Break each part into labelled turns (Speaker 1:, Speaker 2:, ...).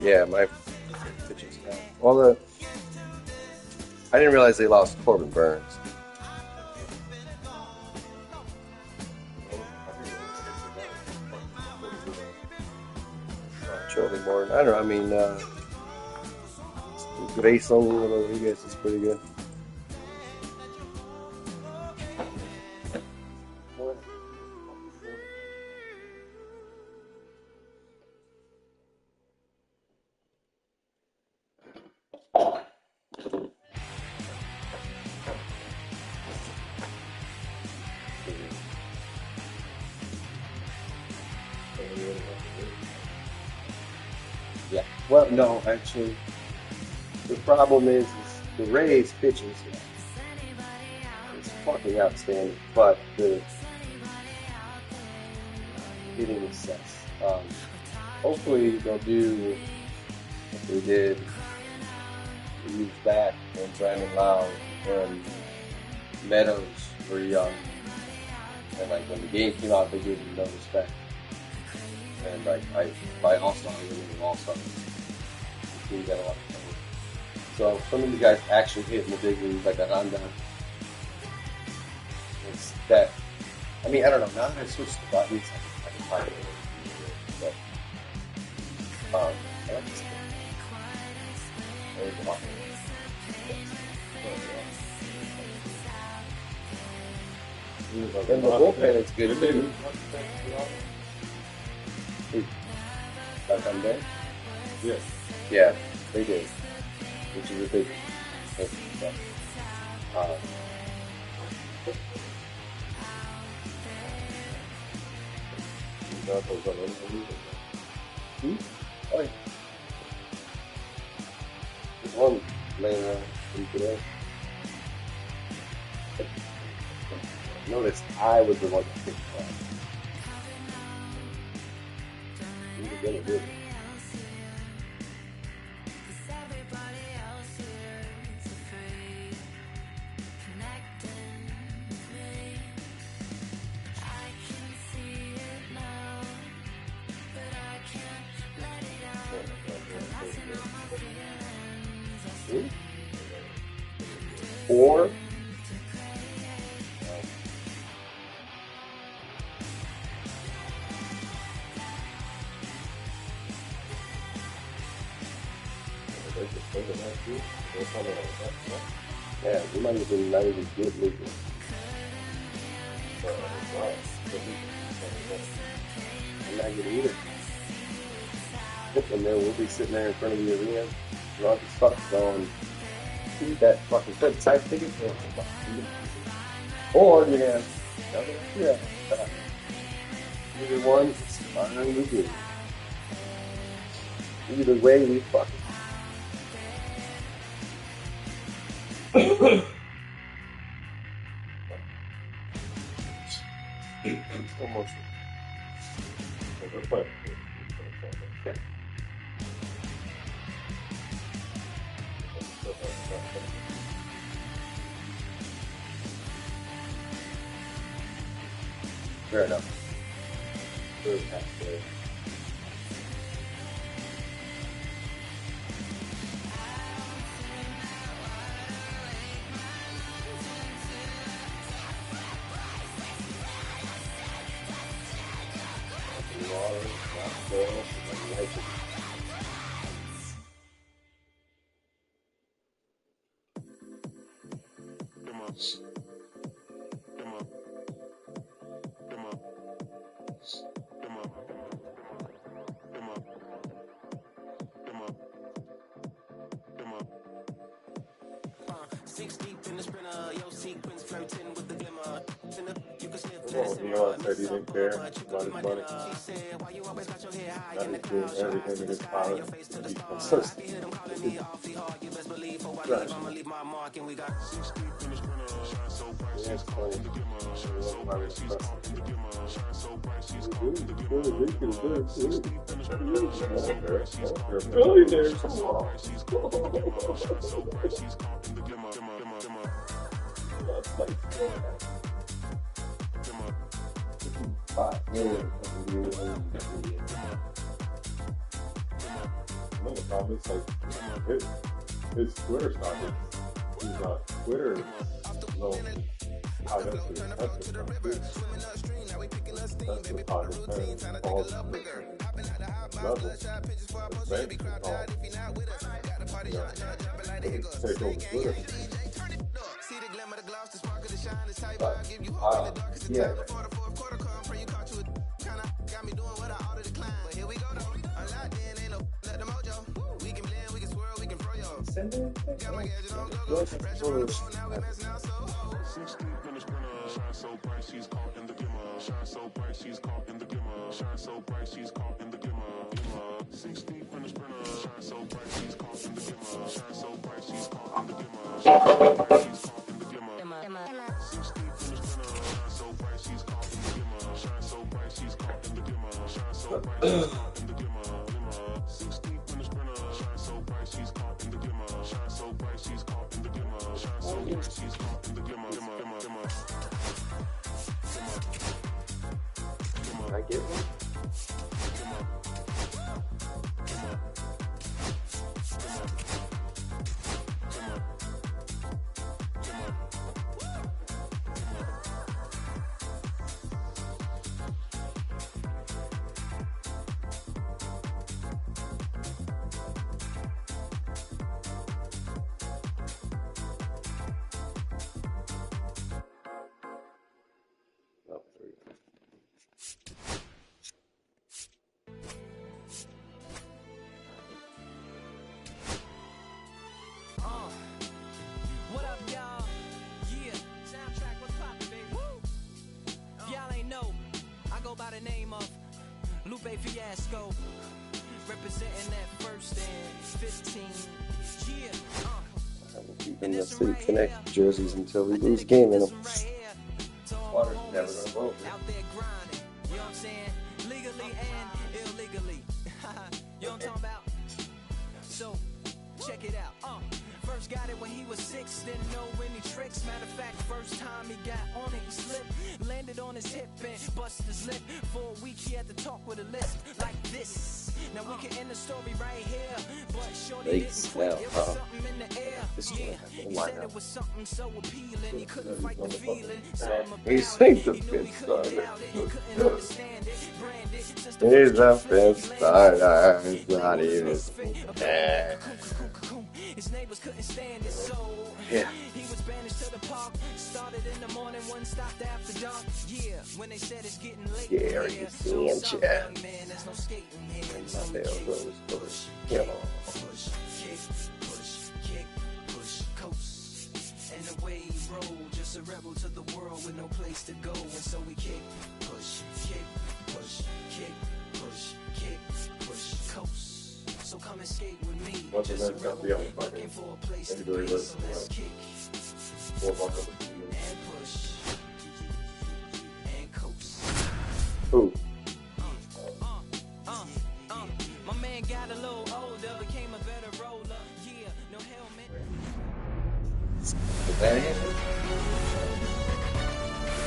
Speaker 1: Yeah, my pitching staff. Well, I didn't realize they lost Corbin Burns. Charlie Morton. I don't know. I mean, Grayson Rodriguez is pretty good. Yeah. Well, no, actually, the problem is the Rays pitching is fucking outstanding, but the hitting is sucks. Hopefully they'll do what they did a years back when Brandon Lau and Meadows were young, and like when the game came out, they gave him no respect. And like by All-Star, I mean All-Star. The team got a lot of trouble. So some of you guys actually hit in the big leagues, like Aranda. It's that. I mean, I don't know. Now that I switched the buttons, I can find it. But I like this. And the bullpen is good too. Back on there?
Speaker 2: Yes.
Speaker 1: Yeah, they did. Which is a big thing. Oh, yeah. There's one laying around today. Notice I was the one that picked it up. You were gonna do it. Or yeah, we might have been not even good legal. I'm not good either. And then we'll be sitting there in front of the arena, drunk as fuck, going, "Eat that fucking good side ticket." Or you're gonna, yeah, either one is fine with you. Either way, we fucking. Almost. Fair enough. Third half day. You know, said he didn't care about his money. Now he's doing everything in his power to be consistent. Right. Yeah, it's funny. Really there.
Speaker 2: another problem. It's like his Twitter stock is Twitter zone high up to the Tesla stock too. Tesla's high depends all the level. The banks are all, they take over Twitter.
Speaker 1: But, yeah.
Speaker 3: So bright, she's caught in the glimmer. Shine so bright, she's caught in the glimmer. Shine so bright, she's caught in the glimmer. 6 deep in the sprinter. Shine so bright, she's caught in the glimmer. Shine so bright, she's caught in the glimmer. Shine so bright, she's caught in the glimmer. 6 deep in the sprinter. Shine so bright, she's caught in the glimmer. Shine so bright, she's caught in the glimmer. Shine so bright, she's caught in the glimmer. 6 deep in the sprinter. Shine so bright, she's caught in the glimmer. Shine so bright, she's caught in the glimmer. Shine so bright, she's caught in the glimmer.
Speaker 1: Can I get one?
Speaker 4: By the name of Lupe Fiasco, representing that first and 15.
Speaker 1: I will keep in the City Connect jerseys until we lose a game in them. Water's never gonna go over.
Speaker 4: Out there grinding, you know what I'm saying? Legally and illegally. You know what I'm talking about? So, check it out. First got it when he was 6, didn't know any tricks. Matter of fact, first time he got on it, he slipped, landed on his hip and busted his lip. For a week he had to talk with a lisp like this. Now we can end the story right here, but shorty didn't quit. It was something in the air. Yeah, he said it was something so appealing, he couldn't fight the feeling.
Speaker 1: He's like the fifth starter. He's a fifth starter. He's not even.
Speaker 4: His neighbors couldn't stand it, so
Speaker 1: yeah.
Speaker 4: He was banished to the park. Started in the morning, one stopped after dark. Yeah, when they said it's getting late.
Speaker 1: Yeah,
Speaker 4: yeah.
Speaker 1: so
Speaker 4: Man, there's no skating here. And so
Speaker 1: push,
Speaker 4: kick, push, coast. And the wave roll, just a rebel to the world with no place to go. And so we kick, push, coast. So come and skate with me. Just a rebel looking for a place to be. So let's kick and push and coast.
Speaker 1: Ooh.
Speaker 4: My man got a little older, became a better roller. Yeah, no helmet.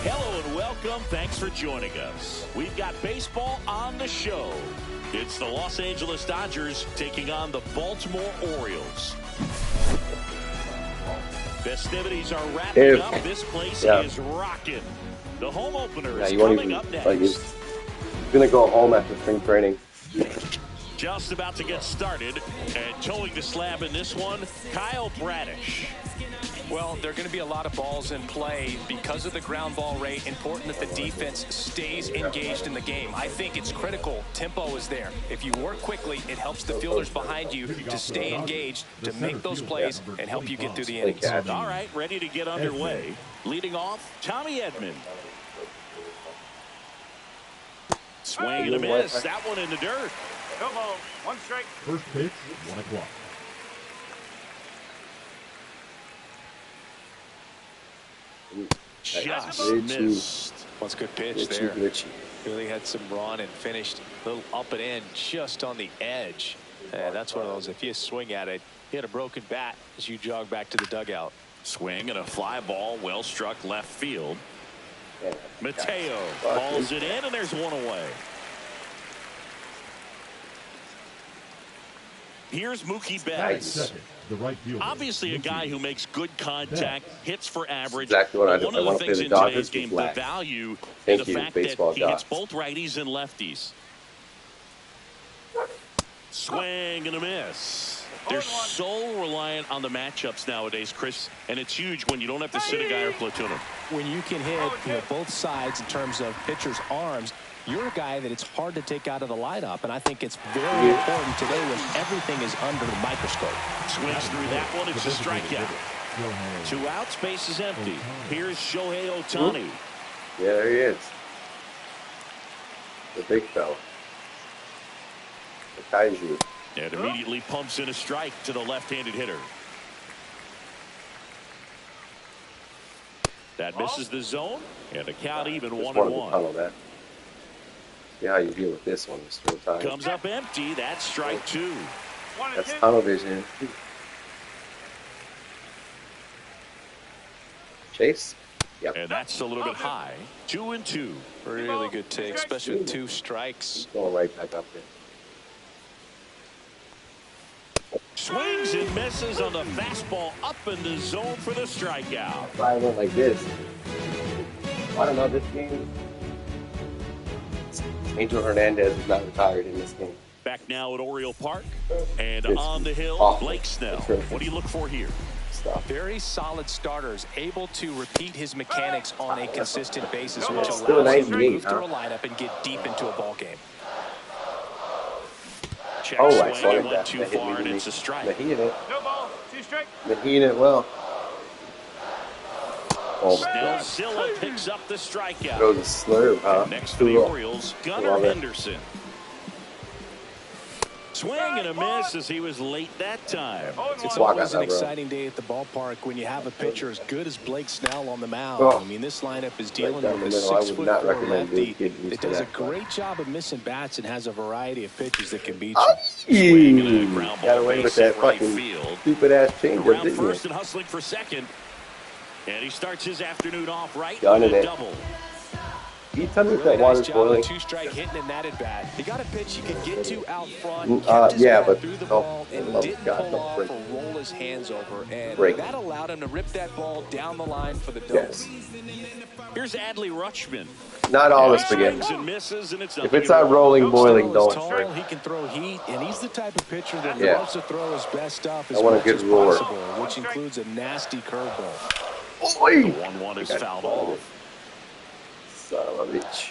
Speaker 5: Hello and welcome. Thanks for joining us. We've got baseball on the show. It's the Los Angeles Dodgers taking on the Baltimore Orioles. Festivities are wrapping up. This place is rocking. The home opener is coming up next.
Speaker 1: Like he's gonna go home after spring training.
Speaker 5: Just about to get started, and towing the slab in this one, Kyle Bradish.
Speaker 6: Well, there are going to be a lot of balls in play because of the ground ball rate. Important that the defense stays engaged in the game. I think it's critical. Tempo is there. If you work quickly, it helps the fielders behind you to stay engaged, to make those plays, and help you get through the innings.
Speaker 5: All right, ready to get underway. Leading off, Tommy Edman. Swing and a miss. That one in the dirt.
Speaker 7: Come on, 1 strike.
Speaker 8: First pitch, 1 o'clock.
Speaker 5: Just missed.
Speaker 6: That's a good pitch there. Really had some run and finished a little up and in just on the edge. That's one of those, if you swing at it, hit a broken bat as you jog back to the dugout.
Speaker 5: Swing and a fly ball, well struck left field. Mateo balls it in, and there's one away. Here's Mookie
Speaker 1: Nice.
Speaker 5: Betts.
Speaker 8: The right fielder,
Speaker 5: Obviously a guy who makes good contact, hits for average.
Speaker 1: Exactly what I do.
Speaker 5: One
Speaker 1: I
Speaker 5: of the
Speaker 1: want to play
Speaker 5: things
Speaker 1: the
Speaker 5: in
Speaker 1: Dodgers
Speaker 5: today's game,
Speaker 1: with
Speaker 5: the
Speaker 1: black.
Speaker 5: value in
Speaker 1: Thank
Speaker 5: the
Speaker 1: you,
Speaker 5: fact
Speaker 1: baseball
Speaker 5: that he hits
Speaker 1: gods.
Speaker 5: both righties and lefties. Swing and a miss. They're so reliant on the matchups nowadays, Chris, and it's huge when you don't have to sit a guy or platoon him.
Speaker 6: When you can hit both sides in terms of pitchers' arms, you're a guy that it's hard to take out of the lineup, and I think it's very important today when everything is under the microscope.
Speaker 5: Swings through that one. It's a strikeout. 2 outs, base is empty. Here's Shohei Ohtani.
Speaker 1: Yeah, there he is. The big fella. The Kaiju.
Speaker 5: And immediately pumps in a strike to the left-handed hitter. That misses the zone, and a count even
Speaker 1: Just
Speaker 5: 1-1.
Speaker 1: wanted to tunnel that. See how you deal with this one, Mr. Ohtani.
Speaker 5: Comes up empty. That's strike 2.
Speaker 1: That's tunnel vision. Chase? Yep.
Speaker 5: And that's a little bit high. 2-2.
Speaker 6: Really good take, especially with 2 strikes.
Speaker 1: He's going right back up there.
Speaker 5: Swings and misses on the fastball up in the zone for the strikeout.
Speaker 1: If I went like this, I don't know, this game, Angel Hernandez is not retired in this game.
Speaker 5: Back now at Oriole Park. And
Speaker 1: It's
Speaker 5: on the hill,
Speaker 1: awful.
Speaker 5: Blake Snell. What do you look for here?
Speaker 1: Stuff.
Speaker 6: Very solid starters, able to repeat his mechanics on a consistent basis, which
Speaker 1: Still
Speaker 6: allows him to
Speaker 1: 98,
Speaker 6: move through
Speaker 1: huh?
Speaker 6: a lineup and get deep into a ball game.
Speaker 5: Check
Speaker 1: Oh, I
Speaker 5: swing,
Speaker 1: saw
Speaker 5: he
Speaker 1: that.
Speaker 5: went too
Speaker 1: That hit
Speaker 5: far, and
Speaker 1: me.
Speaker 5: it's a strike.
Speaker 1: But he hit it.
Speaker 7: No ball. 2 strike.
Speaker 1: But he hit it well. Oh my
Speaker 5: Snell
Speaker 1: God.
Speaker 5: Zilla picks up the strikeout.
Speaker 1: Throws a slurve, huh?
Speaker 5: Next for the
Speaker 1: Cool.
Speaker 5: Orioles, Gunnar
Speaker 1: Love it.
Speaker 5: Henderson. Swing and a miss as he was late that time.
Speaker 6: It's
Speaker 1: Walk
Speaker 6: always
Speaker 1: out
Speaker 6: an
Speaker 1: that, bro.
Speaker 6: exciting day at the ballpark when you have a pitcher as good as Blake Snell on the mound.
Speaker 1: Oh.
Speaker 6: I mean, this lineup is dealing
Speaker 1: down
Speaker 6: with
Speaker 1: the
Speaker 6: a
Speaker 1: middle. I would
Speaker 6: 6'4"
Speaker 1: not recommend
Speaker 6: lefty
Speaker 1: getting used
Speaker 6: that
Speaker 1: to
Speaker 6: does a
Speaker 1: that.
Speaker 6: great job of missing bats and has a variety of pitches that can beat
Speaker 1: Oh,
Speaker 6: you.
Speaker 5: Swing and a
Speaker 1: you
Speaker 5: ground
Speaker 1: got
Speaker 5: ball
Speaker 1: away with
Speaker 5: base
Speaker 1: that
Speaker 5: in right
Speaker 1: fucking
Speaker 5: field.
Speaker 1: stupid ass change,
Speaker 5: Around
Speaker 1: didn't
Speaker 5: first
Speaker 1: you?
Speaker 5: and hustling for second. And he starts his afternoon off right
Speaker 1: Gunning
Speaker 5: with a
Speaker 1: it.
Speaker 5: double.
Speaker 1: He tell me
Speaker 6: Really
Speaker 1: that
Speaker 6: nice
Speaker 1: water's
Speaker 6: job of
Speaker 1: boiling.
Speaker 6: 2-strike hitting in that at bat. He got a pitch he could get to out front.
Speaker 1: Yeah,
Speaker 6: kept his bat
Speaker 1: but
Speaker 6: through the
Speaker 1: don't-
Speaker 6: ball and
Speaker 1: oh,
Speaker 6: didn't
Speaker 1: God,
Speaker 6: pull
Speaker 1: don't
Speaker 6: off
Speaker 1: break.
Speaker 6: or roll his hands over, and
Speaker 1: Break.
Speaker 6: that allowed him to rip that ball down the line for the double.
Speaker 1: Yes.
Speaker 5: Here's Adley Rutschman.
Speaker 1: Not all
Speaker 5: And
Speaker 1: the
Speaker 5: he
Speaker 1: spaghetti.
Speaker 5: swings and misses, and it's
Speaker 1: If
Speaker 5: nothing
Speaker 1: it's not
Speaker 5: to-
Speaker 1: rolling, boiling,
Speaker 6: Snell is
Speaker 1: don't
Speaker 6: tall,
Speaker 1: drink.
Speaker 6: he can throw heat, and he's the type of pitcher that
Speaker 1: Yeah.
Speaker 6: loves to throw his best stuff as
Speaker 1: I want a
Speaker 6: much
Speaker 1: good
Speaker 6: as
Speaker 1: roar.
Speaker 6: possible, which includes a nasty curveball.
Speaker 1: Oi!
Speaker 5: The 1-1 is fouled off.
Speaker 1: Son of a bitch.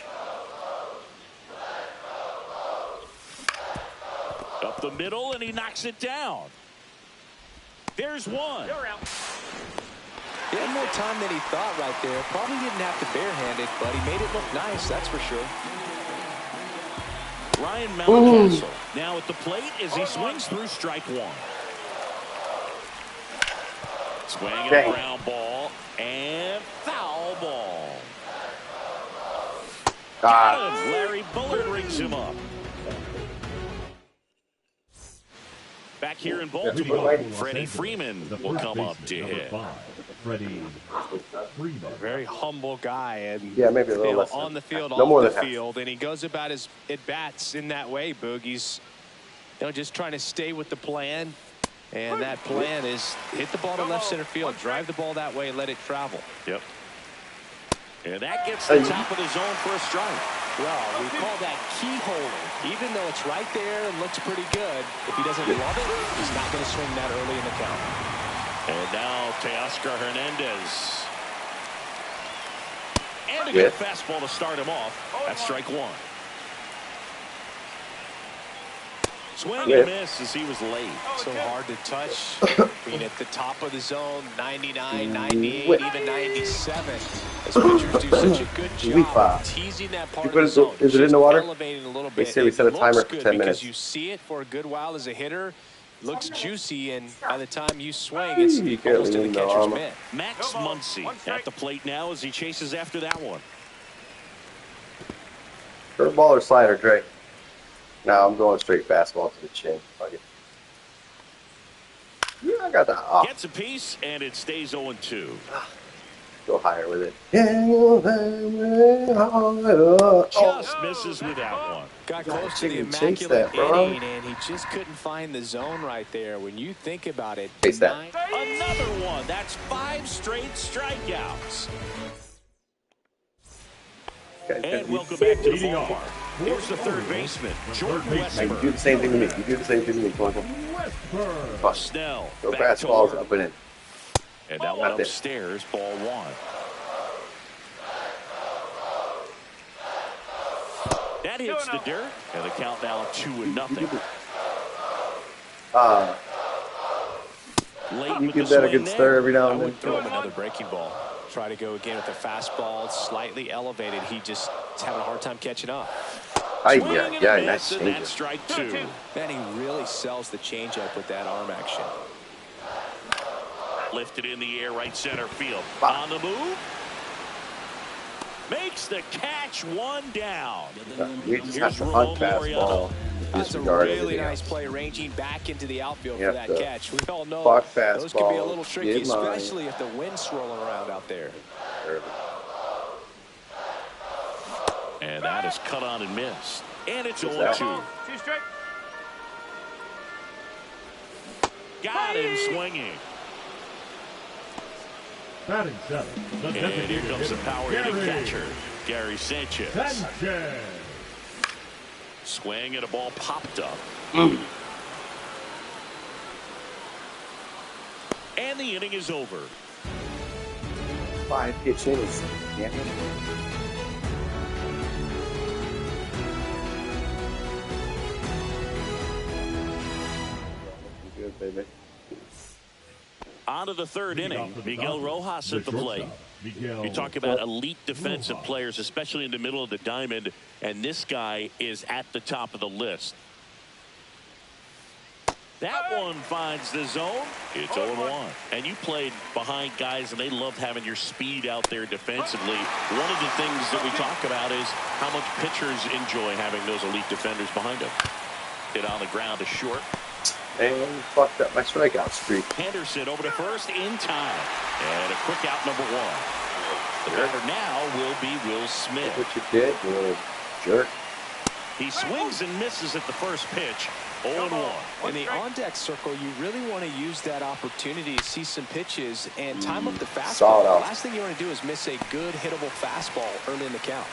Speaker 5: Up the middle, and he knocks it down. There's one.
Speaker 7: You're out.
Speaker 6: He had more time than he thought right there. Probably didn't have to barehand it, but he made it look nice, that's for sure.
Speaker 5: Ryan Mountcastle now at the plate as he swings through strike 1. Swing and a
Speaker 1: Dang.
Speaker 5: ground ball and foul ball.
Speaker 1: Ah,
Speaker 5: Got him. Larry Bullard rings him up. Back here in Baltimore, Freddie Freeman will come up to hit.
Speaker 8: Freddie Freeman.
Speaker 6: Very humble guy, and
Speaker 1: yeah, maybe a
Speaker 6: you
Speaker 1: little
Speaker 6: know,
Speaker 1: less.
Speaker 6: on the field,
Speaker 1: No more
Speaker 6: off
Speaker 1: than
Speaker 6: the
Speaker 1: half.
Speaker 6: field, and he goes about his at-bats in that way, Boogie's. You know, just trying to stay with the plan, and that plan is hit the ball to left center field, drive the ball that way, let it travel.
Speaker 5: Yep. And that gets the top of the zone for a strike.
Speaker 6: Well, we call that keyholing. Even though it's right there and looks pretty good, if he doesn't love it, he's not going to swing that early in the count.
Speaker 5: And now Teoscar Hernandez. And a good fastball to start him off. That's strike 1. Swing and miss as he was late.
Speaker 6: So hard to touch. I mean, at the top of the zone, 99, 98, even 97. As pitchers do such a good job of teasing that part of the zone.
Speaker 1: Is it in the water?
Speaker 6: Elevating a little
Speaker 1: They
Speaker 6: bit.
Speaker 1: say we set a
Speaker 6: It
Speaker 1: timer
Speaker 6: looks
Speaker 1: for
Speaker 6: good
Speaker 1: 10
Speaker 6: because
Speaker 1: minutes.
Speaker 6: you see it for a good while as a hitter. Looks juicy, and by the time you swing, it's
Speaker 1: You can't
Speaker 6: almost in the
Speaker 1: lean the
Speaker 6: catcher's
Speaker 1: armor.
Speaker 6: mitt.
Speaker 5: Max Muncy at the plate now as he chases after that one.
Speaker 1: Curveball or slider, Dre? No, I'm going straight fastball to the chin. Fuck it. Yeah, I got that. Oh,
Speaker 5: Gets a piece, and it stays 0-2.
Speaker 1: Go higher with it.
Speaker 5: Just misses with that one.
Speaker 6: Got
Speaker 1: You gotta
Speaker 6: close to the
Speaker 1: chicken chase
Speaker 6: immaculate
Speaker 1: that, bro.
Speaker 6: inning, and he just couldn't find the zone right there. When you think about it,
Speaker 1: Chase that.
Speaker 5: Another one. That's 5 straight strikeouts. And welcome back to the ballpark. Here's the third baseman, Jordan
Speaker 1: Hey, you
Speaker 5: Westburg.
Speaker 1: do the same thing to me. You do the same thing to me. Come on. Fuck.
Speaker 5: Snell.
Speaker 1: Go
Speaker 5: back to
Speaker 1: fastballs
Speaker 5: work.
Speaker 1: up and in.
Speaker 5: And that one
Speaker 1: Not there.
Speaker 5: upstairs, ball 1. That hits the dirt, and the count now 2-0. Late
Speaker 1: You
Speaker 5: with
Speaker 1: give
Speaker 5: the
Speaker 1: that a
Speaker 5: swing
Speaker 1: good
Speaker 5: there.
Speaker 1: stir every now
Speaker 6: I
Speaker 1: and then.
Speaker 6: would throw him another breaking ball. Try to go again with the fastball, slightly elevated. He just is having a hard time catching up.
Speaker 1: Ay,
Speaker 5: Swing
Speaker 1: yeah,
Speaker 5: and a
Speaker 1: yeah,
Speaker 5: miss,
Speaker 1: nice
Speaker 5: and
Speaker 1: change.
Speaker 5: that's strike 2.
Speaker 6: Man, he really sells the changeup with that arm action.
Speaker 5: Lifted in the air, right center field.
Speaker 1: Fuck.
Speaker 5: On the move. Makes the catch, 1 down.
Speaker 1: You just have
Speaker 5: Here's
Speaker 1: to
Speaker 5: Ramon
Speaker 1: hunt
Speaker 5: Laureano.
Speaker 1: fastball.
Speaker 6: That's a
Speaker 1: Disregard
Speaker 6: really
Speaker 1: everything
Speaker 6: nice
Speaker 1: else.
Speaker 6: play, ranging back into the outfield
Speaker 1: You
Speaker 6: for
Speaker 1: have
Speaker 6: that
Speaker 1: to
Speaker 6: catch. We all know
Speaker 1: fuck
Speaker 6: those can be a
Speaker 1: fastball,
Speaker 6: little tricky,
Speaker 1: get mine.
Speaker 6: especially if the wind's swirling around out there.
Speaker 5: And that is cut on and missed. And it's 0-2.
Speaker 1: that?
Speaker 7: 2 straight.
Speaker 5: Got him swinging.
Speaker 8: Batting seven. The
Speaker 5: And
Speaker 8: designated
Speaker 5: here comes the
Speaker 8: hitter,
Speaker 5: power hitting
Speaker 8: Gary
Speaker 5: catcher, Gary Sanchez.
Speaker 8: Sanchez.
Speaker 5: Swing and a ball popped up. And the inning is over.
Speaker 1: 5 pitch innings. Yeah. Good, baby.
Speaker 5: On to the third inning. Miguel Rojas at the plate. You talk about elite defensive players, especially in the middle of the diamond, and this guy is at the top of the list. That one finds the zone. It's 0-1. And you played behind guys, and they loved having your speed out there defensively. One of the things that we talk about is how much pitchers enjoy having those elite defenders behind them. Hit on the ground to short.
Speaker 1: And fucked up my strikeout streak.
Speaker 5: Henderson over to first in time. And a quick out, number 1. The batter now will be Will Smith.
Speaker 1: What you did, you little jerk.
Speaker 5: He swings and misses at the first pitch. 0-1.
Speaker 6: In the on-deck circle, you really want to use that opportunity to see some pitches and time up the fastball. The last thing you want to do is miss a good hittable fastball early in the count.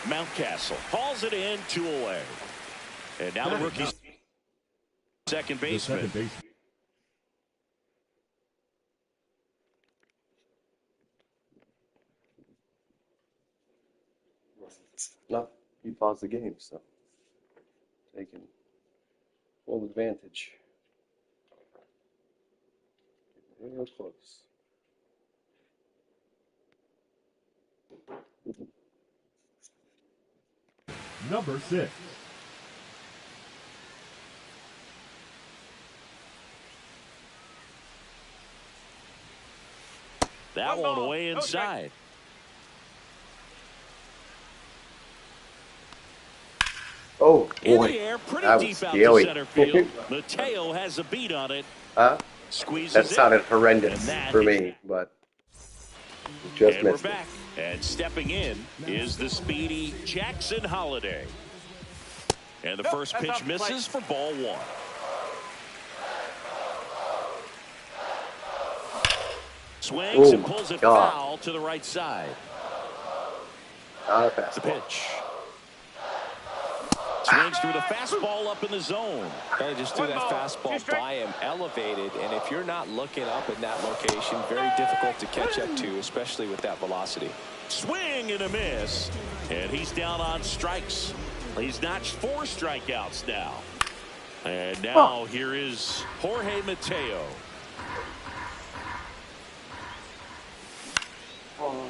Speaker 5: Mountcastle hauls it in, 2 away. And now the rookie's second baseman.
Speaker 1: No, he paused the game, so taking full advantage. Real close.
Speaker 8: Number 6.
Speaker 5: That one away inside.
Speaker 1: Oh,
Speaker 5: In
Speaker 1: boy.
Speaker 5: the air, pretty
Speaker 1: That
Speaker 5: deep
Speaker 1: was
Speaker 5: out
Speaker 1: scary.
Speaker 5: to center field. Mateo has a beat on it. Squeezes
Speaker 1: That
Speaker 5: it.
Speaker 1: sounded horrendous
Speaker 5: And that
Speaker 1: for
Speaker 5: is-
Speaker 1: me, but just
Speaker 5: And we're
Speaker 1: missed it.
Speaker 5: back. And stepping in is the speedy Jackson Holiday. And the first
Speaker 7: that's
Speaker 5: pitch
Speaker 7: off the plate.
Speaker 5: misses for ball 1. Swings and
Speaker 1: Oh,
Speaker 5: pulls it
Speaker 1: God.
Speaker 5: foul to the right side.
Speaker 1: Not a
Speaker 5: The
Speaker 1: fastball.
Speaker 5: pitch. Swings through the fastball up in the zone.
Speaker 6: They just threw that fastball by him, elevated, and if you're not looking up in that location, very difficult to catch up to, especially with that velocity.
Speaker 5: Swing and a miss. And he's down on strikes. He's notched 4 strikeouts now. And now here is Jorge Mateo.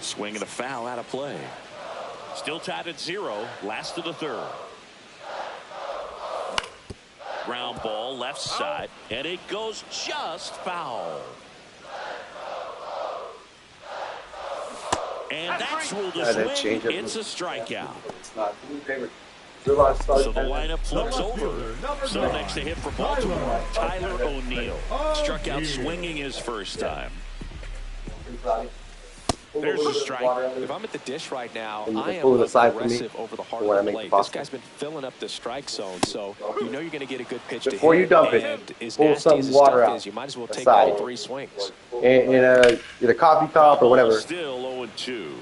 Speaker 5: Swing and a foul out of play. Still tied at 0. Last of the third. Ground ball left side. And it goes just foul. And that's ruled a
Speaker 1: that
Speaker 5: swing.
Speaker 1: changeup
Speaker 5: It's a
Speaker 1: was-
Speaker 5: strikeout.
Speaker 1: It's not.
Speaker 5: So the lineup flips over. So next to hit for Baltimore, Tyler O'Neill. Struck out swinging his first time. There's a strike.
Speaker 6: If I'm at the dish right now,
Speaker 1: And you
Speaker 6: I
Speaker 1: can pull
Speaker 6: am
Speaker 1: it aside for me
Speaker 6: aggressive over the heart
Speaker 1: when I
Speaker 6: of the
Speaker 1: make the
Speaker 6: plate. This
Speaker 1: pasta.
Speaker 6: guy's been filling up the strike zone, so you know you're going to get a good pitch
Speaker 1: Before
Speaker 6: to
Speaker 1: you
Speaker 6: hit.
Speaker 1: dump it,
Speaker 6: And as
Speaker 1: pull
Speaker 6: nasty
Speaker 1: some
Speaker 6: as his
Speaker 1: water
Speaker 6: stuff
Speaker 1: out
Speaker 6: is, you might as well take
Speaker 1: aside.
Speaker 6: all 3 swings.
Speaker 1: In a coffee cup or whatever.
Speaker 5: Still 0-2.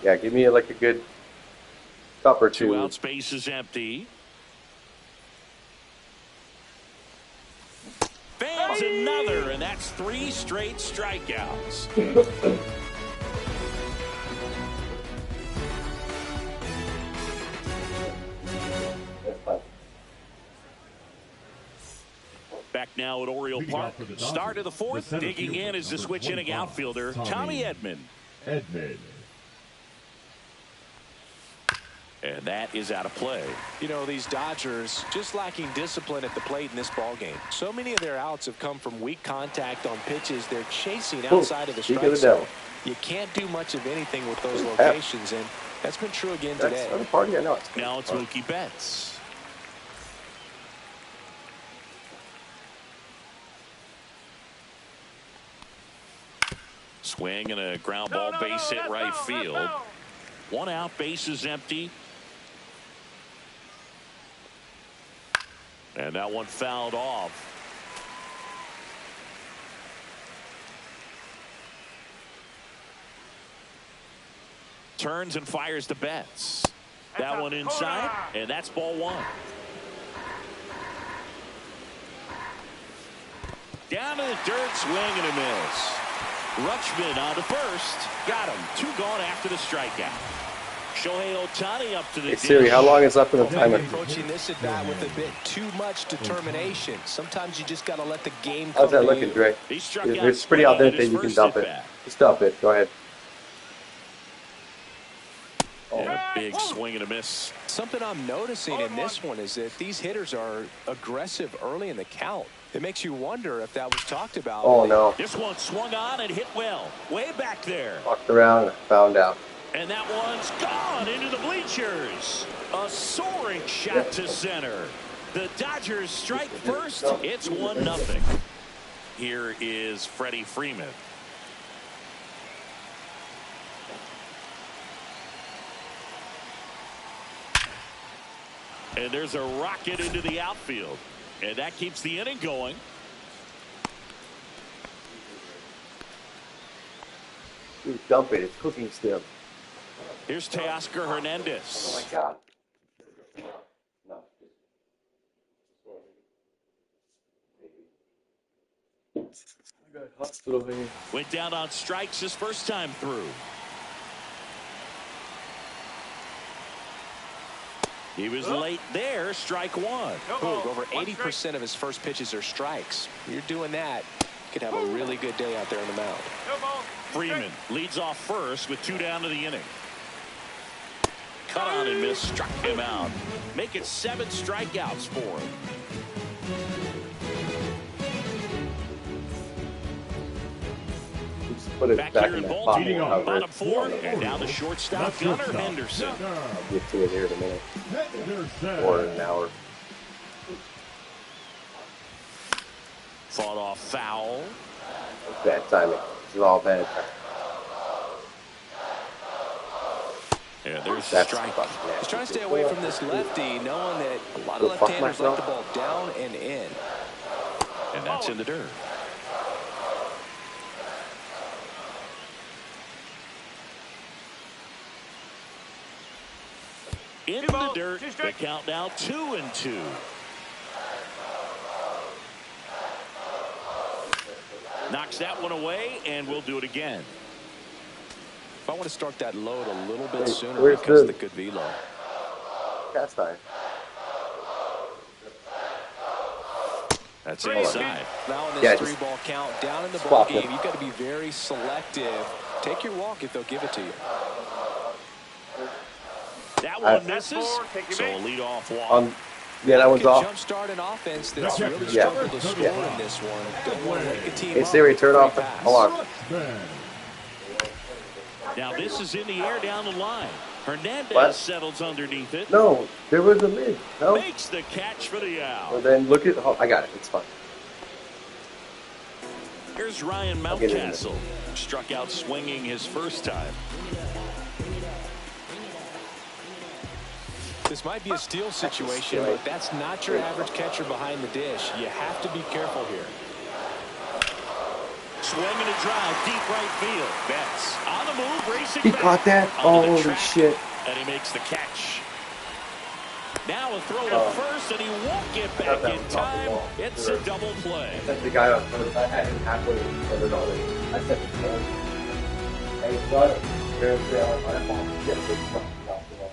Speaker 1: Yeah, give me like a good cup or
Speaker 5: 2
Speaker 1: two.
Speaker 5: out, space is empty. Fans another, and that's 3 straight strikeouts. Back now at Oriole Park. Start of the 4th. Digging in is the switch inning outfielder, Tommy Edman. And that is out of play.
Speaker 6: You know, these Dodgers just lacking discipline at the plate in this ballgame. So many of their outs have come from weak contact on pitches they're chasing outside of the strike zone. You can't do much of anything with those locations, and that's been true again today.
Speaker 1: That's party, I know.
Speaker 5: Now it's Mookie Betts. Swing and a ground ball base hit right field. 1 out, base is empty. And that one fouled off. Turns and fires to Betts. That one inside, and that's ball 1. Down to the dirt, swing and a miss. Rutschman on to first. Got him. 2 gone after the strikeout. Shohei Ohtani up to the
Speaker 1: Hey Siri, how long is left in the timer?
Speaker 6: Approaching this at bat with a bit too much determination. Sometimes you just got to let the game come.
Speaker 1: How's that looking, Dre? It's pretty al dente. You can dump it. Just dump it. Go ahead.
Speaker 5: And a big swing and a miss.
Speaker 6: Something I'm noticing in this one is that these hitters are aggressive early in the count. It makes you wonder if that was talked about.
Speaker 1: Oh, no.
Speaker 5: This one swung on and hit well. Way back there.
Speaker 1: Walked around and found out.
Speaker 5: And that one's gone into the bleachers. A soaring shot to center. The Dodgers strike first. It's 1-0. Here is Freddie Freeman. And there's a rocket into the outfield. And that keeps the inning going.
Speaker 1: Dude, dump it. It's cooking still.
Speaker 5: Here's Teoscar Hernandez.
Speaker 1: Oh, my God. No. I got hospital here.
Speaker 5: Went down on strikes his first time through. He was late there, strike 1.
Speaker 6: Over 80% of his first pitches are strikes. You're doing that, you could have a really good day out there on the mound.
Speaker 5: Freeman leads off first with 2 down to the inning. Cut on and miss, struck him out. Make it 7 strikeouts for him.
Speaker 1: Just put it
Speaker 5: Back
Speaker 1: back
Speaker 5: here
Speaker 1: in
Speaker 5: in
Speaker 1: that
Speaker 5: Baltimore,
Speaker 1: bottom.
Speaker 5: bottom 4, and now the shortstop, Gunnar Henderson.
Speaker 1: I'll get to it here in a minute. Or in an hour.
Speaker 5: Fought off foul.
Speaker 1: Bad timing. This is all bad.
Speaker 5: And there's the
Speaker 1: That's
Speaker 5: strike.
Speaker 1: fucking nasty.
Speaker 6: He's trying to stay away from this lefty, knowing that a lot of left-handers like the ball down and in.
Speaker 5: And that's in the dirt. In the dirt, the count now 2-2. Knocks that one away, and we'll do it again.
Speaker 6: If I want to start that load a little bit sooner
Speaker 1: where's
Speaker 6: because of
Speaker 1: the-
Speaker 6: the good velo.
Speaker 1: Cast iron.
Speaker 5: That's inside.
Speaker 6: Now in this
Speaker 1: Yeah,
Speaker 6: 3-ball count, down in the ball
Speaker 1: swap
Speaker 6: game,
Speaker 1: them.
Speaker 6: you've got to be very selective. Take your walk if they'll give it to you.
Speaker 5: That one misses, so a leadoff walk.
Speaker 1: Yeah, that one's
Speaker 6: Good
Speaker 1: off.
Speaker 6: jump start an offense that's really
Speaker 1: Yeah.
Speaker 6: struggled to score in this one. Don't want to wake the team
Speaker 1: Hey
Speaker 6: up
Speaker 1: Siri,
Speaker 6: with a
Speaker 1: turn
Speaker 6: free
Speaker 1: off the.
Speaker 6: pass.
Speaker 1: Hold on.
Speaker 5: Now this is in the air down the line. Hernandez
Speaker 1: What?
Speaker 5: settles underneath it.
Speaker 1: No, there was a mid. No.
Speaker 5: Makes the catch for the out.
Speaker 1: Well, then look at. Oh, I got it. It's fine.
Speaker 5: Here's Ryan Mountcastle. Struck out swinging his first time.
Speaker 6: This might be a steal situation, but that's not your average catcher behind the dish. You have to be careful here.
Speaker 5: Swing and a drive, deep right field. Betts on the move, racing
Speaker 1: He
Speaker 5: back.
Speaker 1: caught that? Holy shit.
Speaker 5: And he makes the catch. Now a throw to first, and he won't get back in time. It's a double play.
Speaker 1: I sent the guy up first. I had him halfway covered already. I sent the guy. And he got it. Apparently, I was my fault.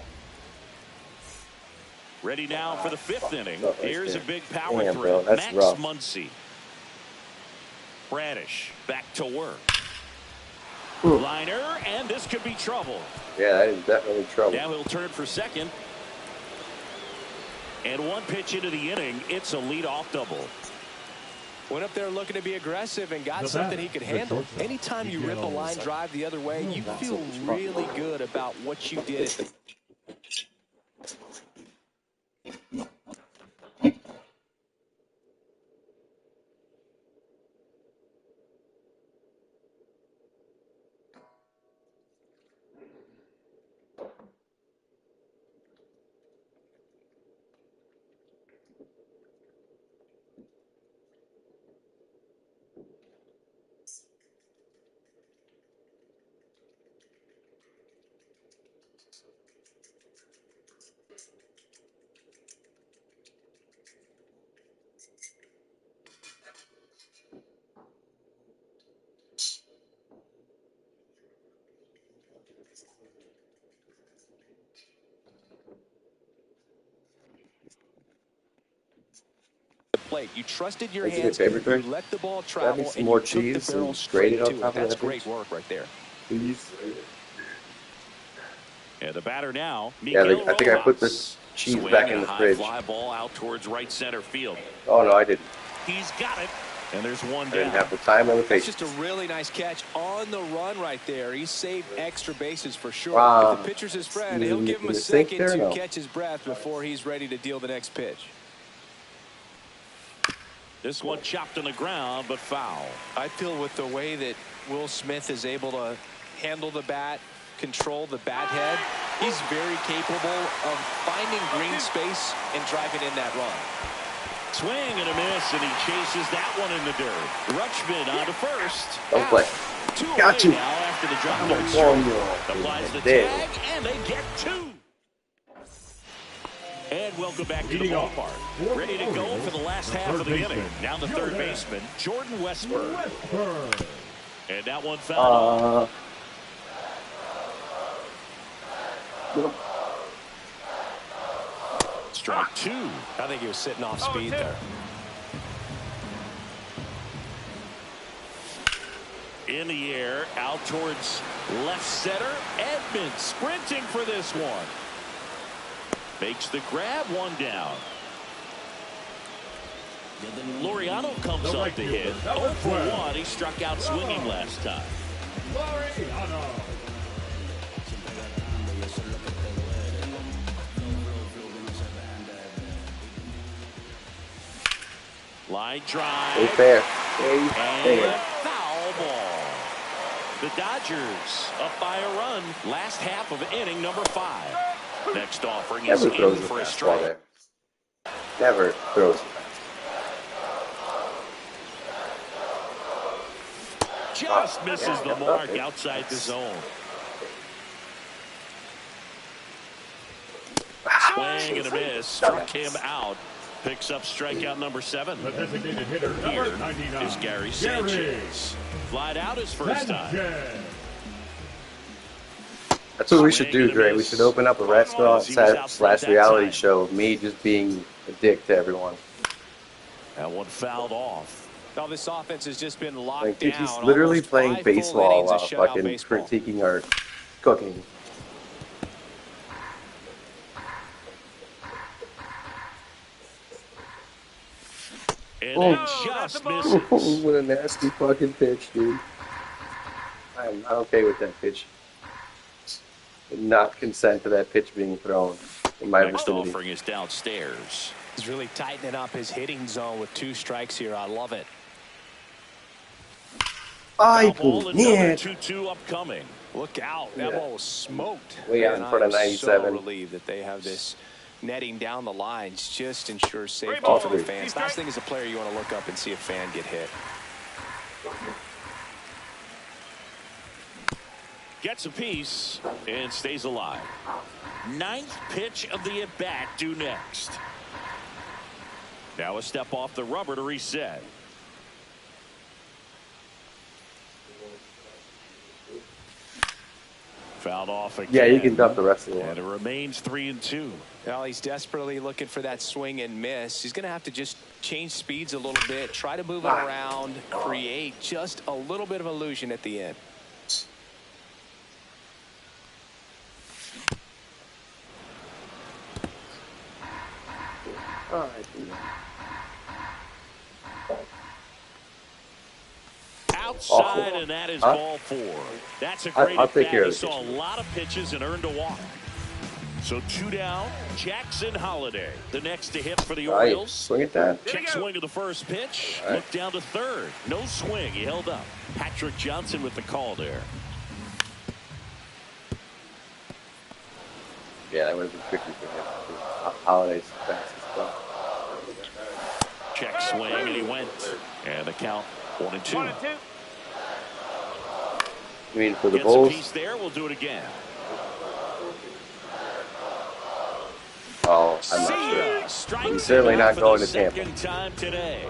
Speaker 5: Ready now for the fifth inning. Here's a big power
Speaker 1: Damn,
Speaker 5: through.
Speaker 1: bro, that's
Speaker 5: Max
Speaker 1: rough.
Speaker 5: Muncy. Bradish back to work.
Speaker 1: Ooh.
Speaker 5: Liner, and this could be trouble.
Speaker 1: Yeah, that is definitely trouble.
Speaker 5: Now he'll turn for second. And one pitch into the inning, it's a leadoff double.
Speaker 6: Went up there looking to be aggressive and got something he could handle. Anytime you rip a line drive the other way, you feel really good about what you did. Plate. You trusted your hands. You let the ball travel, and
Speaker 1: more
Speaker 6: you
Speaker 1: cheese
Speaker 6: took the barrel
Speaker 1: and
Speaker 6: straight
Speaker 1: grated on
Speaker 6: to it.
Speaker 1: top of
Speaker 6: That's
Speaker 1: that
Speaker 6: great
Speaker 1: bitch.
Speaker 6: work right there.
Speaker 1: Please.
Speaker 5: And the batter now,
Speaker 1: Yeah,
Speaker 5: Miguel
Speaker 1: I think I put
Speaker 5: Rojas.
Speaker 1: the cheese
Speaker 5: Swing
Speaker 1: back in
Speaker 5: and
Speaker 1: the
Speaker 5: a high
Speaker 1: fridge.
Speaker 5: fly ball out towards right center field.
Speaker 1: Oh, no, I didn't.
Speaker 5: He's got it. And there's one
Speaker 1: I
Speaker 5: down.
Speaker 1: didn't have the time or the
Speaker 6: That's
Speaker 1: patience.
Speaker 6: just a really nice catch on the run right there. He saved extra bases for sure.
Speaker 1: Wow.
Speaker 6: If the pitcher's his friend, he'll give him a
Speaker 1: You think
Speaker 6: second
Speaker 1: there?
Speaker 6: to
Speaker 1: No.
Speaker 6: catch his breath before he's ready to deal the next pitch.
Speaker 5: This one chopped on the ground, but foul.
Speaker 6: I feel with the way that Will Smith is able to handle the bat, control the bat head, he's very capable of finding green space and driving in that run.
Speaker 5: Swing and a miss, and he chases that one in the dirt. Rutschman on to first.
Speaker 1: Don't play.
Speaker 5: Two
Speaker 1: Got
Speaker 5: away
Speaker 1: you.
Speaker 5: now after the drop. Applies the
Speaker 1: There.
Speaker 5: tag, and they get two. And welcome back to the
Speaker 8: Leading off.
Speaker 5: ballpark. Ready to go for the last half of the inning. Now the third baseman, Jordan Westburg. And that one fouled. Strike two.
Speaker 6: I think he was sitting off speed there.
Speaker 5: In the air, out towards left center. Edmonds sprinting for this one. Makes the grab, one down. Laureano comes up to hit. 0 for 1. He struck out swinging last time. Line drive.
Speaker 1: Stay fair.
Speaker 5: And
Speaker 1: Stay fair.
Speaker 5: foul ball. The Dodgers up by a run. Last half of inning number 5. Next offering is
Speaker 1: Never throws
Speaker 5: in
Speaker 1: the
Speaker 5: for a
Speaker 1: fastball
Speaker 5: strike.
Speaker 1: there. Never throws it.
Speaker 5: Just misses
Speaker 1: Yeah,
Speaker 5: the mark outside the zone. Swing and a miss. Struck him out. Picks up strikeout number 7.
Speaker 8: The designated hitter,
Speaker 5: Here
Speaker 8: number 99.
Speaker 5: is Gary Sanchez. Flied out his first time.
Speaker 1: That's what we should do, Dre. We should open up a restaurant slash reality show of me just being a dick to everyone.
Speaker 5: That one fouled off.
Speaker 6: Now this offense has just been locked
Speaker 1: Like, dude,
Speaker 6: down.
Speaker 1: he's literally
Speaker 6: Almost
Speaker 1: playing
Speaker 6: 5 full
Speaker 1: baseball
Speaker 6: innings of
Speaker 1: while
Speaker 6: shutout
Speaker 1: fucking
Speaker 6: baseball.
Speaker 1: critiquing our cooking.
Speaker 5: And it just misses.
Speaker 1: What a nasty fucking pitch, dude. I'm not okay with that pitch. Did not consent to that pitch being thrown in my
Speaker 5: Next
Speaker 1: vicinity.
Speaker 5: offering is downstairs.
Speaker 6: He's really tightening up his hitting zone with 2 strikes here. I love it.
Speaker 1: Ay,
Speaker 5: Ball, another
Speaker 1: puñet.
Speaker 5: 2-2 upcoming.
Speaker 6: Look out. That ball was smoked.
Speaker 1: Way out in front of
Speaker 6: I'm
Speaker 1: 97.
Speaker 6: so relieved that they have this netting down the lines. Just ensures safety
Speaker 1: All
Speaker 6: for the
Speaker 1: three.
Speaker 6: fans. Last thing as a player, you want to look up and see a fan get hit.
Speaker 5: Gets a piece and stays alive. Ninth pitch of the at-bat due next. Now a step off the rubber to reset. Fouled off again.
Speaker 1: Yeah, you can dump the rest of the
Speaker 5: And it
Speaker 1: one.
Speaker 5: remains 3-2.
Speaker 6: Well, he's desperately looking for that swing and miss. He's going to have to just change speeds a little bit, try to move it around, create just a little bit of illusion at the end.
Speaker 1: All right.
Speaker 5: Outside, and that is ball 4. That's a great
Speaker 1: I'll take
Speaker 5: at-bat.
Speaker 1: care of
Speaker 5: He
Speaker 1: the
Speaker 5: saw a lot of pitches and earned a walk. So 2 down, Jackson Holiday. The next to hit for the
Speaker 1: Right.
Speaker 5: Orioles.
Speaker 1: Swing at that.
Speaker 5: Check swing to the first pitch.
Speaker 1: Right.
Speaker 5: Look down to third. No swing. He held up. Patrick Johnson with the call there.
Speaker 1: Yeah, that would have been tricky for him. Holiday's fast as well.
Speaker 5: Check swing, and he went. And the count 1-2.
Speaker 7: 1-2.
Speaker 1: You mean for the
Speaker 5: Gets a
Speaker 1: Bulls?
Speaker 5: piece there. We'll do it again.
Speaker 1: Oh, I'm
Speaker 5: See
Speaker 1: not sure.
Speaker 5: ya. Strikes
Speaker 1: He's certainly
Speaker 5: him out
Speaker 1: not
Speaker 5: for
Speaker 1: going
Speaker 5: the
Speaker 1: to Tampa.
Speaker 5: second time today.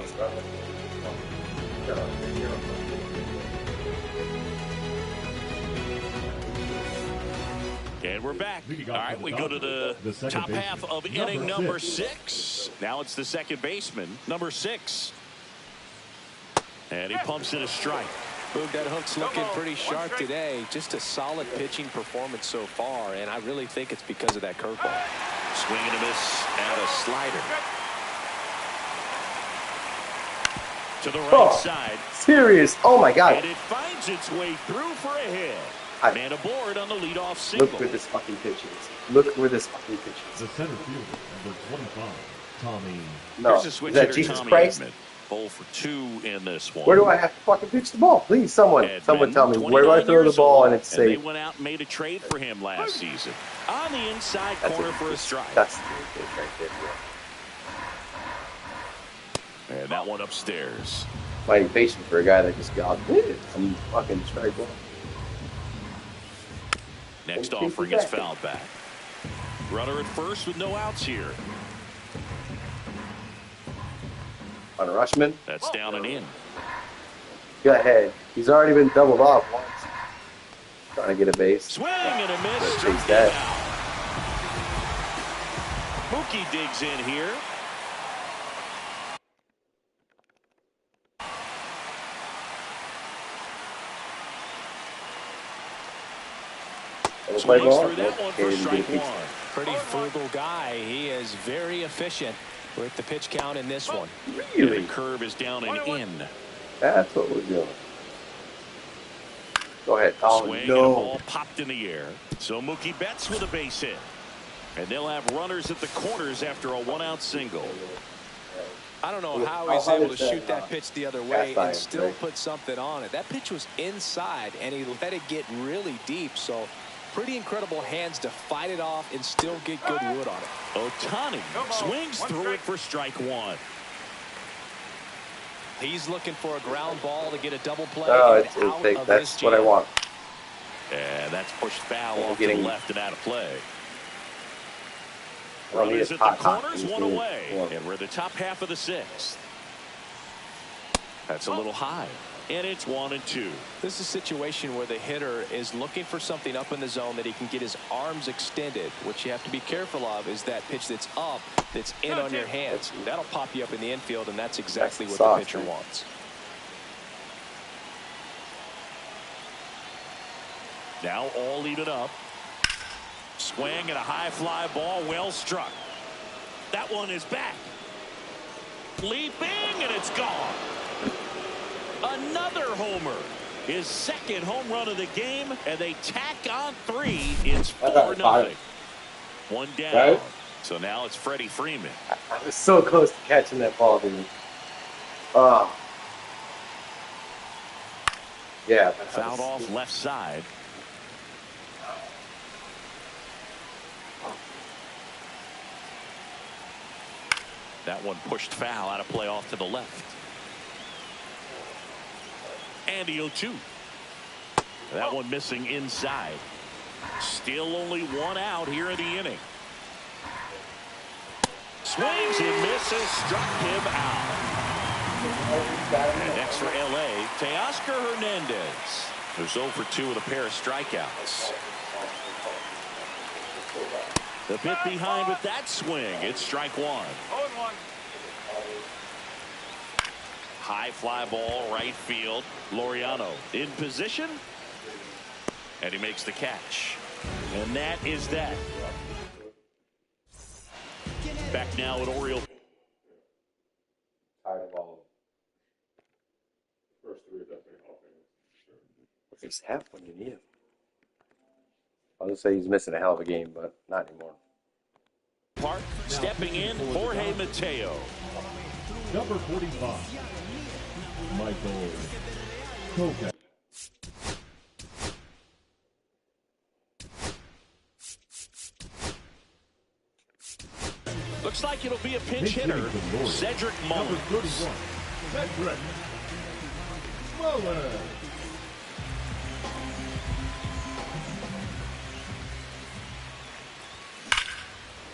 Speaker 5: And we're back. All right, we go to the top half of inning number 6. Now it's the second baseman, number 6. And he pumps it a strike.
Speaker 6: Boog, that hook's looking pretty sharp today. Just a solid pitching performance so far, and I really think it's because of that curveball.
Speaker 5: Swing and a miss and a slider. To the right side.
Speaker 1: Serious. Oh, my God.
Speaker 5: And it finds its way through for a hit. Man aboard on the leadoff
Speaker 1: Look
Speaker 5: single.
Speaker 1: where this fucking pitch is. Look where this fucking pitch is.
Speaker 8: The center fielder, number 25, Tommy.
Speaker 1: No.
Speaker 5: Here's a
Speaker 1: Is
Speaker 5: switch
Speaker 1: that
Speaker 5: hitter,
Speaker 1: Jesus
Speaker 5: Tommy
Speaker 1: Christ?
Speaker 5: Edman. 0 for 2 in this one.
Speaker 1: Where do I have to fucking pitch the ball? Please, someone
Speaker 5: Edman,
Speaker 1: tell me. Where do I
Speaker 5: 29
Speaker 1: throw the
Speaker 5: years
Speaker 1: ball
Speaker 5: old,
Speaker 1: and it's
Speaker 5: and they
Speaker 1: safe?
Speaker 5: went out and made a trade for him last season. On the inside
Speaker 1: That's
Speaker 5: corner for a strike.
Speaker 1: That's the pitch right there.
Speaker 5: And that one upstairs.
Speaker 1: Mighty patient for a guy that just got some fucking strike ball.
Speaker 5: Next
Speaker 1: Don't keep
Speaker 5: offering
Speaker 1: it
Speaker 5: is
Speaker 1: back.
Speaker 5: fouled back. Runner at first with no outs here.
Speaker 1: On a Rushman.
Speaker 5: That's down and in.
Speaker 1: Go ahead. He's already been doubled off once. Trying to get a base.
Speaker 5: Swing and a miss.
Speaker 1: Let's
Speaker 5: Struck
Speaker 1: chase
Speaker 5: him
Speaker 1: that.
Speaker 5: out. Mookie digs in here.
Speaker 1: Play
Speaker 5: Swings
Speaker 1: ball.
Speaker 5: through that one for
Speaker 1: Can't even
Speaker 5: strike
Speaker 1: get a piece.
Speaker 5: one.
Speaker 6: Pretty frugal guy. He is very efficient with the pitch count in this one.
Speaker 1: Really?
Speaker 5: The curve is down and in.
Speaker 1: That's what we're doing. Go ahead. Oh,
Speaker 5: Swing and a
Speaker 1: no.
Speaker 5: ball popped in the air. So Mookie Betts with a base hit. And they'll have runners at the corners after a one-out single.
Speaker 6: I don't know how he's able to shoot that pitch the other way and still put something on it. That pitch was inside, and he let it get really deep. So pretty incredible hands to fight it off and still get good wood on it.
Speaker 5: Ohtani swings through it for strike one.
Speaker 6: He's looking for a ground ball to get a double play.
Speaker 1: Oh,
Speaker 6: and out of
Speaker 1: that's
Speaker 6: his
Speaker 1: what I
Speaker 6: jam.
Speaker 1: want.
Speaker 5: And that's pushed foul off to the
Speaker 1: getting-
Speaker 5: left and out of play.
Speaker 1: Well, he
Speaker 5: Runners
Speaker 1: is
Speaker 5: at the
Speaker 1: hot.
Speaker 5: corners,
Speaker 1: He's
Speaker 5: one
Speaker 1: doing
Speaker 5: away.
Speaker 1: one.
Speaker 5: And we're the top half of the 6th. That's a little high. And it's 1-2.
Speaker 6: This is a situation where the hitter is looking for something up in the zone that he can get his arms extended. What you have to be careful of is that pitch that's up, that's in on your hands. That'll pop you up in the infield, and that's exactly what the pitcher wants.
Speaker 5: Now all even up. Swing and a high fly ball, well struck. That one is back. Leaping, and it's gone. Another homer. His second home run of the game, and they tack on 3. It's 4-0. One down.
Speaker 1: Right?
Speaker 5: So now it's Freddie Freeman.
Speaker 1: I was so close to catching that ball, dude. Oh. Yeah.
Speaker 5: Fouled off left side. That one pushed foul out of play off to the left. And the 0-2. That one missing inside. Still only one out here in the inning. Swings and misses, struck him out. And next for LA, Teoscar Hernandez, who's 0 for 2 with a pair of strikeouts. The bit behind with that swing. It's strike one.
Speaker 7: 0-1.
Speaker 5: High fly ball, right field. Laureano in position. And he makes the catch. And that is that. Back now at Oriole.
Speaker 1: Tired of all
Speaker 2: First three are definitely helping.
Speaker 1: of He's half when you need him. I was going to say he's missing a hell of a game, but not anymore.
Speaker 5: Park stepping in, Jorge Mateo.
Speaker 8: Number 45, Michael Kopech.
Speaker 5: Looks like it'll be a pinch hitter, Cedric
Speaker 8: Number
Speaker 5: Mullins.
Speaker 8: 31, Cedric Mullins.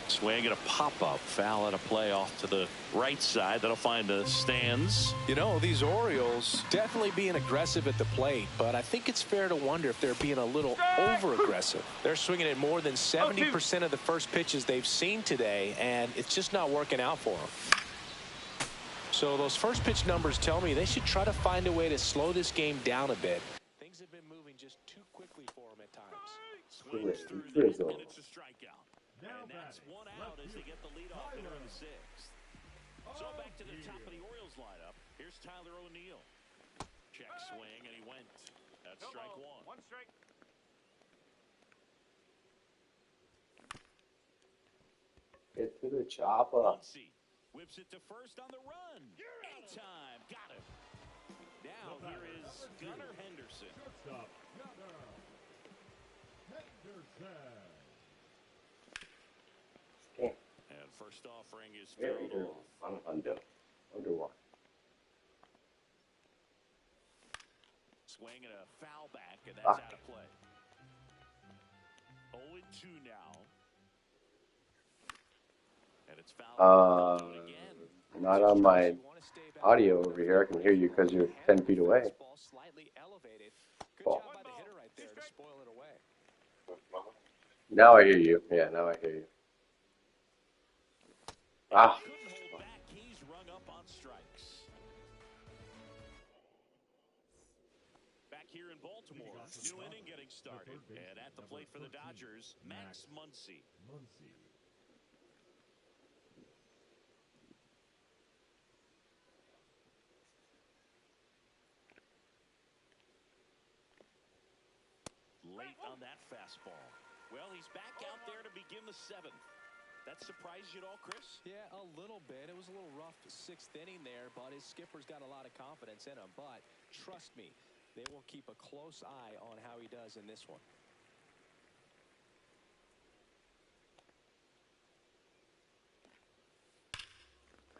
Speaker 5: Swing and a pop-up, foul at a play off to the right side. That'll find the stands.
Speaker 6: You know, these Orioles definitely being aggressive at the plate, but I think it's fair to wonder if they're being a little over-aggressive. They're swinging at more than 70% of the first pitches they've seen today, and it's just not working out for them. So those first pitch numbers tell me they should try to find a way to slow this game down a bit. Things have been moving just too quickly for them at times.
Speaker 5: Swings through that, and it's a strikeout. And that's one out as they get the lead off there in the sixth. So back to the top of the Orioles lineup. Here's Tyler O'Neill. Check swing, and he went. That's strike one.
Speaker 7: 1 strike.
Speaker 1: Get to the chopper.
Speaker 5: Muncy whips it to first on the run. In time. Got it. Now here is Gunnar Henderson.
Speaker 8: Shortstop, Gunnar Henderson.
Speaker 5: And first offering is fouled off.
Speaker 1: Under one.
Speaker 5: Swing and a foul back, and that's out of play. 0-2 now. And it's fouled again.
Speaker 1: Not on my audio over here. I can hear you because you're 10 feet away.
Speaker 6: Slightly elevated. Good
Speaker 1: Ball.
Speaker 6: job by the hitter right there to spoil it away.
Speaker 1: Now I hear you. Yeah, now I hear you. Ah.
Speaker 5: Couldn't hold back. He's rung up on strikes. Back here in Baltimore, new inning getting started. And at the plate for the Dodgers, Max Muncy. Late on that fastball. Well, he's back out there to begin the seventh. That surprised you at all, Chris?
Speaker 6: Yeah, a little bit. It was a little rough sixth inning there, but his skipper's got a lot of confidence in him. But trust me, they will keep a close eye on how he does in this one.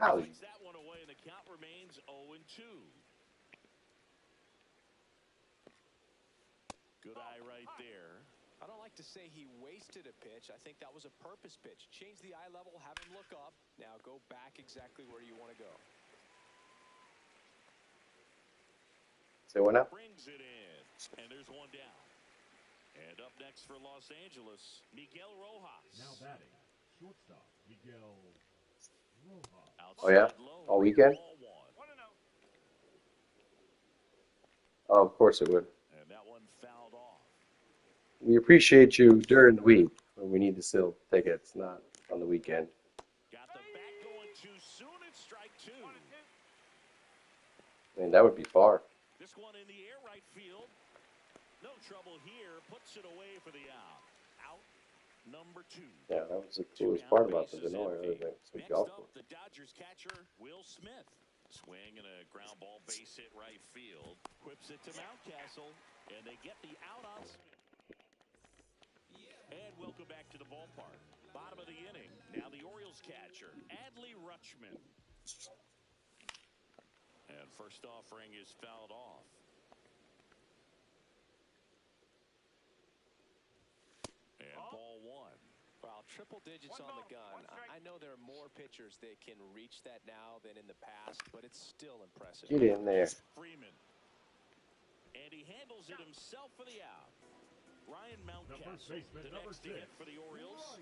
Speaker 5: Takes that one away, and the count remains 0-2. Good eye right there.
Speaker 6: I don't like to say he wasted a pitch. I think that was a purpose pitch. Change the eye level, have him look up. Now go back exactly where you want to go.
Speaker 1: Say what now?
Speaker 5: Brings it in, and there's one down. And up next for Los Angeles, Miguel Rojas.
Speaker 8: Now batting, shortstop, Miguel Rojas.
Speaker 1: Oh, yeah? All weekend?
Speaker 7: 1-0.
Speaker 1: Oh, of course it would.
Speaker 5: And that one fouled off.
Speaker 1: We appreciate you during the week when we need to sell tickets, not on the weekend.
Speaker 5: Got the bat going too soon. It's strike two.
Speaker 1: I mean, that would be far.
Speaker 5: This one in the air, right field. No trouble here. Puts it away for the out. Out number 2.
Speaker 1: Yeah, that was the coolest part about the Denoy, other than some
Speaker 5: Next
Speaker 1: golf
Speaker 5: up,
Speaker 1: course.
Speaker 5: the Dodgers catcher, Will Smith. Swing and a ground ball base hit right field. Whips it to Mountcastle, and they get the out on. And welcome back to the ballpark. Bottom of the inning. Now the Orioles catcher, Adley Rutschman. And first offering is fouled off. And ball one.
Speaker 6: Well, triple digits on the gun. I know there are more pitchers that can reach that now than in the past, but it's still impressive.
Speaker 1: Get in there.
Speaker 5: Freeman. And he handles it himself for the out. Ryan Mountcastle, the next to hit for the Orioles.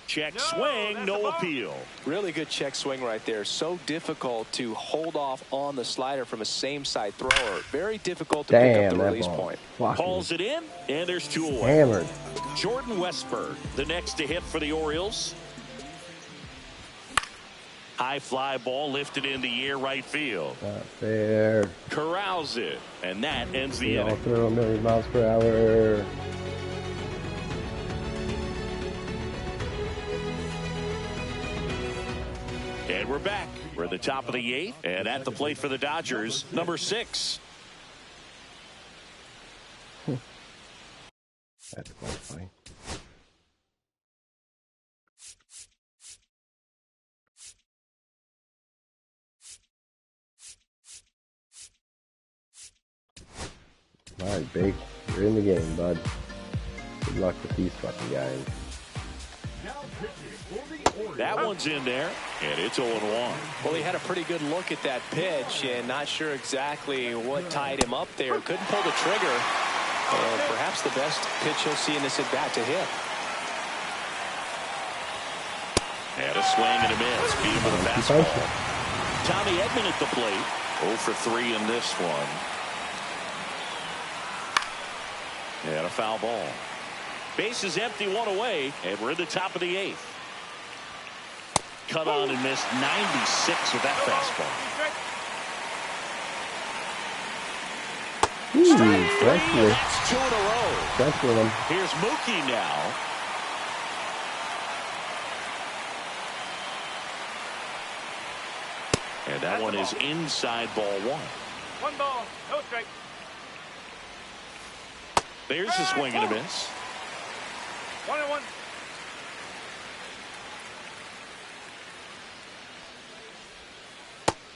Speaker 5: Check swing, no appeal.
Speaker 6: Really good check swing right there. So difficult to hold off on the slider from a same side thrower. Very difficult to pick up the release point.
Speaker 5: Hauls it in, and there's 2 away.
Speaker 1: Hammered.
Speaker 5: Jordan Westberg, the next to hit for the Orioles. High fly ball lifted in the air right field.
Speaker 1: Not fair.
Speaker 5: Corrals it, and that ends the
Speaker 1: They all
Speaker 5: inning.
Speaker 1: throw 1,000,000 miles per hour.
Speaker 5: And we're back. We're at the top of the 8th, and at the plate for the Dodgers, number 6.
Speaker 1: That's quite funny. All right, Big. You're in the game, bud. Good luck with these fucking guys.
Speaker 5: That one's in there, and it's 0-1.
Speaker 6: Well, he had a pretty good look at that pitch and not sure exactly what tied him up there. Couldn't pull the trigger. And perhaps the best pitch he'll see in this at-bat to hit.
Speaker 5: And a swing and a miss. Beat him with a fastball. Tommy Edman at the plate. 0 for 3 in this one. And a foul ball. Base is empty, 1 away, and we're in the top of the 8th. Cut on and missed 96 with that fastball.
Speaker 1: Strike 3.
Speaker 5: That's 2 in a row.
Speaker 1: That's with him.
Speaker 5: Here's Mookie now. And that one is inside ball 1.
Speaker 7: 1 ball, no strike.
Speaker 5: There's a swing and a miss.
Speaker 7: 1-1.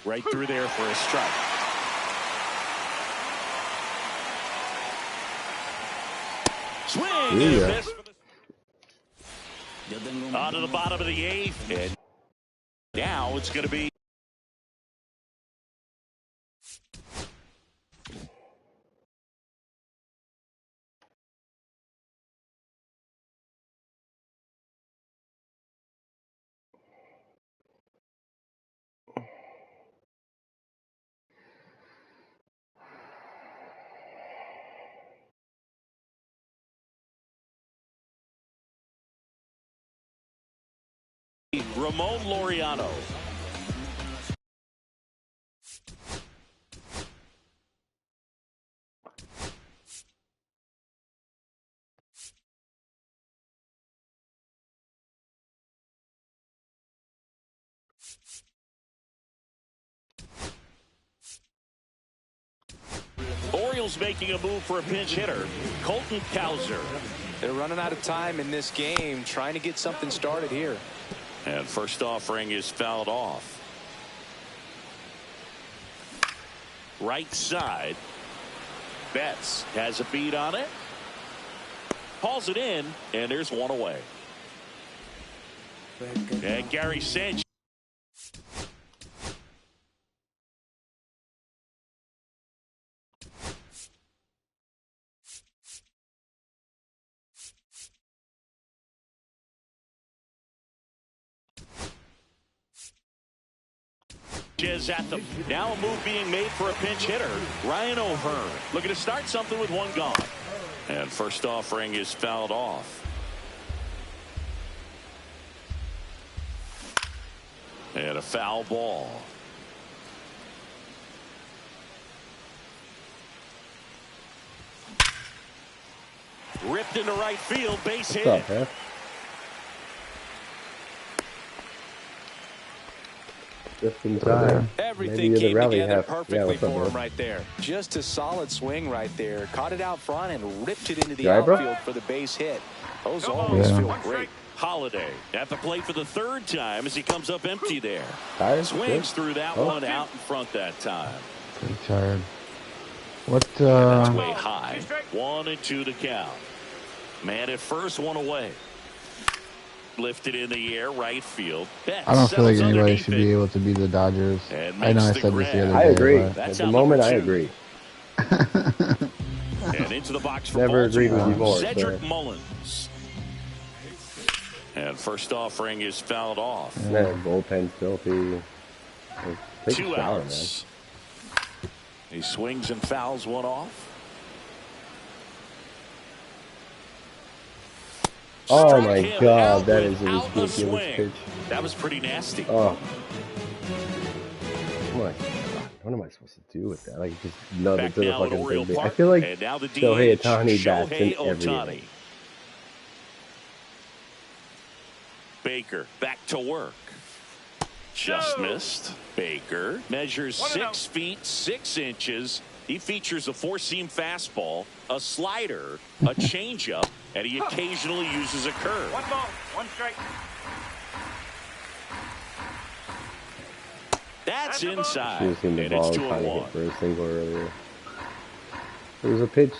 Speaker 5: Right through there for a strike. Swing and a miss. On to the bottom of the 8th. And now it's going to be Ramon Laureano. Orioles making a move for a pinch hitter, Colton Cowser.
Speaker 6: They're running out of time in this game, trying to get something started here.
Speaker 5: And first offering is fouled off. Right side. Betts has a beat on it. Hauls it in, and there's 1 away. And Gary Sanchez. At the now a move being made for a pinch hitter, Ryan O'Hearn looking to start something with 1 gone. And first offering is fouled off. And a foul ball. Ripped into right field, base hit.
Speaker 1: What's up, man? Just in time.
Speaker 6: Everything
Speaker 1: Maybe the
Speaker 6: came
Speaker 1: rally
Speaker 6: together
Speaker 1: half.
Speaker 6: perfectly
Speaker 1: what's up,
Speaker 6: for
Speaker 1: bro?
Speaker 6: him right there. Just a solid swing right there. Caught it out front and ripped it into the
Speaker 1: You all right, bro?
Speaker 6: outfield for the base hit. Those
Speaker 7: No
Speaker 6: always
Speaker 7: balls.
Speaker 6: feel
Speaker 7: One
Speaker 6: great.
Speaker 7: strike.
Speaker 5: Holiday at the plate for the third time as he comes up empty there.
Speaker 1: Tired?
Speaker 5: Swings
Speaker 1: Good?
Speaker 5: through that
Speaker 1: Oh.
Speaker 5: one out in front that time.
Speaker 9: Pretty tired. What,
Speaker 5: That's way high. 1-2 to count. Man at first, one away. Lifted in the air, right field. Betts
Speaker 9: I don't feel like
Speaker 5: settles
Speaker 9: anybody
Speaker 5: underneath
Speaker 9: should
Speaker 5: it.
Speaker 9: be able to be the Dodgers.
Speaker 5: And
Speaker 9: I know I
Speaker 5: makes the
Speaker 9: said this the
Speaker 5: grab.
Speaker 9: other
Speaker 1: I
Speaker 9: day.
Speaker 1: agree.
Speaker 9: But
Speaker 1: At
Speaker 5: That's
Speaker 1: the
Speaker 5: out
Speaker 1: moment, I
Speaker 5: number 2.
Speaker 1: agree.
Speaker 5: And into the box for
Speaker 1: Never agreed with
Speaker 5: Baltimore,
Speaker 1: you more,
Speaker 5: Cedric
Speaker 1: sir.
Speaker 5: Mullins. And first offering is fouled off.
Speaker 1: Man, bullpen's filthy. Take
Speaker 5: 2
Speaker 1: a shower,
Speaker 5: outs. He swings and fouls one off.
Speaker 1: Oh
Speaker 5: Struck
Speaker 1: my
Speaker 5: him
Speaker 1: God,
Speaker 5: out
Speaker 1: that is a
Speaker 5: without
Speaker 1: ridiculous
Speaker 5: swing.
Speaker 1: pitch.
Speaker 5: That was pretty nasty.
Speaker 1: Oh. Oh my God. What am I supposed to do with that? Like, just nub it
Speaker 5: Back
Speaker 1: to the
Speaker 5: now at
Speaker 1: fucking
Speaker 5: Oriole
Speaker 1: thing. I
Speaker 5: Park.
Speaker 1: feel like
Speaker 5: And now the
Speaker 1: Shohei
Speaker 5: DH,
Speaker 1: Ohtani bats in
Speaker 5: Shohei
Speaker 1: every
Speaker 5: Ohtani.
Speaker 1: inning.
Speaker 5: Baker back to work. Just
Speaker 7: No.
Speaker 5: missed. Baker measures 6 feet 6 inches. He features a 4-seam fastball, a slider, a changeup, and he occasionally uses a curve.
Speaker 7: 1 ball. 1 strike.
Speaker 5: That's
Speaker 1: Should
Speaker 5: inside,
Speaker 1: have seen the
Speaker 5: and
Speaker 1: ball
Speaker 5: it's
Speaker 1: kind of
Speaker 5: 2-1.
Speaker 1: hit for a single earlier. There was a pitch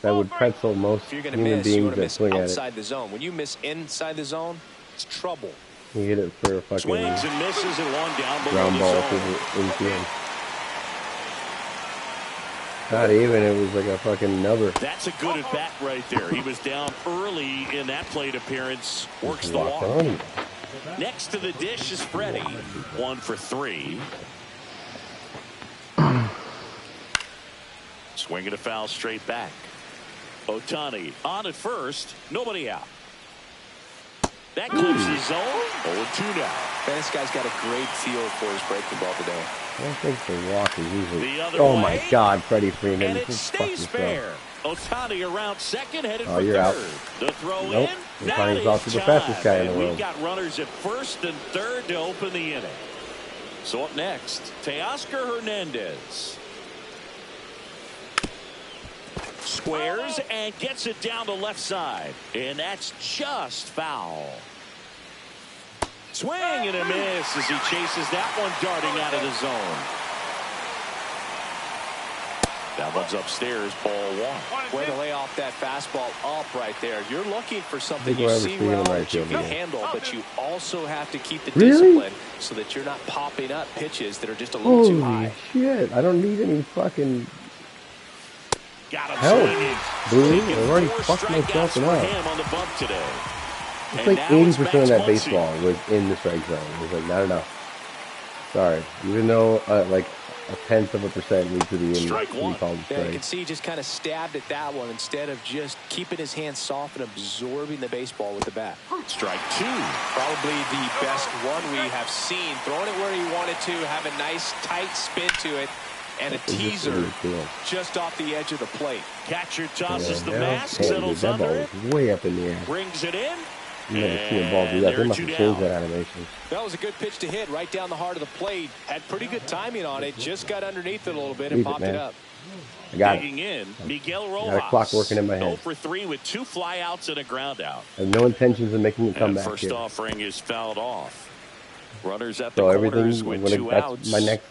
Speaker 1: that would pretzel most
Speaker 6: If you're going to
Speaker 1: human
Speaker 6: miss, you
Speaker 1: beings
Speaker 6: want to
Speaker 1: that
Speaker 6: miss
Speaker 1: swing at it.
Speaker 6: outside the zone. When you miss inside the zone, it's trouble.
Speaker 1: He hit it for a fucking
Speaker 5: Swings and misses and one down below
Speaker 1: ground
Speaker 5: the
Speaker 1: ball to
Speaker 5: zone.
Speaker 1: the infield. Not even, it was like a fucking nubber.
Speaker 5: That's a good at bat right there. He was down early in that plate appearance. Works the
Speaker 1: Locked
Speaker 5: walk.
Speaker 1: on him.
Speaker 5: Next to the dish is Freddie. 1 for 3. Swinging a foul straight back. Ohtani on at first. Nobody out. That clips the zone. 0-2 now.
Speaker 6: Man, this guy's got a great feel for his breaking ball today.
Speaker 1: I don't think the walk is usually.
Speaker 5: The other
Speaker 1: Oh
Speaker 5: way.
Speaker 1: my God, Freddie Freeman.
Speaker 5: And it
Speaker 1: Just fuck
Speaker 5: stays
Speaker 1: yourself.
Speaker 5: fair. Ohtani around second, headed
Speaker 1: Oh,
Speaker 5: for
Speaker 1: you're out.
Speaker 5: third. The throw
Speaker 1: Nope.
Speaker 5: in. Not
Speaker 1: Ohtani's
Speaker 5: in
Speaker 1: also the
Speaker 5: time.
Speaker 1: fastest guy in the
Speaker 5: And
Speaker 1: world.
Speaker 5: we've got runners at first and third to open the inning. So up next, Teoscar Hernandez. Squares and gets it down the left side. And that's just foul. Swing and a miss as he chases that one darting out of the zone. That one's upstairs, ball 1.
Speaker 6: Way to lay off that fastball up right there. You're looking for something
Speaker 1: Think we'll
Speaker 6: you
Speaker 1: ever
Speaker 6: see
Speaker 1: see him
Speaker 6: well
Speaker 1: right
Speaker 6: that you
Speaker 1: field
Speaker 6: can
Speaker 1: again.
Speaker 6: handle, but you also have to keep the
Speaker 1: Really?
Speaker 6: discipline so that you're not popping up pitches that are just a little too
Speaker 1: Holy
Speaker 6: high.
Speaker 1: shit. I don't need any fucking
Speaker 5: Got him
Speaker 1: help.
Speaker 5: swinging.
Speaker 1: Blue,
Speaker 5: Taking
Speaker 1: I've already
Speaker 5: 4
Speaker 1: fucked myself
Speaker 5: strikeouts for
Speaker 1: enough.
Speaker 5: him on the bump today.
Speaker 1: It's
Speaker 5: And
Speaker 1: like
Speaker 5: now
Speaker 1: 80% of
Speaker 5: Max
Speaker 1: that
Speaker 5: Muncy.
Speaker 1: baseball was in the strike zone. It was like, not enough. Sorry. Even though, like, 0.1% needs to be in
Speaker 5: Strike
Speaker 1: to be
Speaker 5: one.
Speaker 1: called
Speaker 6: Yeah, you
Speaker 1: strike.
Speaker 6: can see he just kind of stabbed at that one instead of just keeping his hands soft and absorbing the baseball with the bat.
Speaker 5: Strike 2.
Speaker 6: Probably the best one we have seen. Throwing it where he wanted to, have a nice tight spin to it, and a
Speaker 1: It's just
Speaker 6: teaser
Speaker 1: really cool.
Speaker 6: just off the edge of the plate.
Speaker 5: Catcher tosses the
Speaker 1: Yeah,
Speaker 5: mask,
Speaker 1: damn, dude,
Speaker 5: settles
Speaker 1: that
Speaker 5: under
Speaker 1: ball
Speaker 5: it,
Speaker 1: was way up in the air.
Speaker 5: brings it in.
Speaker 1: You never seen a ball do that.
Speaker 5: And
Speaker 1: They
Speaker 5: they're
Speaker 1: must
Speaker 5: 2
Speaker 1: have changed
Speaker 5: down.
Speaker 1: that animation.
Speaker 6: That was a good pitch to hit right down the heart of the plate. Had pretty good timing on it. Just got underneath it a little bit and
Speaker 1: Leave it,
Speaker 6: popped
Speaker 1: man.
Speaker 6: it up.
Speaker 1: I got it.
Speaker 5: Digging in, Miguel
Speaker 1: Got a
Speaker 5: Rojas.
Speaker 1: clock working in my head.
Speaker 5: 0 for 3 with 2 flyouts and a ground out.
Speaker 1: I have no intentions of making it come
Speaker 5: And
Speaker 1: back
Speaker 5: first
Speaker 1: here.
Speaker 5: offering is fouled off. Runners at the
Speaker 1: So
Speaker 5: corners
Speaker 1: everything,
Speaker 5: with
Speaker 1: when
Speaker 5: 2
Speaker 1: that's
Speaker 5: outs.
Speaker 1: my next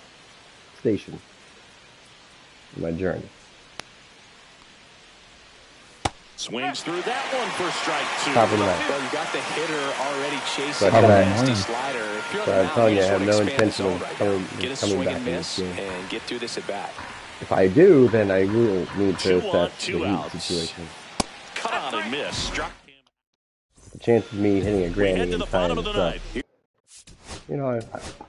Speaker 1: station. My journey.
Speaker 5: Swings through that one for strike 2.
Speaker 1: Top of the ninth.
Speaker 6: Well, you got the hitter already chasing
Speaker 1: Top
Speaker 6: the
Speaker 1: of the
Speaker 6: nasty
Speaker 9: ninth.
Speaker 6: slider. If you're on
Speaker 1: So
Speaker 6: the
Speaker 1: I'm
Speaker 6: mound,
Speaker 1: telling you, I
Speaker 6: just
Speaker 1: have
Speaker 6: wanna
Speaker 1: no
Speaker 6: expand the
Speaker 1: intention
Speaker 6: zone
Speaker 1: of
Speaker 6: right
Speaker 1: coming
Speaker 6: now. Get a
Speaker 1: back
Speaker 6: swing
Speaker 1: in
Speaker 6: and
Speaker 1: this
Speaker 6: miss
Speaker 1: game.
Speaker 6: and get through this at bat.
Speaker 1: If I do, then I will need
Speaker 5: 2
Speaker 1: to
Speaker 5: on,
Speaker 1: assess
Speaker 5: 2
Speaker 1: the
Speaker 5: outs.
Speaker 1: heat situation.
Speaker 5: Cut on and miss. Struck him.
Speaker 1: The chance of me hitting a
Speaker 5: We
Speaker 1: granny
Speaker 5: head to
Speaker 1: in
Speaker 5: the bottom
Speaker 1: time
Speaker 5: of the
Speaker 1: sucks.
Speaker 5: ninth.
Speaker 1: You know,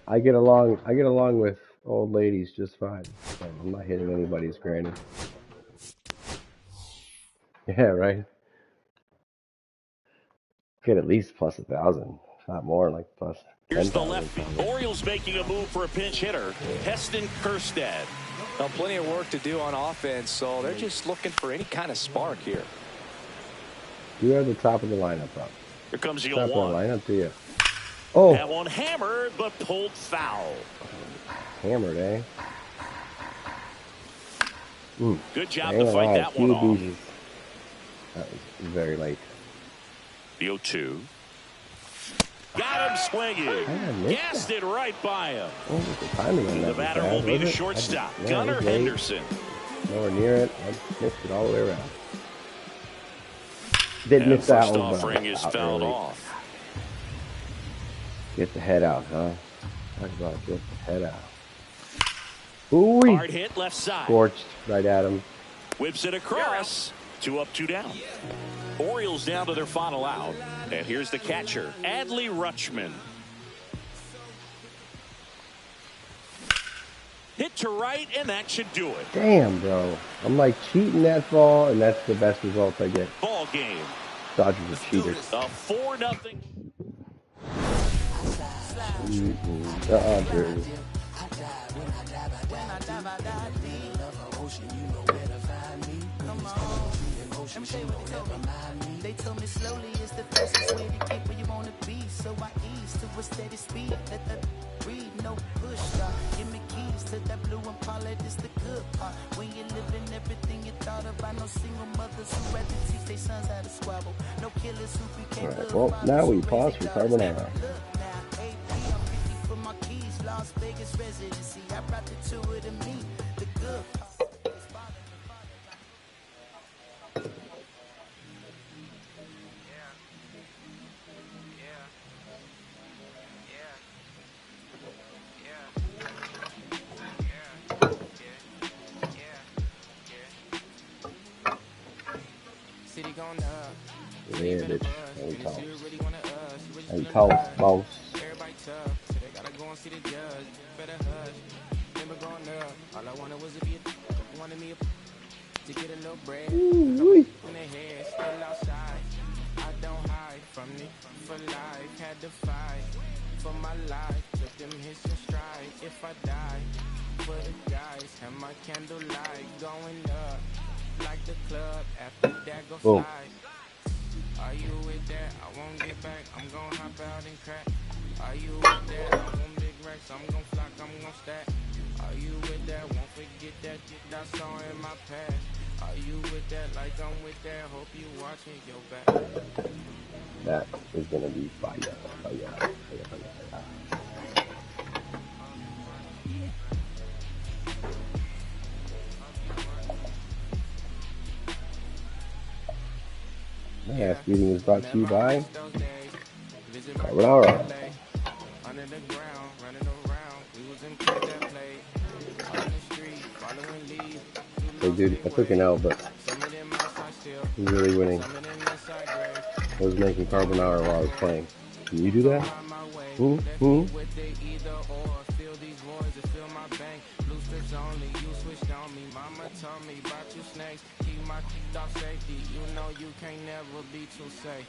Speaker 1: I get along with old ladies just fine. So I'm not hitting anybody's granny. Yeah, right. Get at least plus 1,000, if not more, like plus
Speaker 5: Here's the
Speaker 1: 10,000.
Speaker 5: left.
Speaker 1: probably.
Speaker 5: Orioles making a move for a pinch hitter. Heston Kjerstad.
Speaker 6: Now, plenty of work to do on offense, so they're just looking for any kind of spark here.
Speaker 1: You are the top of the lineup, bro.
Speaker 5: Here comes the
Speaker 1: Top of the
Speaker 5: 0-1.
Speaker 1: lineup, do you?
Speaker 9: Oh,
Speaker 5: That one hammered, but pulled foul.
Speaker 9: hammered, eh?
Speaker 5: Good job
Speaker 9: Dang,
Speaker 5: to fight that one off.
Speaker 9: That was very late.
Speaker 5: The 0-2. Got him swinging. Gassed it right by him.
Speaker 9: Oh, the timing on that.
Speaker 5: The batter will be the shortstop, Gunnar Henderson.
Speaker 9: Nowhere near it. I missed it all the way around. Did miss
Speaker 5: First
Speaker 9: that
Speaker 5: offering is fouled off.
Speaker 9: Get the head out, huh? Talk about get the head out. Ooh,
Speaker 5: hard hit left side.
Speaker 9: Scorched right at him.
Speaker 5: Whips it across. 2 up, 2 down. Orioles down to their final out. And here's the catcher, Adley Rutschman. Hit to right, and that should do it.
Speaker 9: Damn, bro. I'm like cheating that ball, and that's the best result I get.
Speaker 5: Ball game.
Speaker 9: Dodgers are cheaters.
Speaker 5: A 4-0.
Speaker 9: Dodgers.
Speaker 10: They told me slowly is the fastest way to get where you want to be. So I ease to a steady speed. Let the breathe, no push stop. Give me keys to that blue Impala. This the good part. When you're living everything you thought about. No single mothers who rather teach their sons how to squabble. No killers who became
Speaker 9: All right, well, now we pause for carbonara.
Speaker 10: For my keys, Las Vegas residency. I brought the two of them me. The good part.
Speaker 9: Yeah, bitch. Hey, talk, boss.
Speaker 10: Everybody tough, so they gotta go and see the judge. Better hush. Never going up. All I wanted was to be a wanted me to get a little bread. In the head, still outside. I don't hide from me for life. Had to fight for my life. Took them hits in stride. If I die for the guys, have my candlelight going up like the club. After that, go fly. Are you with that? I won't get back. I'm gon' hop out and crack. Are you with that? I want big racks. I'm gon' flock. I'm gon' stack. Are you with that? Won't forget that I saw in my past. Are you with that? Like I'm with that. Hope you watching your back.
Speaker 9: That is gonna be fire. Fire. Mass Meeting is brought to you by Carbonara. Hey dude, I took an L, but he's really winning. I was making carbonara while I was playing. Can you do that?
Speaker 10: Only you switched on me. Mama told me about you snakes. Keep my dog safety. You know you can't never be too safe.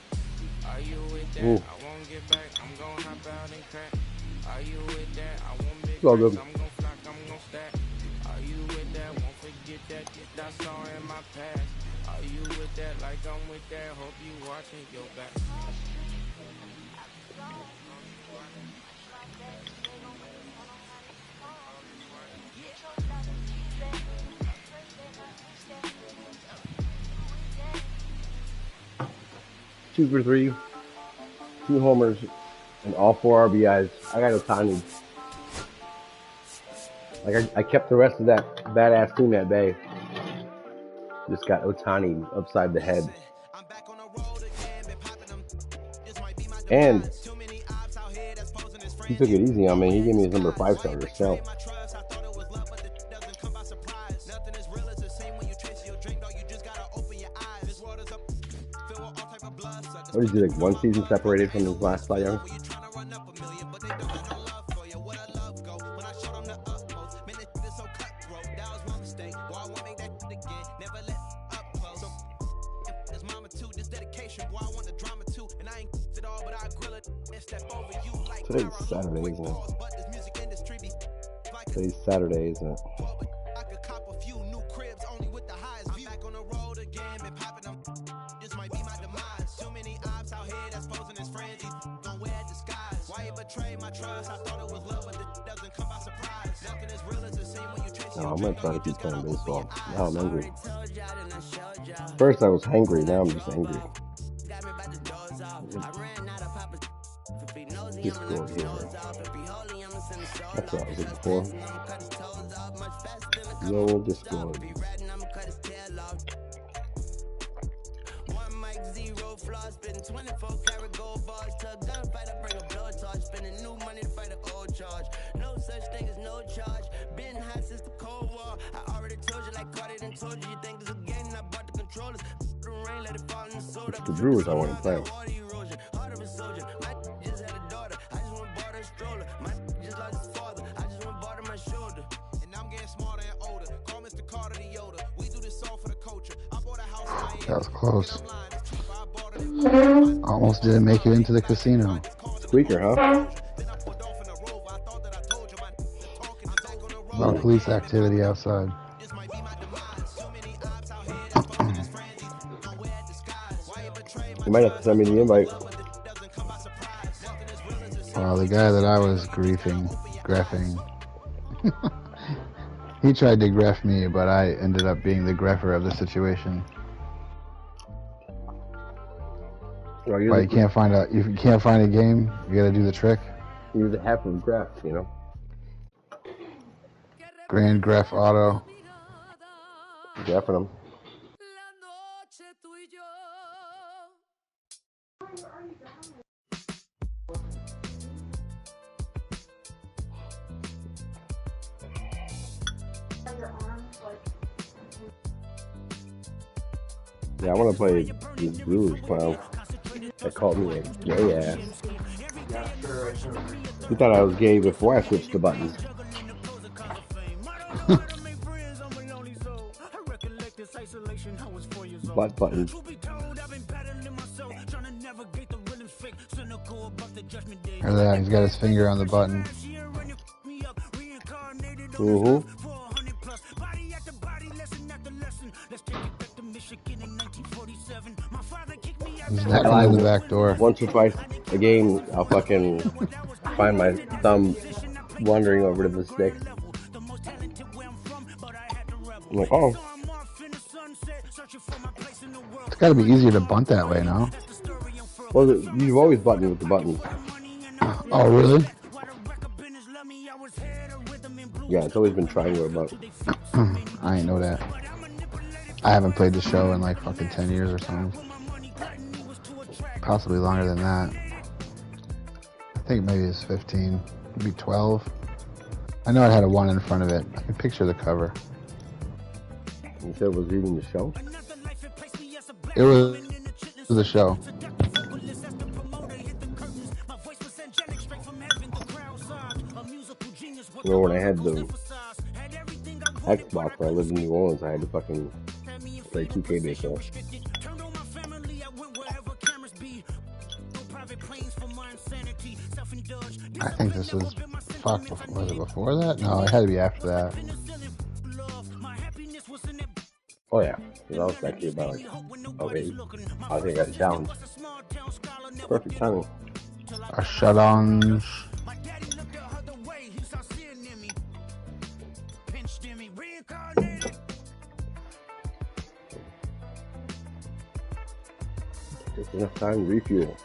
Speaker 10: Are you with that? I won't get back. I'm gon' hop out and crack. Are you with that? I won't big racks. I'm gon' flock. I'm gon' stack. Are you with that? Won't forget that I saw in my past. Are you with that? Like I'm with that. Hope you watching your back.
Speaker 9: 2 for 3, 2 homers, and all 4 RBIs. I got Ohtani. Like I kept the rest of that badass team at bay. Just got Ohtani upside the head. And he took it easy on me. He gave me his number 5 starter still. What is he, like 1 season separated from his last Cy Young? Today's Saturday, isn't it? Today's Saturday, isn't it? No, I'm gonna try to keep playing baseball. Now I'm angry. First I was hangry, now I'm just angry. Discord here. That's what I was looking for. No Discord.
Speaker 10: Spending 24 karat gold bars to a gunfighter, bring a blood charge. Spending new money to fight an old charge. No such thing as no charge. Been hot since the Cold War. I already told you, like Cardi done told you. You think it's a game? I bought the controllers. The rain, let it fall in the soda.
Speaker 9: The Brewers I want to play.
Speaker 10: Heart of a soldier. My just had a daughter. I just want to borrow a stroller. My just lost his father. I just want to borrow my shoulder. And I'm getting smarter and older. Call Mr. Carter the Yoda. We do this all for the culture. I bought a house.
Speaker 11: That was close. Almost didn't make it into the casino.
Speaker 9: Squeaker, huh?
Speaker 11: A lot of police activity outside.
Speaker 9: You might have to send me the invite.
Speaker 11: Well, the guy that I was greffing, he tried to greff me, but I ended up being the greffer of the situation. Well, you can't find a game, you gotta do the trick.
Speaker 9: You're the half of graph, you know.
Speaker 11: Grand Gref Auto.
Speaker 9: Greffing them. Yeah, I want to play these Brewers clown. They called me a gay ass. You thought I was gay before I switched the buttons. Butt buttons.
Speaker 11: He's got his finger on the button.
Speaker 9: Mm-hmm.
Speaker 11: He's knocking on the back door.
Speaker 9: Once or twice a game, I'll fucking find my thumb wandering over to the stick. I'm like, oh.
Speaker 11: It's gotta be easier to bunt that way, no?
Speaker 9: Well, you've always buttoned with the buttons.
Speaker 11: Oh, really?
Speaker 9: Yeah, it's always been triangular button.
Speaker 11: I ain't know that. I haven't played the show in like fucking 10 years or something. Possibly longer than that. I think maybe it's 15, maybe 12. I know it had a 1 in front of it. I can picture the cover.
Speaker 9: You said it was reading the show?
Speaker 11: It was the show.
Speaker 9: You know, when I had the Xbox when I lived in New Orleans, I had to fucking play 2K baseball.
Speaker 11: I think this was, was it before that? No, it had to be after that.
Speaker 9: Oh yeah, because I was actually about like, okay, I think I got challenged. Perfect timing.
Speaker 11: A shut-ons.
Speaker 9: Just enough time to refuel.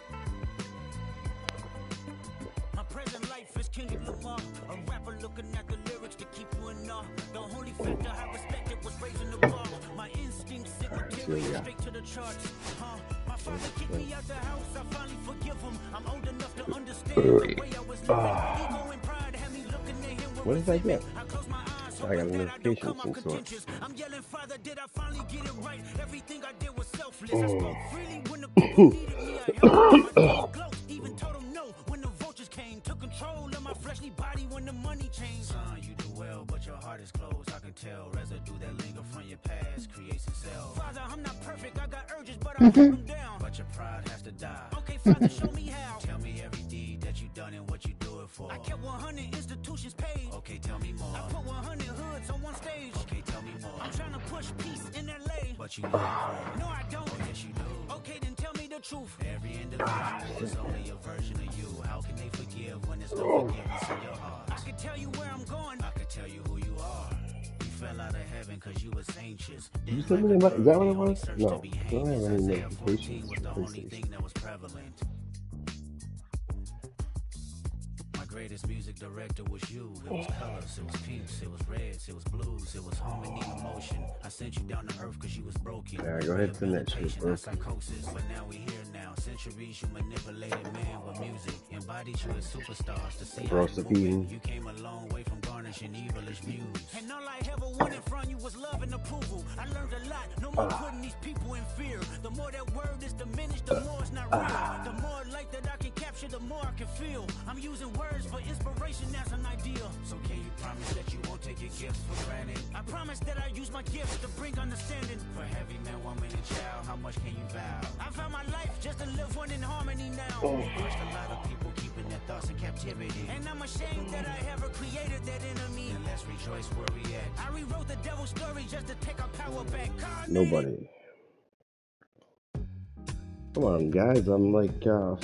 Speaker 9: What did I get? I got a notification from sort.
Speaker 10: You do well, but your heart is closed. I can tell residue that linger from your past creates itself. Father, I'm not perfect. I got urges, but I put them down. But your pride has to die. Okay, Father, show me how. Tell me every deed that you done and what you do it for. I kept 100 institutions paid. Okay, tell me more. I put 100 hoods on one stage. Okay, tell me more. I'm trying to push peace in LA. But you know no, I don't. Oh, yes, you do. Okay, then tell me the
Speaker 4: real truth. Every individual is only a version of you. How can they forgive when there's no forgiveness in your heart? I can tell you where I'm going. I can tell you who you are. You fell out of heaven because you was anxious.
Speaker 9: Did you send me the, is that what it was? No, I don't have any notifications.
Speaker 4: Was the only thing that was prevalent. Greatest music director was you. It was colors, it was pinks, it was reds, it was blues, it was harmony and emotion. I sent you down to earth because you was broken.
Speaker 9: Yeah, go ahead and send that shit, bro.
Speaker 4: Psychosis, but now we here now. Centuries you manipulated man with music. Embodied you as superstars to see how you came a long way from garnishing evilish views. And all I ever wanted from you was love and approval. I learned a lot. No more putting these people in fear. The more that word is diminished, the more it's not real. The more light that I can capture, the more I can feel. I'm using words for inspiration as an ideal. So can you promise that you won't take your gifts for granted? I promise that I use my gifts to bring understanding. For heavy man, woman, and child, how much can you vow? I found my life just to live one in harmony now. Crushed a lot of people keeping their thoughts in captivity. And I'm ashamed that I ever created that enemy. And let's rejoice where we at. I rewrote the devil's story just to take our power back.
Speaker 9: Nobody. Come on, guys. I'm like 2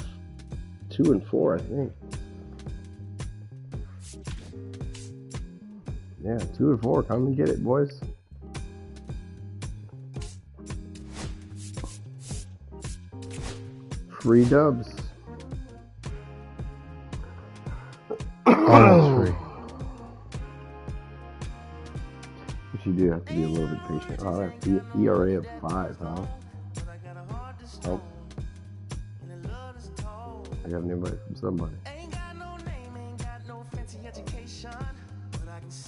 Speaker 9: and 4, I think. Yeah, 2 and 4. Come and get it, boys. Free dubs.
Speaker 11: Oh, that's free.
Speaker 9: But you do have to be a little bit patient. Oh, that's the ERA of 5, huh? Oh. I got an invite from somebody.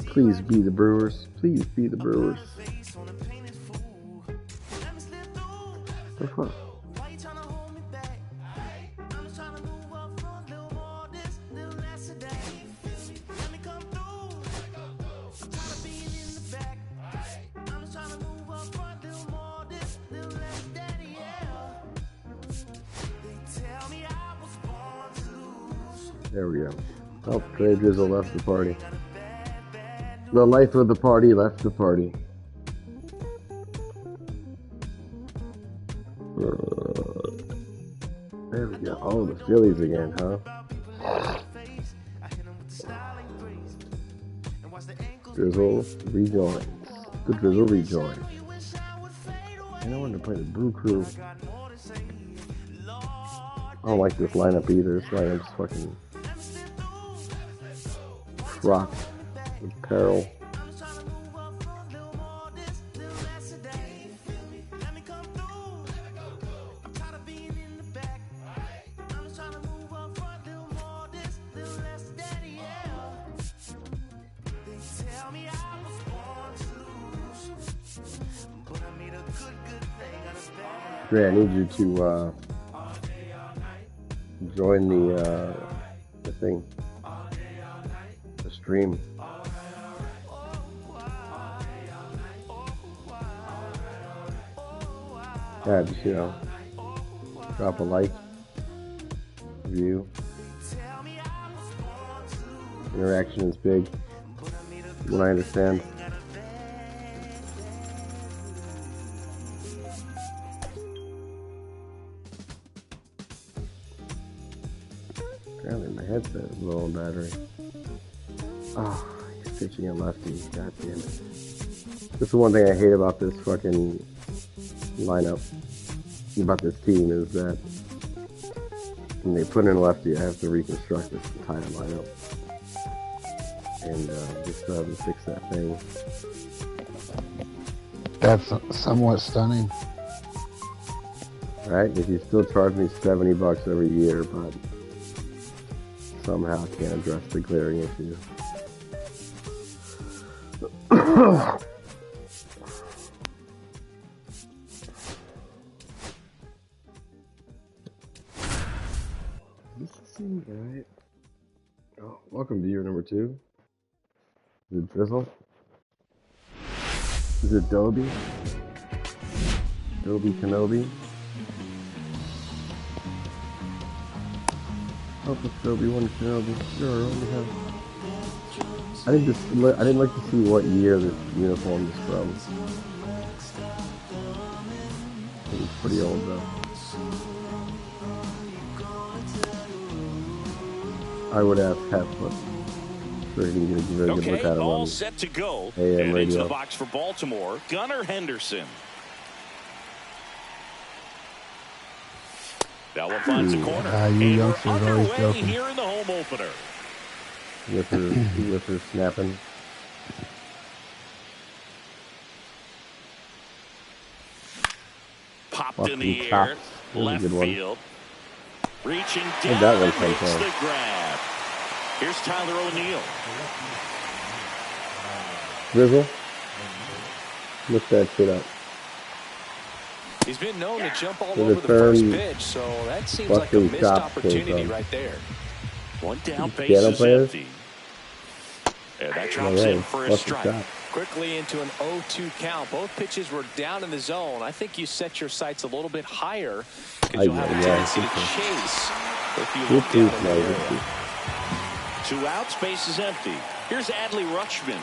Speaker 9: Please be the Brewers. Please be the Brewers. The fuck? There we go. Oh, Trey Drizzle left the party. The life of the party left the party. There we go. Oh, the Phillies again, huh? Drizzle rejoins. The Drizzle rejoins. And I wanted to play the Brew Crew. I don't like this lineup either. This lineup's fucking rock with peril. Ray, I need you to join the thing, the stream. Yeah, just, you know, drop a like, view. Interaction is big, what I understand. Apparently my headset is low on battery. Oh, he's pitching a lefty. God damn it. This is one thing I hate about this fucking lineup, about this team, is that when they put in a lefty, I have to reconstruct this entire lineup. And just to fix that thing.
Speaker 11: That's somewhat stunning.
Speaker 9: Right? If you still charge me $70 every year, but somehow can't address the glaring issue. Is this the same guy? Oh, welcome viewer number 2. Is it Drizzle? Is it Dobie? Dobie Kenobi? Help us, Obi-Wan Kenobi. Sure, what do we have? I didn't look to see what year this uniform is from. I think it's pretty old though. I would ask Heffler so he can get a very good look at him
Speaker 5: all
Speaker 9: on
Speaker 5: set to go.
Speaker 9: AM
Speaker 5: and
Speaker 9: radio.
Speaker 5: into the box for Baltimore, Gunnar Henderson. That one finds the corner.
Speaker 11: You
Speaker 5: And
Speaker 11: youngsters
Speaker 5: we're
Speaker 11: are always
Speaker 5: underway
Speaker 11: joking.
Speaker 5: here in the home opener.
Speaker 9: Whipper snapping.
Speaker 5: Popped in the
Speaker 9: Top.
Speaker 5: air.
Speaker 9: That was a
Speaker 5: Left
Speaker 9: good one.
Speaker 5: field. Reaching
Speaker 9: Where'd
Speaker 5: down
Speaker 9: that one
Speaker 5: and
Speaker 9: come
Speaker 5: makes
Speaker 9: from?
Speaker 5: the grab. Here's Tyler O'Neill.
Speaker 9: Drizzle. Lift that shit up.
Speaker 6: He's been known to jump all
Speaker 9: The
Speaker 6: over the first
Speaker 9: return
Speaker 6: pitch, so that seems like a
Speaker 9: fucking
Speaker 6: missed
Speaker 9: chop
Speaker 6: opportunity
Speaker 9: came from.
Speaker 6: right there.
Speaker 5: One down, base
Speaker 9: Piano
Speaker 5: is
Speaker 9: players?
Speaker 5: empty. And that drops
Speaker 9: Yeah,
Speaker 5: in for a
Speaker 9: fucking
Speaker 5: strike.
Speaker 9: shot.
Speaker 6: Quickly into an 0-2 count. Both pitches were down in the zone. I think you set your sights a little bit higher because you'll have a tendency to chase if you look down in the area.
Speaker 5: 2 outs, base is empty. Here's Adley Rutschman.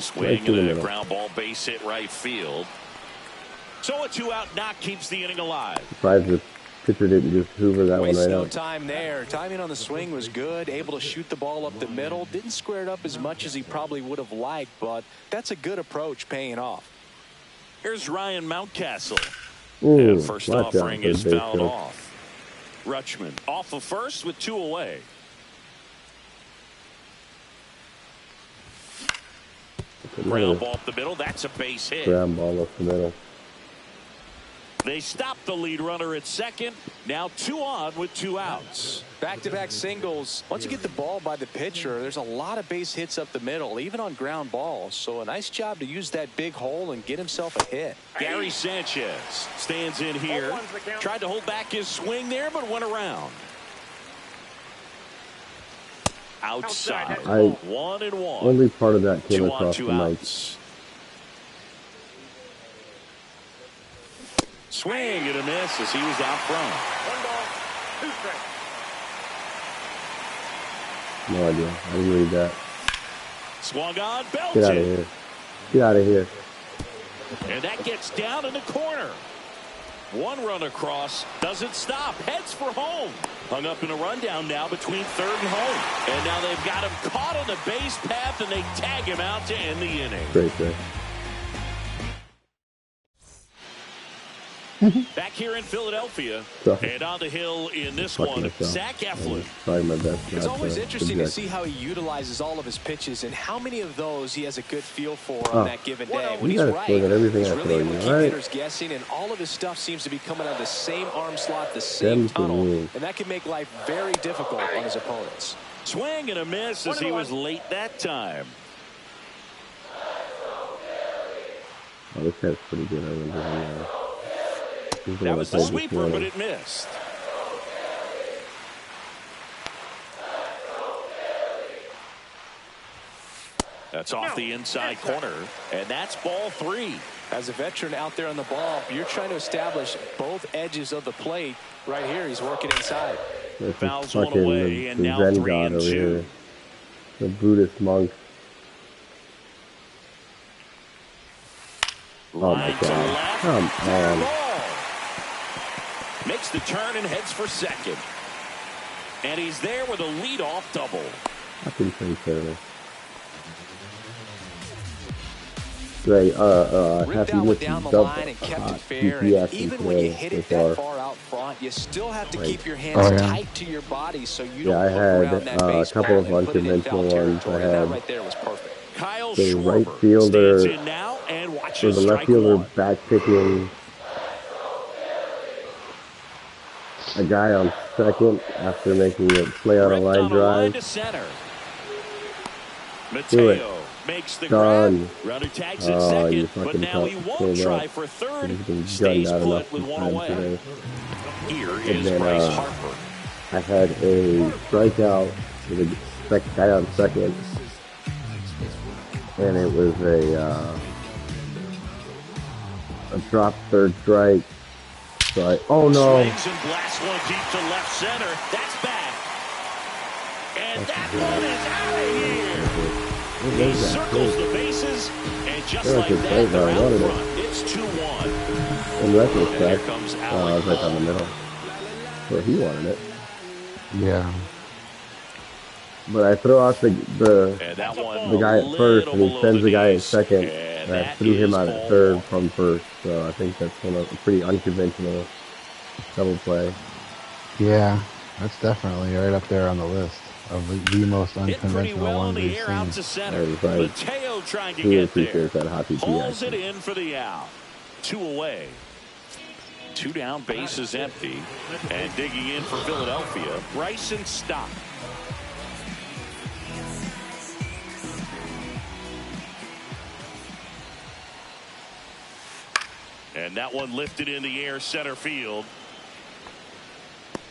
Speaker 5: Swing and a ground ball, base hit right field. So a 2-out knock keeps the inning alive.
Speaker 9: Surprised the pitcher didn't just hoover that one
Speaker 6: Waste
Speaker 9: right
Speaker 6: no
Speaker 9: out.
Speaker 6: time there. Timing on the swing was good. Able to shoot the ball up the middle. Didn't square it up as much as he probably would have liked, but that's a good approach paying off.
Speaker 5: Here's Ryan Mountcastle.
Speaker 9: Ooh,
Speaker 5: And first
Speaker 9: watch out
Speaker 5: offering
Speaker 9: for
Speaker 5: is
Speaker 9: the base
Speaker 5: fouled
Speaker 9: coach.
Speaker 5: off. Rutschman off of first with 2 away. Ground ball up the middle. That's a base hit.
Speaker 9: Ground ball up the middle.
Speaker 5: They stop the lead runner at second. Now 2 on with 2 outs.
Speaker 6: Back-to-back singles. Once you get the ball by the pitcher, there's a lot of base hits up the middle, even on ground balls. So a nice job to use that big hole and get himself a hit.
Speaker 5: Gary Sanchez stands in here. Tried to hold back his swing there, but went around. Outside. 1-1.
Speaker 9: Only part of that came
Speaker 5: 2 on,
Speaker 9: across
Speaker 5: 2
Speaker 9: the mic.
Speaker 5: outs. Swing and a miss as he was out front.
Speaker 7: 1 ball, 2 strikes.
Speaker 9: No idea. I didn't read that.
Speaker 5: Swung on,
Speaker 9: Get out of
Speaker 5: belted.
Speaker 9: here. Get out of here.
Speaker 5: And that gets down in the corner. 1 run across, doesn't stop, heads for home. Hung up in a rundown now between third and home. And now they've got him caught on the base path, and they tag him out to end the inning.
Speaker 9: Great day.
Speaker 5: Back here in Philadelphia,
Speaker 9: Sorry.
Speaker 5: and on the hill in this
Speaker 9: Fuck
Speaker 5: one,
Speaker 9: myself.
Speaker 5: Zach Eflin.
Speaker 9: Trying my best.
Speaker 6: It's
Speaker 9: not
Speaker 6: always
Speaker 9: to
Speaker 6: interesting to
Speaker 9: project.
Speaker 6: see how he utilizes all of his pitches and how many of those he has a good feel for on that given day. When
Speaker 9: You
Speaker 6: he's
Speaker 9: gotta
Speaker 6: right,
Speaker 9: swing at everything
Speaker 6: he's
Speaker 9: I
Speaker 6: really
Speaker 9: throw
Speaker 6: able
Speaker 9: you,
Speaker 6: to keep
Speaker 9: alright?
Speaker 6: hitters guessing, and all of his stuff seems to be coming out of the same arm slot, the same
Speaker 9: Them to
Speaker 6: tunnel,
Speaker 9: me.
Speaker 6: and that can make life very difficult on his opponents.
Speaker 5: Swing and a miss as he was late that time.
Speaker 9: Oh, this guy's pretty good. I remember him. He's the
Speaker 5: That
Speaker 9: one
Speaker 5: was the
Speaker 9: played this
Speaker 5: sweeper,
Speaker 9: morning.
Speaker 5: but it missed. That's off the inside corner, and that's ball 3.
Speaker 6: As a veteran out there on the ball, you're trying to establish both edges of the plate. Right here, he's working inside.
Speaker 9: This
Speaker 5: Fouls
Speaker 9: is
Speaker 5: one
Speaker 9: fucking
Speaker 5: away, and
Speaker 9: the
Speaker 5: now
Speaker 9: Zen
Speaker 5: 3
Speaker 9: god
Speaker 5: and
Speaker 9: over
Speaker 5: 2.
Speaker 9: here. The Buddhist monk. Oh my
Speaker 5: Line to
Speaker 9: god.
Speaker 5: left.
Speaker 9: Come
Speaker 5: Fair
Speaker 9: on.
Speaker 5: ball. Makes the turn and heads for second. And he's there with a leadoff double.
Speaker 9: Fucking pretty fair. Ray,
Speaker 6: Ripped
Speaker 9: happy
Speaker 6: that one
Speaker 9: with
Speaker 6: down the
Speaker 9: dub,
Speaker 6: line and kept it fair.
Speaker 9: DPS
Speaker 6: And even when you hit it
Speaker 9: so
Speaker 6: that
Speaker 9: far.
Speaker 6: far out front, you still have to
Speaker 9: Right.
Speaker 6: keep your hands
Speaker 11: Oh, yeah.
Speaker 6: tight to your body so you
Speaker 9: Yeah, I
Speaker 6: don't hook around
Speaker 9: had
Speaker 6: that
Speaker 9: a
Speaker 6: baseball
Speaker 9: couple of
Speaker 6: and put it in foul
Speaker 9: unconventional ones. I
Speaker 6: territory. That
Speaker 9: had
Speaker 6: right there was perfect.
Speaker 5: Kyle
Speaker 9: the right
Speaker 5: Schwarber
Speaker 9: fielder
Speaker 5: stands in now and
Speaker 9: for
Speaker 5: watches
Speaker 9: the left
Speaker 5: strike
Speaker 9: fielder
Speaker 5: 1.
Speaker 9: back picking a guy on second after making a play on a
Speaker 5: Ripped
Speaker 9: line
Speaker 5: on a line
Speaker 9: drive.
Speaker 5: to center.
Speaker 9: Do it.
Speaker 5: Mateo makes the
Speaker 9: Done.
Speaker 5: grab. Runner tags at
Speaker 9: Oh, you
Speaker 5: second, but
Speaker 9: fucking
Speaker 5: now he won't
Speaker 9: pulled
Speaker 5: try
Speaker 9: up.
Speaker 5: for third.
Speaker 9: He's been
Speaker 5: Stays
Speaker 9: gunned out
Speaker 5: put
Speaker 9: enough
Speaker 5: with 1
Speaker 9: times
Speaker 5: away.
Speaker 9: today.
Speaker 5: Here
Speaker 9: And
Speaker 5: is
Speaker 9: then,
Speaker 5: Bryce Harper.
Speaker 9: I had a strikeout with a guy on second, and it was a drop third strike. So oh no!
Speaker 5: Swings and blasts one deep to left center. That's back. And that one is out of here. He circles the bases, and just
Speaker 9: Yeah,
Speaker 5: like
Speaker 9: it's a
Speaker 5: that,
Speaker 9: great
Speaker 5: they're
Speaker 9: run. I
Speaker 5: out
Speaker 9: wanted it.
Speaker 5: front. It's 2-1.
Speaker 9: In retrospect,
Speaker 5: comes
Speaker 9: I was right down the middle. where he wanted it.
Speaker 11: Yeah.
Speaker 9: But I throw out the guy at first, and he sends the guy at second, and I threw him out at third from first. So I think that's a pretty unconventional double play.
Speaker 11: Yeah, that's definitely right up there on the list of the most unconventional ones we've seen.
Speaker 9: I was like, he appreciates that hockey tee.
Speaker 5: Hauls it in for the out. 2 away. 2 down, bases empty. And digging in for Philadelphia, Bryson Stott. And that one lifted in the air, center field.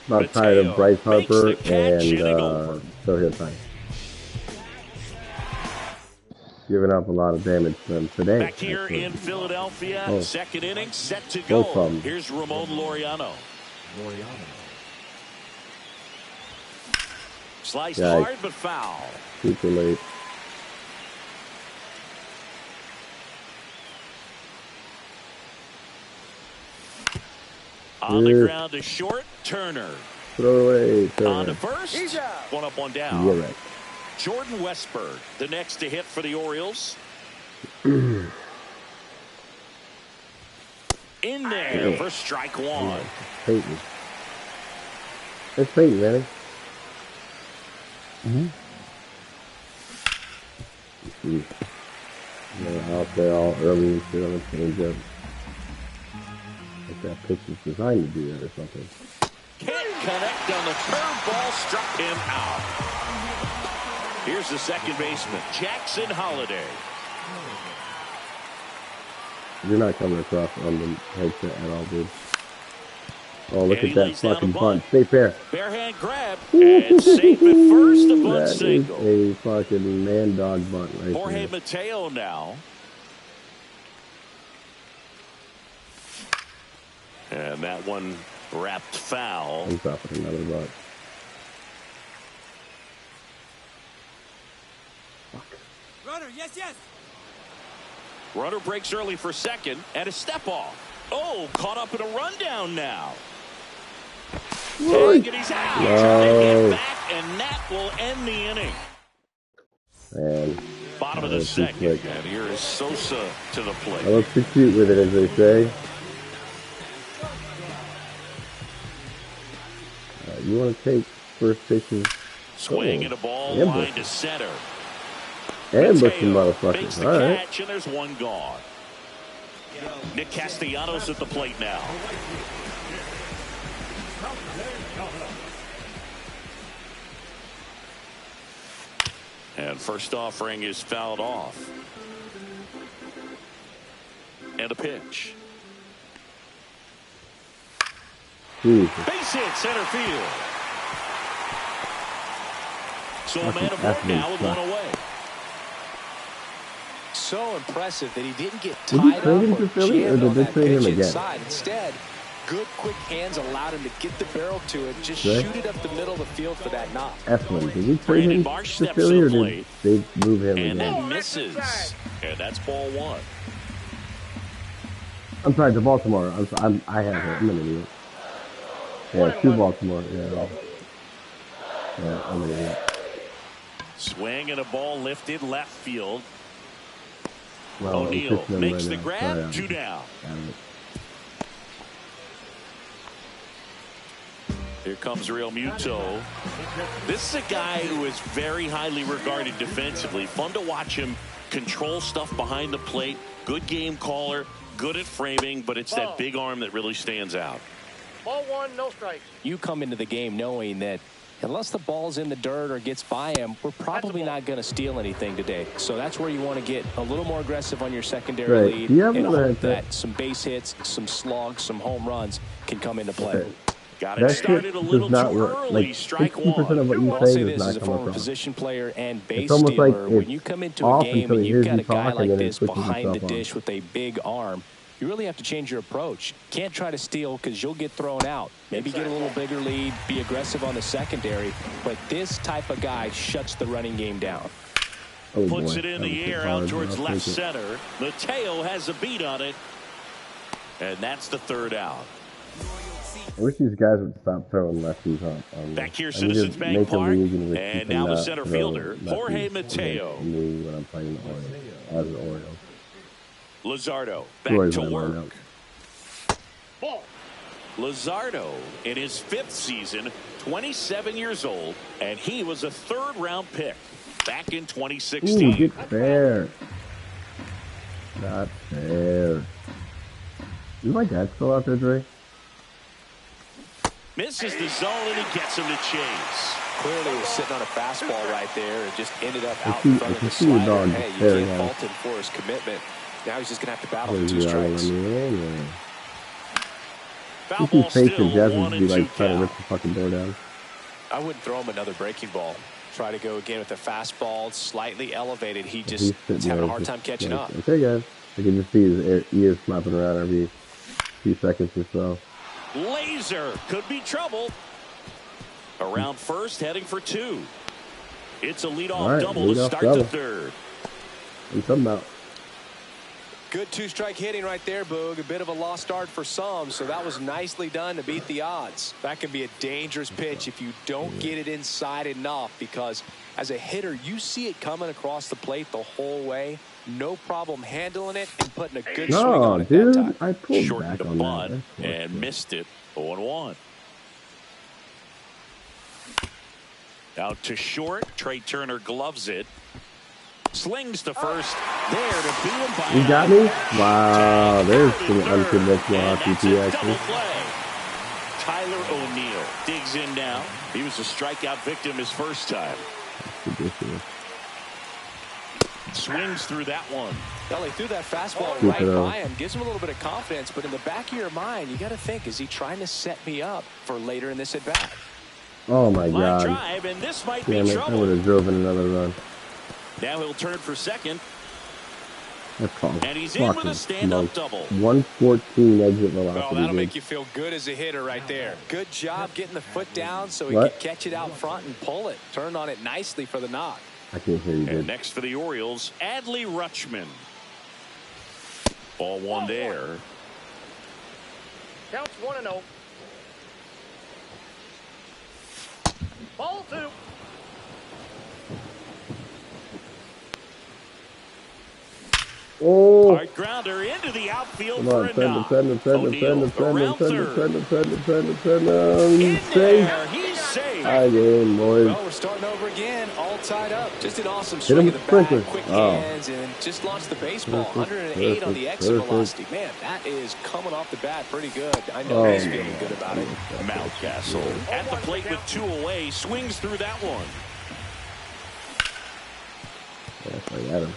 Speaker 9: About tired of Bryce Harper and Shohei Ohtani. Giving up a lot of damage to them today.
Speaker 5: Back here in Philadelphia, second inning, set to go. Here's Ramon Laureano. Sliced hard, but foul.
Speaker 9: Super late.
Speaker 5: On the ground to short, Turner.
Speaker 9: Throw away, Turner.
Speaker 5: On to first. 1 up, 1 down.
Speaker 9: You're right.
Speaker 5: Jordan Westberg, the next to hit for the Orioles. In there for strike 1.
Speaker 9: Peyton. It's Peyton, man. They're out there all early and shit on the changeup. Like that pitch is designed to do that or something.
Speaker 5: Can't connect on the curveball, struck him out. Here's the second baseman, Jackson Holliday.
Speaker 9: You're not coming across on the headset at all, dude. Oh, look at that fucking bunt. Stay fair.
Speaker 5: Bare hand grab. And safe at first, the bunt single.
Speaker 9: That is a fucking man-dog bunt right
Speaker 5: Jorge
Speaker 9: there.
Speaker 5: Mateo now. And that one wrapped foul.
Speaker 9: He's off with another bunt.
Speaker 4: Runner, yes.
Speaker 5: Runner breaks early for second, and a step off. Oh, caught up in a rundown now. Tag, and he's out. Trying to get back, and that will end the inning.
Speaker 9: And
Speaker 5: bottom of the second, and here is Sosa to the plate.
Speaker 9: I look too cute with it, as they say. You want to take first pitches.
Speaker 5: Swing and a ball line to center.
Speaker 9: Ambush some motherfuckers.
Speaker 5: All right. Catch, and there's one gone. Nick Castellanos at the plate now. And first offering is fouled off. And a pitch. Base hit, center field. So a man of one now with 1 away.
Speaker 6: So impressive that he didn't get tied up or jammed on that pitch inside. Instead, good quick hands allowed him to get the barrel to it, just shoot it up the middle of the field for that knock.
Speaker 9: Eflin, did we trade him to Philly or did they move him
Speaker 5: and
Speaker 9: again?
Speaker 5: that misses. And that's ball 1.
Speaker 9: I'm sorry, to Baltimore. I have it. I'm an idiot. Yeah, 2 Baltimore. Yeah, I'm an idiot.
Speaker 5: Swing and a ball lifted left field.
Speaker 9: Well,
Speaker 5: O'Neal makes the grab.
Speaker 9: Sorry,
Speaker 5: 2 down. Here comes Real Muto. This is a guy who is very highly regarded defensively. Fun to watch him control stuff behind the plate. Good game caller. Good at framing, but it's that big arm that really stands out.
Speaker 7: Ball 1, no strikes.
Speaker 6: You come into the game knowing that unless the ball's in the dirt or gets by him, we're probably not going to steal anything today. So that's where you want to get a little more aggressive on your secondary lead and hope that some base hits, some slugs, some home runs can come into play.
Speaker 5: Got it started a little too early.
Speaker 9: Like,
Speaker 5: strike 1.
Speaker 9: of what you
Speaker 6: I'll say
Speaker 9: say
Speaker 6: this
Speaker 9: does
Speaker 6: as
Speaker 9: not
Speaker 6: a
Speaker 9: come
Speaker 6: former
Speaker 9: across.
Speaker 6: position player and base
Speaker 9: It's almost
Speaker 6: stealer.
Speaker 9: like
Speaker 6: When you come into a game and you've got a guy like this behind the dish with a big arm, you really have to change your approach. Can't try to steal because you'll get thrown out. Maybe get a little bigger lead, be aggressive on the secondary. But this type of guy shuts the running game down.
Speaker 5: Puts it in the air out towards left center. Mateo has a beat on it. And that's the 3rd out.
Speaker 9: I wish these guys would stop throwing lefties on me.
Speaker 5: Back here,
Speaker 9: I need to
Speaker 5: Citizens Bank
Speaker 9: make a
Speaker 5: Park,
Speaker 9: league in which you
Speaker 5: and now the
Speaker 9: cannot
Speaker 5: center
Speaker 9: throw
Speaker 5: fielder, Jorge
Speaker 9: lefties
Speaker 5: Mateo.
Speaker 9: against me when I'm playing the Orioles, as an Orioles.
Speaker 5: Luzardo
Speaker 9: Always
Speaker 5: back to
Speaker 9: my
Speaker 5: work.
Speaker 9: lineup.
Speaker 5: Luzardo in his 5th season, 27 years old, and he was a 3rd-round pick back in 2016.
Speaker 9: Ooh, get fair. Not fair. Is my dad still out there, Dre?
Speaker 5: Misses the zone, and he gets him to chase.
Speaker 6: Clearly was sitting on a fastball right there and just ended up out
Speaker 9: You
Speaker 6: in
Speaker 9: see-
Speaker 6: front of
Speaker 9: you
Speaker 6: the
Speaker 9: see the
Speaker 6: slider.
Speaker 9: dog
Speaker 6: Hey, you
Speaker 9: there
Speaker 6: can't
Speaker 9: now.
Speaker 6: fault him for his commitment. Now he's just going to have to battle
Speaker 9: What
Speaker 6: the
Speaker 9: is
Speaker 6: 2
Speaker 9: he, all
Speaker 6: strikes.
Speaker 9: on the end, or-
Speaker 5: Foul
Speaker 9: You
Speaker 5: ball
Speaker 9: see Faith
Speaker 5: still
Speaker 9: and Jasmine
Speaker 5: 1
Speaker 9: be
Speaker 5: and 2
Speaker 9: like trying to
Speaker 5: count.
Speaker 9: rip the fucking door down.
Speaker 6: I wouldn't throw him another breaking ball. Try to go again with the fastball, slightly elevated. He
Speaker 9: He's
Speaker 6: just
Speaker 9: sitting
Speaker 6: is having
Speaker 9: there
Speaker 6: a hard
Speaker 9: just
Speaker 6: time catching
Speaker 9: like,
Speaker 6: up.
Speaker 9: Okay, guys. I can just see his ears flapping around every few seconds or so.
Speaker 5: Laser could be trouble. Around first, heading for 2. It's a leadoff
Speaker 9: All right,
Speaker 5: double to
Speaker 9: leadoff
Speaker 5: start
Speaker 9: double.
Speaker 5: the 3rd.
Speaker 9: What are you talking about?
Speaker 6: Good 2-strike hitting right there, Boog. A bit of a lost start for some, so that was nicely done to beat the odds. That can be a dangerous pitch if you don't get it inside enough, because as a hitter, you see it coming across the plate the whole way. No problem handling it and putting a good swing
Speaker 9: No,
Speaker 6: on it
Speaker 9: dude.
Speaker 6: that time.
Speaker 9: I pulled
Speaker 5: Shortened
Speaker 9: back
Speaker 5: a
Speaker 9: on
Speaker 5: bunt
Speaker 9: that.
Speaker 5: and missed it. 0-1. Out to short. Trey Turner gloves it. Slings to first. There to beat him by
Speaker 9: You got me? Wow, there's some unconventional
Speaker 5: and
Speaker 9: hockey
Speaker 5: that's a
Speaker 9: P
Speaker 5: double
Speaker 9: action.
Speaker 5: play. Tyler O'Neill digs in now. He was a strikeout victim his first time.
Speaker 9: Ridiculous.
Speaker 5: Swings through that one.
Speaker 6: Well, he threw that fastball
Speaker 9: Keep
Speaker 6: right
Speaker 9: it up.
Speaker 6: by him. Gives him a little bit of confidence, but in the back of your mind, you got to think, is he trying to set me up for later in this at-bat?
Speaker 9: Oh my
Speaker 5: Line
Speaker 9: god.
Speaker 5: drive, and this might
Speaker 9: Damn
Speaker 5: be
Speaker 9: it, I would
Speaker 5: trouble.
Speaker 9: have driven another run.
Speaker 5: Now he'll turn for second,
Speaker 9: That's called
Speaker 5: and he's in with a
Speaker 9: fucking
Speaker 5: stand-up
Speaker 9: smoke.
Speaker 5: double.
Speaker 9: 114 exit velocity.
Speaker 6: Well, that'll
Speaker 9: dude.
Speaker 6: make you feel good as a hitter right there. Good job getting the foot down so he
Speaker 9: What?
Speaker 6: could catch it out front and pull it. Turned on it nicely for the knock.
Speaker 9: I can't hear you,
Speaker 5: And
Speaker 9: dude.
Speaker 5: next for the Orioles, Adley Rutschman. Ball 1 there.
Speaker 7: Counts 1-0. Ball 2.
Speaker 9: Oh!
Speaker 5: Hard grounder into the outfield
Speaker 9: Come
Speaker 5: for
Speaker 9: on,
Speaker 5: a
Speaker 9: send him,
Speaker 5: knock.
Speaker 9: send him, send him,
Speaker 5: O'Neal
Speaker 9: send him, send him,
Speaker 5: around
Speaker 9: send him,
Speaker 5: third.
Speaker 9: send him, send him, send him, send him.
Speaker 5: In
Speaker 9: Safe.
Speaker 5: there, he's safe.
Speaker 9: High game, boys.
Speaker 6: Well, we're starting over again, all tied up. Just an awesome
Speaker 9: Hit
Speaker 6: swing
Speaker 9: him
Speaker 6: of the
Speaker 9: with
Speaker 6: bat,
Speaker 9: sprinkler.
Speaker 6: quick
Speaker 9: Oh.
Speaker 6: hands, and just launched the baseball.
Speaker 9: Perfect,
Speaker 6: 108 on the
Speaker 9: perfect,
Speaker 6: exit
Speaker 9: perfect.
Speaker 6: velocity. Man, that is coming off the bat pretty good. I know
Speaker 9: Oh,
Speaker 6: he's feeling good about it.
Speaker 5: Mountcastle at the plate with 2 away, swings through that one.
Speaker 9: Yeah, I got him.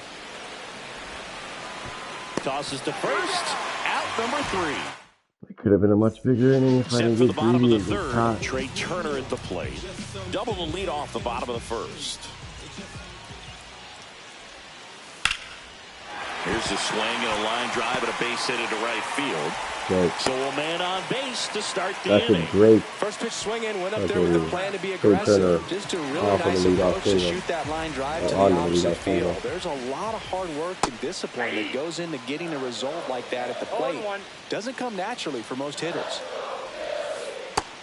Speaker 5: Tosses to first, out number 3.
Speaker 9: It could have been a much bigger inning if I
Speaker 5: Set
Speaker 9: didn't
Speaker 5: for the
Speaker 9: get
Speaker 5: bottom of
Speaker 9: greedy
Speaker 5: the
Speaker 9: and get
Speaker 5: third,
Speaker 9: caught.
Speaker 5: Trey Turner at the plate. Double the lead off the bottom of the first. Here's a swing and a line drive and a base hit into right field.
Speaker 9: Great.
Speaker 5: So a man on base to start the
Speaker 9: That's
Speaker 5: inning.
Speaker 9: a great.
Speaker 6: First pitch swinging, went up
Speaker 9: That's
Speaker 6: there with a
Speaker 9: a
Speaker 6: plan to be
Speaker 9: Trey
Speaker 6: aggressive.
Speaker 9: Turner
Speaker 6: Just a really
Speaker 9: off of
Speaker 6: nice
Speaker 9: the leadoff
Speaker 6: approach to
Speaker 9: single.
Speaker 6: shoot that line drive to
Speaker 9: Or on
Speaker 6: the
Speaker 9: the
Speaker 6: opposite
Speaker 9: leadoff single.
Speaker 6: field. There's a lot of hard work and discipline that goes into getting a result like that at the plate.
Speaker 7: 0-1.
Speaker 6: Doesn't come naturally for most hitters.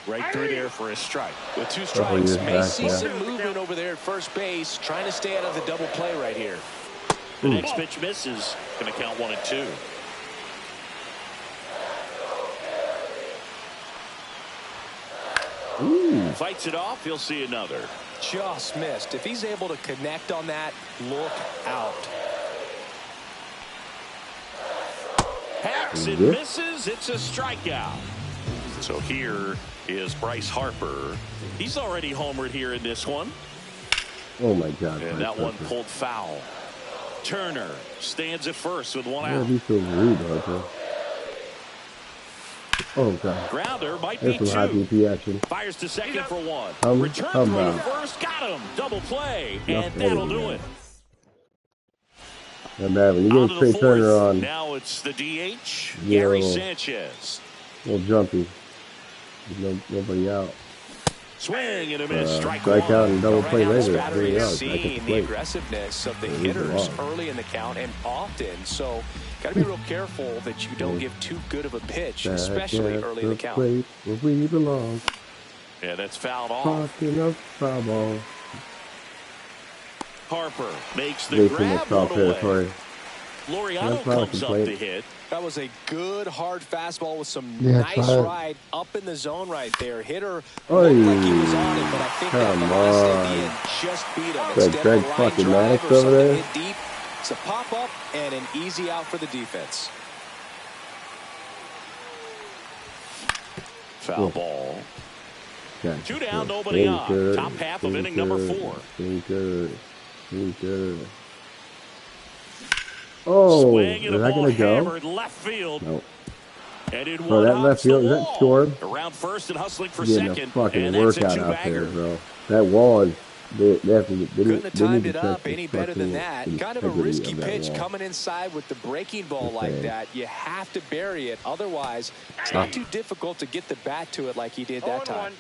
Speaker 5: Right through there for a strike.
Speaker 6: With 2
Speaker 9: Couple
Speaker 6: strikes,
Speaker 9: years
Speaker 6: may
Speaker 9: back,
Speaker 6: see
Speaker 9: yeah.
Speaker 6: some movement over there at first base, trying to stay out of the double play right here.
Speaker 5: The next pitch misses. Going to count 1-2.
Speaker 9: Ooh.
Speaker 5: Fights it off. He'll see another.
Speaker 6: Just missed. If he's able to connect on that, look out.
Speaker 5: Hacks and
Speaker 9: Yep.
Speaker 5: misses. It's a strikeout. So here is Bryce Harper. He's already homered here in this one.
Speaker 9: Oh my god.
Speaker 5: And that one pulled foul. Turner stands at first with 1
Speaker 9: Why
Speaker 5: out.
Speaker 9: be so rude, Harper? Oh god.
Speaker 5: Grounder might be
Speaker 9: There's some high
Speaker 5: 2.
Speaker 9: BP action.
Speaker 5: Fires to second for 1.
Speaker 9: Come
Speaker 5: Return throw to
Speaker 9: on.
Speaker 5: first. Got him. Double play.
Speaker 9: Enough
Speaker 5: And that'll
Speaker 9: editing,
Speaker 5: do
Speaker 9: man.
Speaker 5: it.
Speaker 9: Not bad. When you
Speaker 5: On
Speaker 9: get
Speaker 5: to
Speaker 9: Trey
Speaker 5: the
Speaker 9: Turner
Speaker 5: 4th.
Speaker 9: on,
Speaker 5: Now it's the DH,
Speaker 9: Yeah.
Speaker 5: Gary Sanchez.
Speaker 9: a little jumpy. There's nobody out.
Speaker 5: Swing and a miss. Strike
Speaker 9: Strike
Speaker 5: one.
Speaker 9: out and double
Speaker 6: Right
Speaker 9: play
Speaker 6: now, this
Speaker 9: later.
Speaker 6: battery
Speaker 9: There you
Speaker 6: is
Speaker 9: go. I
Speaker 6: seeing
Speaker 9: can
Speaker 6: the
Speaker 9: play.
Speaker 6: aggressiveness of the
Speaker 9: Yeah, he's
Speaker 6: hitters
Speaker 9: wrong.
Speaker 6: early in the count and often. So Got to be real careful that you don't give too good of a pitch, especially early in the count.
Speaker 9: Where we belong.
Speaker 5: Yeah, that's fouled off.
Speaker 9: Talking of foul ball.
Speaker 5: Harper makes the grab one away. Laureano comes up to hit.
Speaker 6: That was a good hard fastball with some nice ride up in the zone right there. Hitter looked like he was on it, but I think that velocity just beat him. Instead of a line drive or something hit deep, it's a pop-up and an easy out for the defense.
Speaker 5: Foul ball. 2 down, nobody on. Top half of inning number 4.
Speaker 9: Oh,
Speaker 5: swing
Speaker 9: is that going to go?
Speaker 5: Left field.
Speaker 9: Nope.
Speaker 5: And in
Speaker 9: bro, that left field, is that short?
Speaker 5: Around first and hustling for
Speaker 9: second. A fucking workout out there, bro. That wall is. They
Speaker 6: couldn't have timed it up any better than that. Kind of a risky pitch coming inside with the breaking ball like that. You have to bury it. Otherwise, it's not too difficult to get the bat to it like he did that time.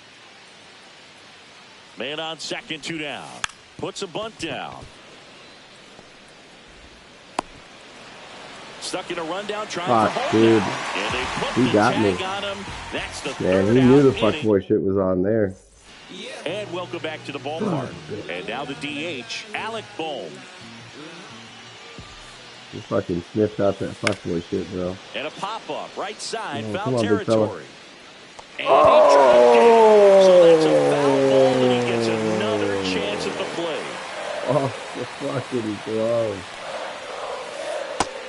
Speaker 5: Man on second, 2 down. Puts a bunt down. Stuck in a rundown trying for home.
Speaker 9: Dude.
Speaker 5: And they put
Speaker 9: he
Speaker 5: the
Speaker 9: got
Speaker 5: tag
Speaker 9: me.
Speaker 5: on him. That's the
Speaker 9: Man, he knew the fuckboy shit was on there.
Speaker 5: And welcome back to the ballpark. And now the DH, Alec Bohm.
Speaker 9: He fucking sniffed out that fuckboy shit, bro.
Speaker 5: And a pop-up, right side,
Speaker 9: Oh,
Speaker 5: foul
Speaker 9: come on,
Speaker 5: territory. And
Speaker 9: oh!
Speaker 5: so that's a foul ball, and he gets another chance at the plate.
Speaker 9: Oh, the fucking glove.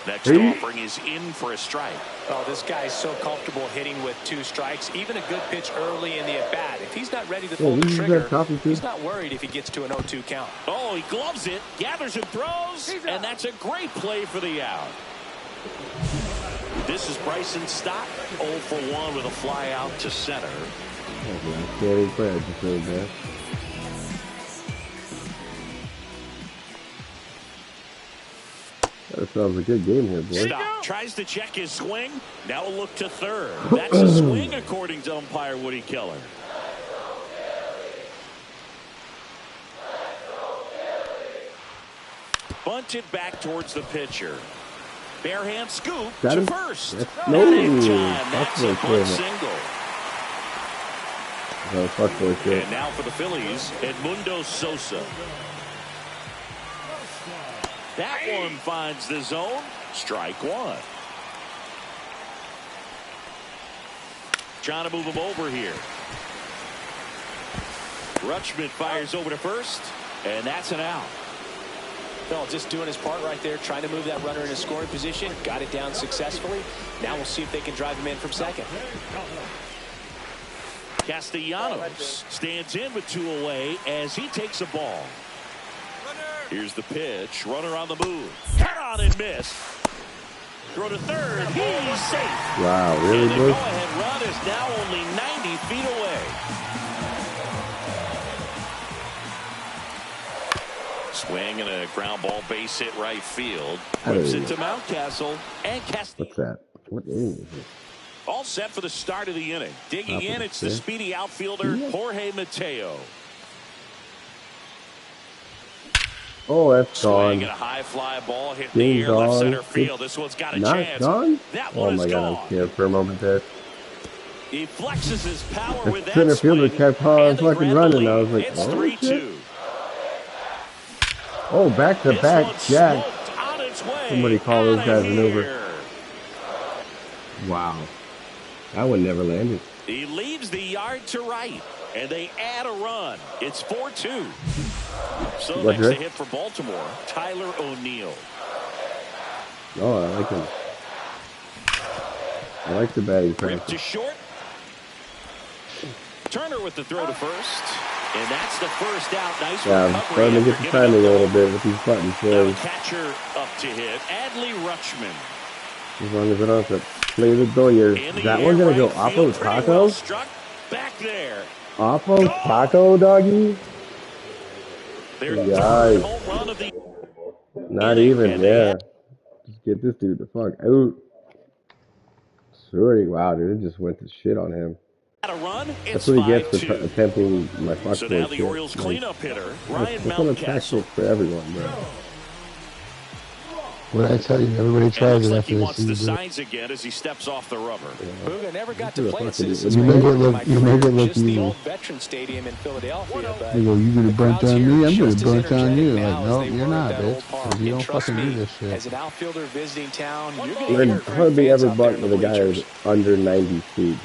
Speaker 5: Next offering is in for a strike.
Speaker 6: Oh, this guy's so comfortable hitting with 2 strikes. Even a good pitch early in the at-bat. If he's not ready to pull the trigger, he's not worried if he gets to an 0-2 count.
Speaker 5: Oh, he gloves it, gathers and throws, and that's a great play for the out. This is Bryson Stott, 0 for 1 with a fly out to center.
Speaker 9: Scary play, just really bad. That sounds a good game here, boy.
Speaker 5: Stop. Tries to check his swing. Now a look to third. That's a swing, according to umpire Woody Keller. Bunted back towards the pitcher. Bare hand scoop to first.
Speaker 9: No,
Speaker 5: that's a bunt single.
Speaker 9: No, fuckboy shit.
Speaker 5: And now for the Phillies, Edmundo Sosa. That one finds the zone. Strike 1. Trying to move him over here. Rutschman fires over to first, and that's an out.
Speaker 6: Phil just doing his part right there, trying to move that runner in a scoring position. Got it down successfully. Now we'll see if they can drive him in from second.
Speaker 5: Castellanos stands in with 2 away as he takes a ball. Here's the pitch. Runner on the move. Cut on and miss. Throw to third. He's safe.
Speaker 9: Wow, really,
Speaker 5: and the
Speaker 9: boy?
Speaker 5: go-ahead run is now only 90 feet away. Swing and a ground ball base hit right field. Whips it to Mountcastle and Castellanos.
Speaker 9: What's that? What inning is it?
Speaker 5: All set for the start of the inning. Digging in, it's the speedy outfielder, Jorge Mateo.
Speaker 9: Oh, that's gone.
Speaker 5: Swing and a high fly ball hit in the air left center field. This one's got a chance.
Speaker 9: Gone?
Speaker 5: That one
Speaker 9: oh my
Speaker 5: is
Speaker 9: god,
Speaker 5: gone.
Speaker 9: I'm scared for a moment there.
Speaker 5: He flexes his power with that
Speaker 9: Center fielder
Speaker 5: swing,
Speaker 9: kept on
Speaker 5: and they
Speaker 9: fucking
Speaker 5: grab the
Speaker 9: running.
Speaker 5: lead.
Speaker 9: I was like,
Speaker 5: It's
Speaker 9: oh
Speaker 5: 3-2.
Speaker 9: shit. Oh, back to
Speaker 5: This
Speaker 9: back,
Speaker 5: one's
Speaker 9: Jack.
Speaker 5: smoked on its way.
Speaker 9: Somebody call those
Speaker 5: Outta
Speaker 9: guys an over.
Speaker 5: here.
Speaker 9: Wow, that one never landed.
Speaker 5: He leaves the yard to right, and they add a run. It's 4-2. So
Speaker 9: What,
Speaker 5: next a
Speaker 9: Rick?
Speaker 5: hit for Baltimore, Tyler O'Neill.
Speaker 9: Oh, I like him. I like the batting
Speaker 5: Rip to
Speaker 9: practice.
Speaker 5: short. Turner with the throw to first. And that's the first out. Nice
Speaker 9: Yeah, I'm
Speaker 5: recovery.
Speaker 9: starting to get the
Speaker 5: after
Speaker 9: timing a
Speaker 5: giving
Speaker 9: little
Speaker 5: up
Speaker 9: bit with these buttons.
Speaker 5: the
Speaker 9: So
Speaker 5: catcher up to hit. Adley Rutschman.
Speaker 9: as long as I don't have to play the Doyers.
Speaker 5: In the
Speaker 9: Is that
Speaker 5: air,
Speaker 9: one gonna go
Speaker 5: right
Speaker 9: Oppo
Speaker 5: field, pretty
Speaker 9: Taco?
Speaker 5: well struck. Back there.
Speaker 9: Oppo Taco, doggy?
Speaker 5: Their
Speaker 9: Yikes.
Speaker 5: third home run of the
Speaker 9: Not
Speaker 5: inning,
Speaker 9: even,
Speaker 5: and
Speaker 9: yeah. Just get this dude the fuck out. Sorry, wow, dude, it just went to shit on him.
Speaker 5: had a run.
Speaker 9: That's
Speaker 5: It's
Speaker 9: what he gets for
Speaker 5: 5-2.
Speaker 9: attempting my fuck
Speaker 5: So now
Speaker 9: boy
Speaker 5: the
Speaker 9: shit.
Speaker 5: Orioles cleanup hitter, Ryan
Speaker 9: That's an attack
Speaker 5: Mountcastle.
Speaker 9: shit for everyone, bro.
Speaker 11: What did I tell you? Everybody tries it
Speaker 5: like
Speaker 11: after
Speaker 5: he
Speaker 11: they
Speaker 5: wants
Speaker 11: see
Speaker 5: the
Speaker 11: you do it.
Speaker 5: signs again as he steps off the rubber.
Speaker 6: Booga never got to play at Citizens
Speaker 11: You make
Speaker 6: Bank
Speaker 11: it look.
Speaker 6: in my
Speaker 11: You make
Speaker 6: career,
Speaker 11: it look
Speaker 6: just the
Speaker 11: evil.
Speaker 6: old Veteran Stadium in Philadelphia. But
Speaker 11: They go, you gonna
Speaker 6: the
Speaker 11: bunch
Speaker 6: crowds
Speaker 11: on
Speaker 6: here
Speaker 11: me? I'm
Speaker 6: just
Speaker 11: gonna
Speaker 6: as
Speaker 11: bunch on
Speaker 6: energetic
Speaker 11: you.
Speaker 6: now
Speaker 11: Like,
Speaker 6: as
Speaker 11: no,
Speaker 6: they
Speaker 11: you're
Speaker 6: were at
Speaker 11: not,
Speaker 6: that
Speaker 11: bitch.
Speaker 6: old park.
Speaker 11: Because you
Speaker 6: And
Speaker 11: don't
Speaker 6: trust
Speaker 11: fucking do
Speaker 6: me,
Speaker 11: this shit.
Speaker 6: as an outfielder visiting town, you're going to
Speaker 1: I'd
Speaker 6: hear it from
Speaker 1: hardly
Speaker 6: fans
Speaker 1: ever
Speaker 6: out there
Speaker 1: bunt
Speaker 6: in the
Speaker 1: with a guy
Speaker 6: bleachers.
Speaker 1: who's under 90 speed.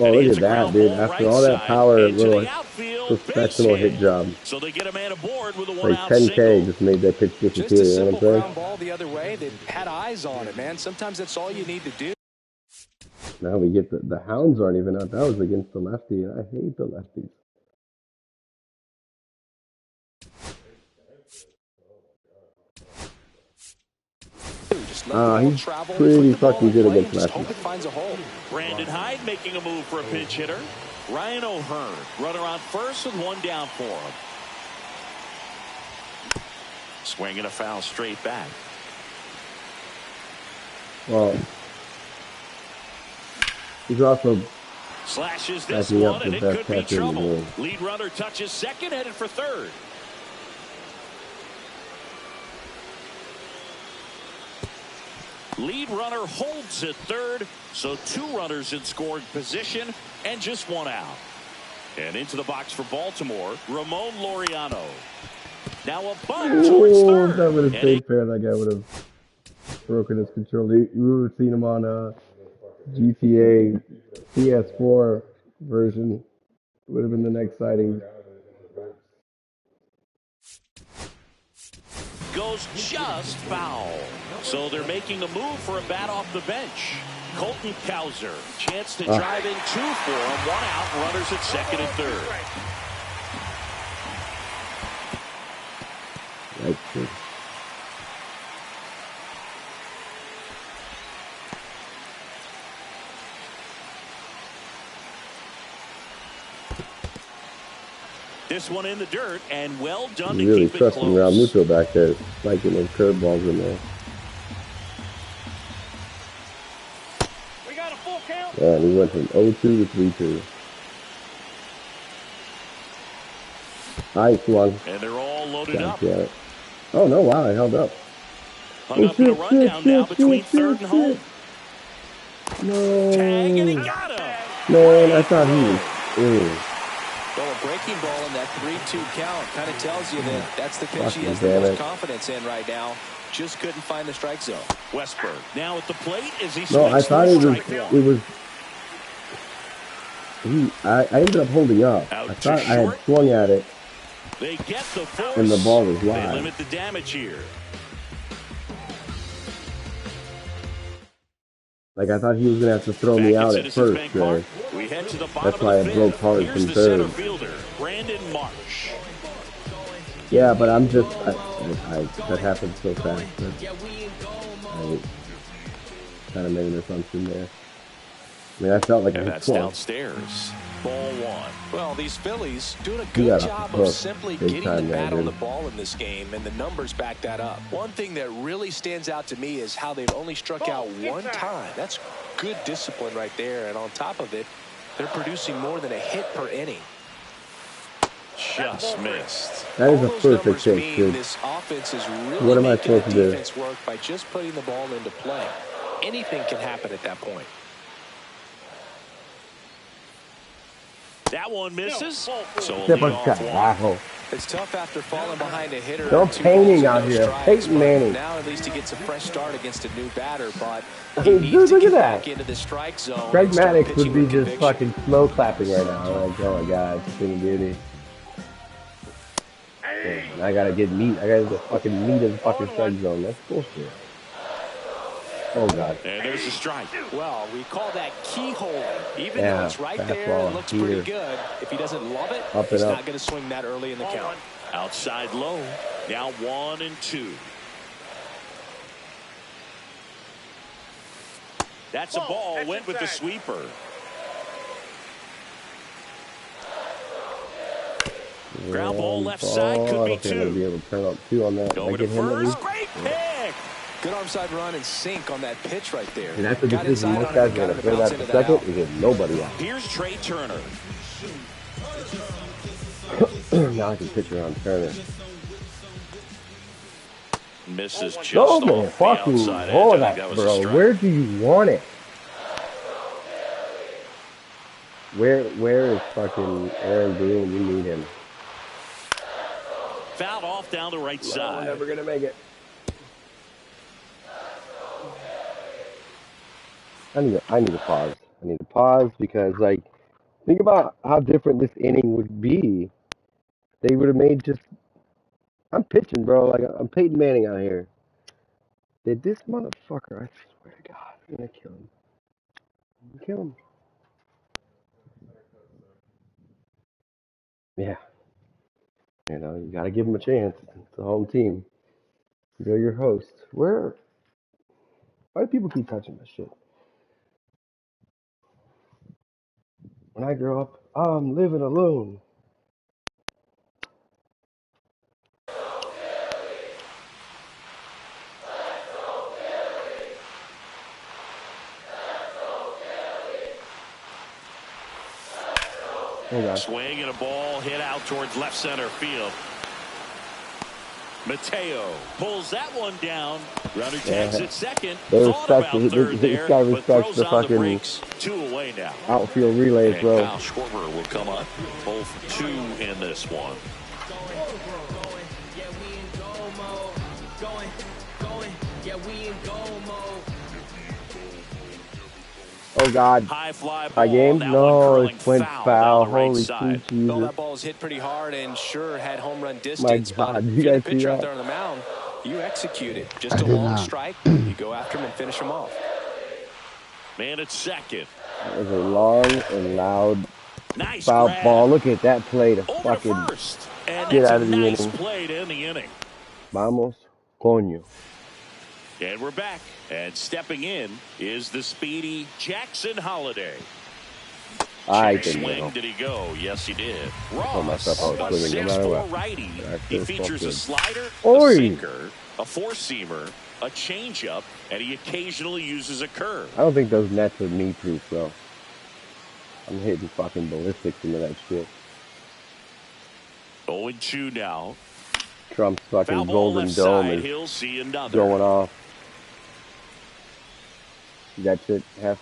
Speaker 1: Oh,
Speaker 5: And he
Speaker 1: look
Speaker 5: hits
Speaker 1: at
Speaker 5: a
Speaker 1: that,
Speaker 5: ground
Speaker 1: dude.
Speaker 5: ball
Speaker 1: After
Speaker 5: right
Speaker 1: all that
Speaker 5: side
Speaker 1: power,
Speaker 5: into
Speaker 1: little
Speaker 5: the outfield,
Speaker 1: professional
Speaker 5: base
Speaker 1: hit
Speaker 5: hit.
Speaker 1: job.
Speaker 5: So they get a man aboard with a
Speaker 1: Like
Speaker 5: one-out
Speaker 1: 10K
Speaker 5: single.
Speaker 1: just made that pitch
Speaker 6: Just
Speaker 1: disappear,
Speaker 6: a
Speaker 1: you know
Speaker 6: simple
Speaker 1: what I'm saying?
Speaker 6: ground ball the other way that had eyes on it, man. Sometimes that's all you need to do.
Speaker 1: Now we get the hounds aren't even out. That was against the lefty, and I hate the lefties. He's pretty fucking good against lefties.
Speaker 5: Brandon Hyde making a move for a pinch hitter. Ryan O'Hearn, runner on first with one down for him. Swinging a foul straight back.
Speaker 1: Well, he's also
Speaker 5: slashes this
Speaker 1: backing up
Speaker 5: one,
Speaker 1: the
Speaker 5: and it
Speaker 1: best
Speaker 5: could be
Speaker 1: catcher in the
Speaker 5: trouble.
Speaker 1: world.
Speaker 5: Lead runner touches second, headed for third. Lead runner holds at third, so two runners in scoring position and just one out. And into the box for Baltimore, Ramon Laureano. Now a bunt towards third.
Speaker 1: If that would have stayed fair, that guy would have broken his control. We would have seen him on a GTA PS4 version. Would have been the next sighting.
Speaker 5: Goes just foul. So they're making a move for a bat off the bench. Colton Cowser, chance to drive in two for him. One out, runners at second and third.
Speaker 1: That's it.
Speaker 5: This one in the dirt, and well done
Speaker 1: He's
Speaker 5: to
Speaker 1: really
Speaker 5: keep it
Speaker 1: trusting
Speaker 5: close.
Speaker 1: Realmuto back there, spiking those curveballs in there.
Speaker 7: We got a full count.
Speaker 1: Yeah, and he went from 0-2 to 3-2. Nice one.
Speaker 5: And they're all loaded up.
Speaker 1: Yeah. Oh, no, wow, I held up.
Speaker 5: Hung up in a rundown now between third and home.
Speaker 1: No.
Speaker 5: Tag, and he got him.
Speaker 1: Man, I thought he was.
Speaker 6: Well, a breaking ball in that 3-2 count kind of tells you that that's the pitch he has
Speaker 1: Fucking
Speaker 6: the
Speaker 1: damn
Speaker 6: most
Speaker 1: it.
Speaker 6: confidence in right now. Just couldn't find the strike zone.
Speaker 5: Westberg now at the plate as he
Speaker 1: No, I
Speaker 5: swings
Speaker 1: thought
Speaker 5: through
Speaker 1: it
Speaker 5: strike
Speaker 1: was. I ended up holding up.
Speaker 5: Out
Speaker 1: I
Speaker 5: to
Speaker 1: thought I had
Speaker 5: short.
Speaker 1: swung at it,
Speaker 5: They get the force.
Speaker 1: and the ball was
Speaker 5: They
Speaker 1: wide.
Speaker 5: limit the damage here.
Speaker 1: Like, I thought he was going to have to throw me
Speaker 5: Back
Speaker 1: out
Speaker 5: at
Speaker 1: at
Speaker 5: Citizens
Speaker 1: first
Speaker 5: Bank Park,
Speaker 1: there.
Speaker 5: we head to the bottom
Speaker 1: That's why
Speaker 5: of the
Speaker 1: I broke
Speaker 5: fifth.
Speaker 1: hard
Speaker 5: Here's
Speaker 1: from
Speaker 5: the center
Speaker 1: third.
Speaker 5: fielder, Brandon Marsh.
Speaker 1: Yeah, but I'm just. That happened so fast. That I kind of made an assumption there. I mean, I felt like I
Speaker 5: And
Speaker 1: had
Speaker 5: that's
Speaker 1: swung.
Speaker 5: downstairs. Ball one.
Speaker 6: Well, these Phillies doing a
Speaker 1: He
Speaker 6: good
Speaker 1: got off
Speaker 6: job
Speaker 1: the
Speaker 6: of
Speaker 1: hook
Speaker 6: simply
Speaker 1: big
Speaker 6: getting the
Speaker 1: time there,
Speaker 6: bat on the
Speaker 1: dude.
Speaker 6: ball in this game, and the numbers back that up. One thing that really stands out to me is how they've only struck out one time. That's good discipline right there, and on top of it, they're producing more than a hit per inning.
Speaker 5: Just missed.
Speaker 1: That is
Speaker 6: All
Speaker 1: a
Speaker 6: those
Speaker 1: perfect
Speaker 6: numbers
Speaker 1: hit,
Speaker 6: mean
Speaker 1: dude.
Speaker 6: this offense is really
Speaker 1: What am I
Speaker 6: making the
Speaker 1: supposed to do?
Speaker 6: defense work by just putting the ball into play. Anything can happen at that point.
Speaker 5: That one misses. So a
Speaker 1: Step on
Speaker 5: leadoff walk.
Speaker 1: carajo.
Speaker 6: It's tough after falling behind a hitter.
Speaker 1: No
Speaker 6: two
Speaker 1: painting
Speaker 6: balls
Speaker 1: out
Speaker 6: and no
Speaker 1: here.
Speaker 6: strikes,
Speaker 1: Peyton
Speaker 6: but
Speaker 1: Manning.
Speaker 6: Now at least he gets a fresh start against a new batter, but
Speaker 1: I
Speaker 6: he
Speaker 1: mean,
Speaker 6: needs
Speaker 1: dude,
Speaker 6: to
Speaker 1: look
Speaker 6: get
Speaker 1: at
Speaker 6: back
Speaker 1: that.
Speaker 6: into the strike zone.
Speaker 1: Greg
Speaker 6: and start
Speaker 1: Maddux would
Speaker 6: pitching
Speaker 1: be
Speaker 6: with
Speaker 1: just
Speaker 6: conviction.
Speaker 1: fucking slow clapping right now. Like, oh my god, it's a thing of beauty. Man, I gotta get meat. I gotta get fucking meat in the fucking strike zone. That's bullshit. Oh god.
Speaker 5: And there's a strike.
Speaker 6: Well, we call that keyhole. Even
Speaker 1: Yeah,
Speaker 6: though it's right there,
Speaker 1: fastball,
Speaker 6: it looks
Speaker 1: heater.
Speaker 6: pretty good. If he doesn't love it,
Speaker 1: Up and
Speaker 6: he's
Speaker 1: up.
Speaker 6: not going to swing that early in the count.
Speaker 5: Outside low. Now 1-2. That's a ball. Went with the sweeper. Ground ball left side, could
Speaker 1: I
Speaker 5: be
Speaker 1: don't think I'm gonna be
Speaker 5: two.
Speaker 1: able to turn up two on that.
Speaker 5: Going
Speaker 1: I
Speaker 5: to
Speaker 1: get him at
Speaker 5: first.
Speaker 1: least.
Speaker 5: Great pick.
Speaker 6: Good armside run and sink on that pitch right there.
Speaker 1: And that's the
Speaker 6: Got
Speaker 1: decision.
Speaker 6: inside
Speaker 1: Most
Speaker 6: on
Speaker 1: guys
Speaker 6: it,
Speaker 1: are
Speaker 6: got
Speaker 1: gonna
Speaker 6: him to
Speaker 1: play
Speaker 6: bounce
Speaker 1: that
Speaker 6: into
Speaker 1: for
Speaker 6: that
Speaker 1: second
Speaker 6: out.
Speaker 1: and get nobody out.
Speaker 5: Here's Trey Turner.
Speaker 1: Now I can pitch around Turner.
Speaker 5: Misses just
Speaker 9: Oh
Speaker 5: off
Speaker 9: man,
Speaker 5: the
Speaker 9: fucking
Speaker 5: outside edge.
Speaker 9: hold
Speaker 5: I think
Speaker 9: that,
Speaker 5: that was a
Speaker 9: bro.
Speaker 5: strike.
Speaker 9: Where do you want it? Where is fucking Aaron Boone? You need him.
Speaker 5: Fouled off down the right side.
Speaker 9: We're never gonna make it. I need to pause. I need to pause because, like, think about how different this inning would be. They would have made just. I'm pitching, bro. Like, I'm Peyton Manning out here. Did this motherfucker? I swear to God, I'm gonna kill him. I'm gonna kill him. Yeah. You know, you gotta give him a chance. It's the home team. You're your host. Why do people keep touching my shit? When I grow up, I'm living alone. Oh God.
Speaker 5: Swing and a ball hit out towards left center field. Mateo pulls that one down. Runner tags at second. Thought about third there,
Speaker 9: this guy
Speaker 5: but
Speaker 9: respects
Speaker 5: throws
Speaker 9: the
Speaker 5: on the
Speaker 9: fucking
Speaker 5: brakes. 2 away now.
Speaker 9: outfield relays,
Speaker 5: And
Speaker 9: bro.
Speaker 5: Kyle Schwarber will come up. 0 for 2 in this one.
Speaker 9: Oh God.
Speaker 5: High fly ball.
Speaker 9: High game?
Speaker 5: That
Speaker 9: No,
Speaker 5: one
Speaker 9: it went
Speaker 5: foul.
Speaker 9: foul.
Speaker 5: Down the right
Speaker 9: Holy
Speaker 5: side.
Speaker 9: sweet
Speaker 6: Well,
Speaker 9: Jesus.
Speaker 6: that ball is hit pretty hard and sure had home run
Speaker 9: My
Speaker 6: distance.
Speaker 9: God,
Speaker 6: But
Speaker 9: you
Speaker 6: if you're the
Speaker 9: guys see
Speaker 6: pitcher out
Speaker 9: that?
Speaker 6: there on the mound, you execute it. Just
Speaker 11: I
Speaker 6: a
Speaker 11: did
Speaker 6: long
Speaker 11: not.
Speaker 6: strike. You go after him and finish him off.
Speaker 5: Man at second.
Speaker 9: That was a long and loud
Speaker 5: Nice
Speaker 9: foul
Speaker 5: grab.
Speaker 9: ball. Look at that play to
Speaker 5: Over to
Speaker 9: fucking
Speaker 5: first. And
Speaker 9: get
Speaker 5: that's
Speaker 9: out
Speaker 5: a
Speaker 9: of the
Speaker 5: nice
Speaker 9: inning.
Speaker 5: play to end the inning.
Speaker 9: Vamos, coño.
Speaker 5: And we're back. And stepping in is the speedy Jackson Holiday.
Speaker 9: I
Speaker 5: Check
Speaker 9: didn't
Speaker 5: swing,
Speaker 9: know.
Speaker 5: did he go? Yes, he did.
Speaker 9: told
Speaker 5: Ross,
Speaker 9: myself I
Speaker 5: a
Speaker 9: was swinging no matter
Speaker 5: 6'4"
Speaker 9: what.
Speaker 5: righty.
Speaker 9: That's
Speaker 5: He
Speaker 9: just
Speaker 5: features a
Speaker 9: fucking-
Speaker 5: slider,
Speaker 9: Oi.
Speaker 5: a sinker, a four-seamer, a changeup, and he occasionally uses a curve.
Speaker 9: I don't think those nets are knee proof, though. I'm hitting fucking ballistics into that shit.
Speaker 5: 0-2 now.
Speaker 9: Trump's fucking
Speaker 5: Foul ball
Speaker 9: Golden
Speaker 5: left
Speaker 9: Dome
Speaker 5: side.
Speaker 9: is
Speaker 5: He'll see another.
Speaker 9: going off. That shit has.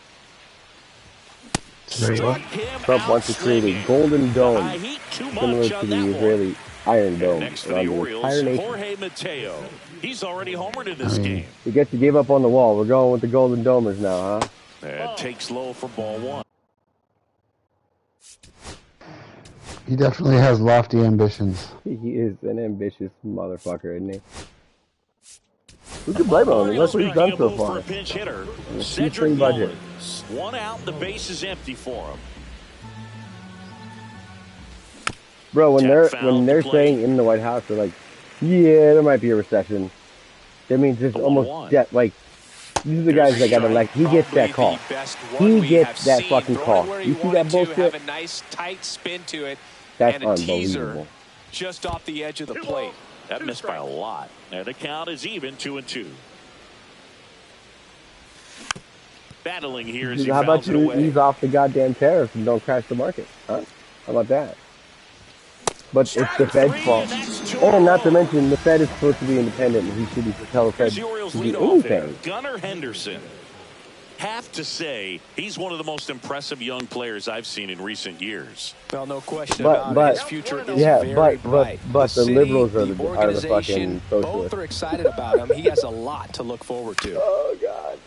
Speaker 5: Struck him
Speaker 9: Trump
Speaker 5: out
Speaker 9: wants to create a
Speaker 5: swinging.
Speaker 9: Golden
Speaker 5: The
Speaker 9: Dome,
Speaker 5: high heat too
Speaker 9: similar
Speaker 5: much
Speaker 9: to
Speaker 5: on
Speaker 9: the
Speaker 5: that one.
Speaker 9: Israeli Iron Dome,
Speaker 5: Next for
Speaker 9: around
Speaker 5: the
Speaker 9: the
Speaker 5: Orioles,
Speaker 9: entire nation.
Speaker 5: Jorge Mateo. He's already homered in this game.
Speaker 9: He gets to give up on the wall. We're going with the Golden Domers now, huh?
Speaker 5: And takes low for ball one.
Speaker 11: He definitely has lofty ambitions.
Speaker 9: He is an ambitious motherfucker, isn't he? Who could blame him? That's what he's done so
Speaker 5: For
Speaker 9: far.
Speaker 5: a pinch hitter,
Speaker 9: A
Speaker 5: Cedric
Speaker 9: shoestring budget.
Speaker 5: Mullins. One out, the base is empty for him.
Speaker 9: Bro, when
Speaker 5: Tap foul
Speaker 9: they're
Speaker 5: to play.
Speaker 9: saying in the White House, they're like, yeah, there might be a recession. That means it's
Speaker 5: The 1-1.
Speaker 9: almost death. Like, these are the guys that got elected. He gets that call. He gets that fucking call. You see that bullshit?
Speaker 6: Have a nice tight spin to it.
Speaker 9: That's
Speaker 6: and a teaser
Speaker 9: unbelievable.
Speaker 6: just off the edge of the plate.
Speaker 5: That missed by a lot. And the count is even, 2-2. Battling here as he
Speaker 9: How about
Speaker 5: fouls it
Speaker 9: you
Speaker 5: away.
Speaker 9: ease off the goddamn tariffs and don't crash the market? Huh? How about that? But it's the Fed's fault. And not to mention, the Fed is supposed to be independent, and he shouldn't tell the Fed
Speaker 5: Here's the Orioles
Speaker 9: to do
Speaker 5: leadoff hitter,
Speaker 9: anything.
Speaker 5: Gunnar Henderson. Have to say, he's one of the most impressive young players I've seen in recent years.
Speaker 6: Well, no question
Speaker 9: But-
Speaker 6: about it. His future is
Speaker 9: yeah,
Speaker 6: very
Speaker 9: but
Speaker 6: bright.
Speaker 9: the
Speaker 6: city,
Speaker 9: liberals are the
Speaker 6: organization,
Speaker 9: fucking
Speaker 6: both
Speaker 9: socialists.
Speaker 6: are excited about him. He has a lot to look forward to.
Speaker 9: Oh, God.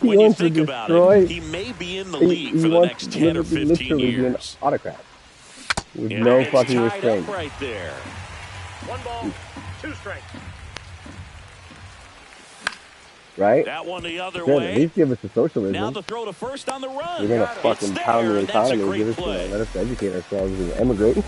Speaker 9: He
Speaker 5: When you
Speaker 9: wants to
Speaker 5: think about
Speaker 9: destroy.
Speaker 5: it, he may be in the league for the
Speaker 9: wants
Speaker 5: next 10 or 15
Speaker 9: literally be an
Speaker 5: years.
Speaker 9: autocrat. With
Speaker 5: And
Speaker 9: no
Speaker 5: it's
Speaker 9: fucking
Speaker 5: tied
Speaker 9: restraint.
Speaker 5: up right there.
Speaker 7: 1 ball, 2 strikes.
Speaker 9: Right?
Speaker 5: That one the other
Speaker 9: Good,
Speaker 5: way.
Speaker 9: at least give us the
Speaker 5: Now
Speaker 9: socialism.
Speaker 5: the throw to first on the run.
Speaker 9: We're gonna
Speaker 5: It's
Speaker 9: fucking
Speaker 5: there,
Speaker 9: pound the
Speaker 5: and that's a
Speaker 9: economy.
Speaker 5: great
Speaker 9: Give us,
Speaker 5: play.
Speaker 9: let us educate ourselves and emigrate.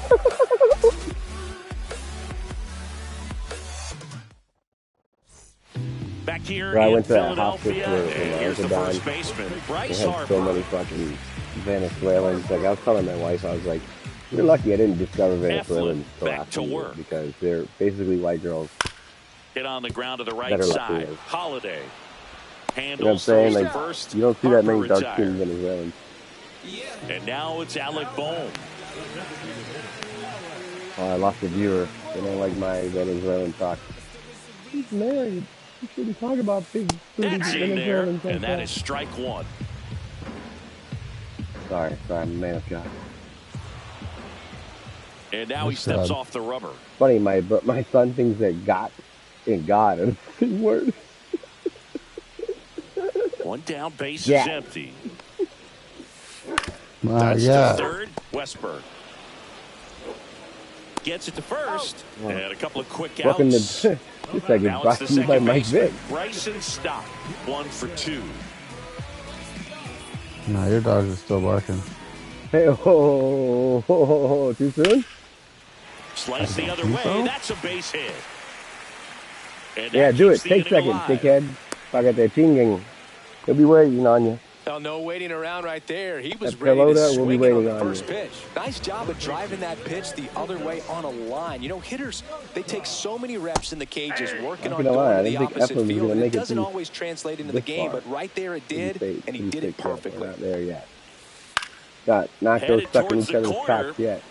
Speaker 5: Back here
Speaker 9: Bro, I
Speaker 5: in
Speaker 9: went to that hospital
Speaker 5: Philadelphia,
Speaker 9: in
Speaker 5: and here's the
Speaker 9: Arkadan.
Speaker 5: first baseman,
Speaker 9: They
Speaker 5: Bryce
Speaker 9: had
Speaker 5: Harper.
Speaker 9: so many fucking Venezuelans. Like I was telling my wife, I was like, "You're lucky I didn't discover Venezuelans until
Speaker 5: back
Speaker 9: after
Speaker 5: to
Speaker 9: you,
Speaker 5: work.
Speaker 9: because they're basically white girls."
Speaker 5: Hit on the ground to the right
Speaker 9: Better
Speaker 5: side.
Speaker 9: Latinos.
Speaker 5: Holiday.
Speaker 9: You know what I'm
Speaker 5: Handles
Speaker 9: saying?
Speaker 5: throws
Speaker 9: Like
Speaker 5: to first.
Speaker 9: you don't see that
Speaker 5: Harper
Speaker 9: many dark-skinned
Speaker 5: retired.
Speaker 9: Venezuelans.
Speaker 5: And now it's Alec Bohm.
Speaker 9: Oh, I lost a viewer. They don't like my Venezuelan talk. He's married. You shouldn't talk about big
Speaker 5: That's in there, and that is strike one.
Speaker 9: Sorry, man of God.
Speaker 5: And now he steps off the rubber.
Speaker 9: Funny, my son thinks that "got" and "God" are the same word.
Speaker 5: One down, base is empty.
Speaker 11: That's
Speaker 5: to third, Westberg. Gets it to first, and a couple of quick outs.
Speaker 9: This like it's brought to you by Mike Vick.
Speaker 5: Bryson Stock, 1 for 2.
Speaker 11: No, your dogs are still barking.
Speaker 9: Hey, too soon?
Speaker 5: Slice the other way. That's a base hit. And
Speaker 9: yeah, do it. Take second, dickhead. If I got that chinging, he'll be waiting on you.
Speaker 6: Well, no waiting around right there. He was ready to swing it on the first pitch. Nice job of driving that pitch the other way on a line. You know, hitters, they take so many reps in the cages working on going to the opposite field. And it doesn't always translate into the game, but right there it did, and he did it perfectly.
Speaker 9: Not there yet. Got knocked those stuck in each other's tracks yet.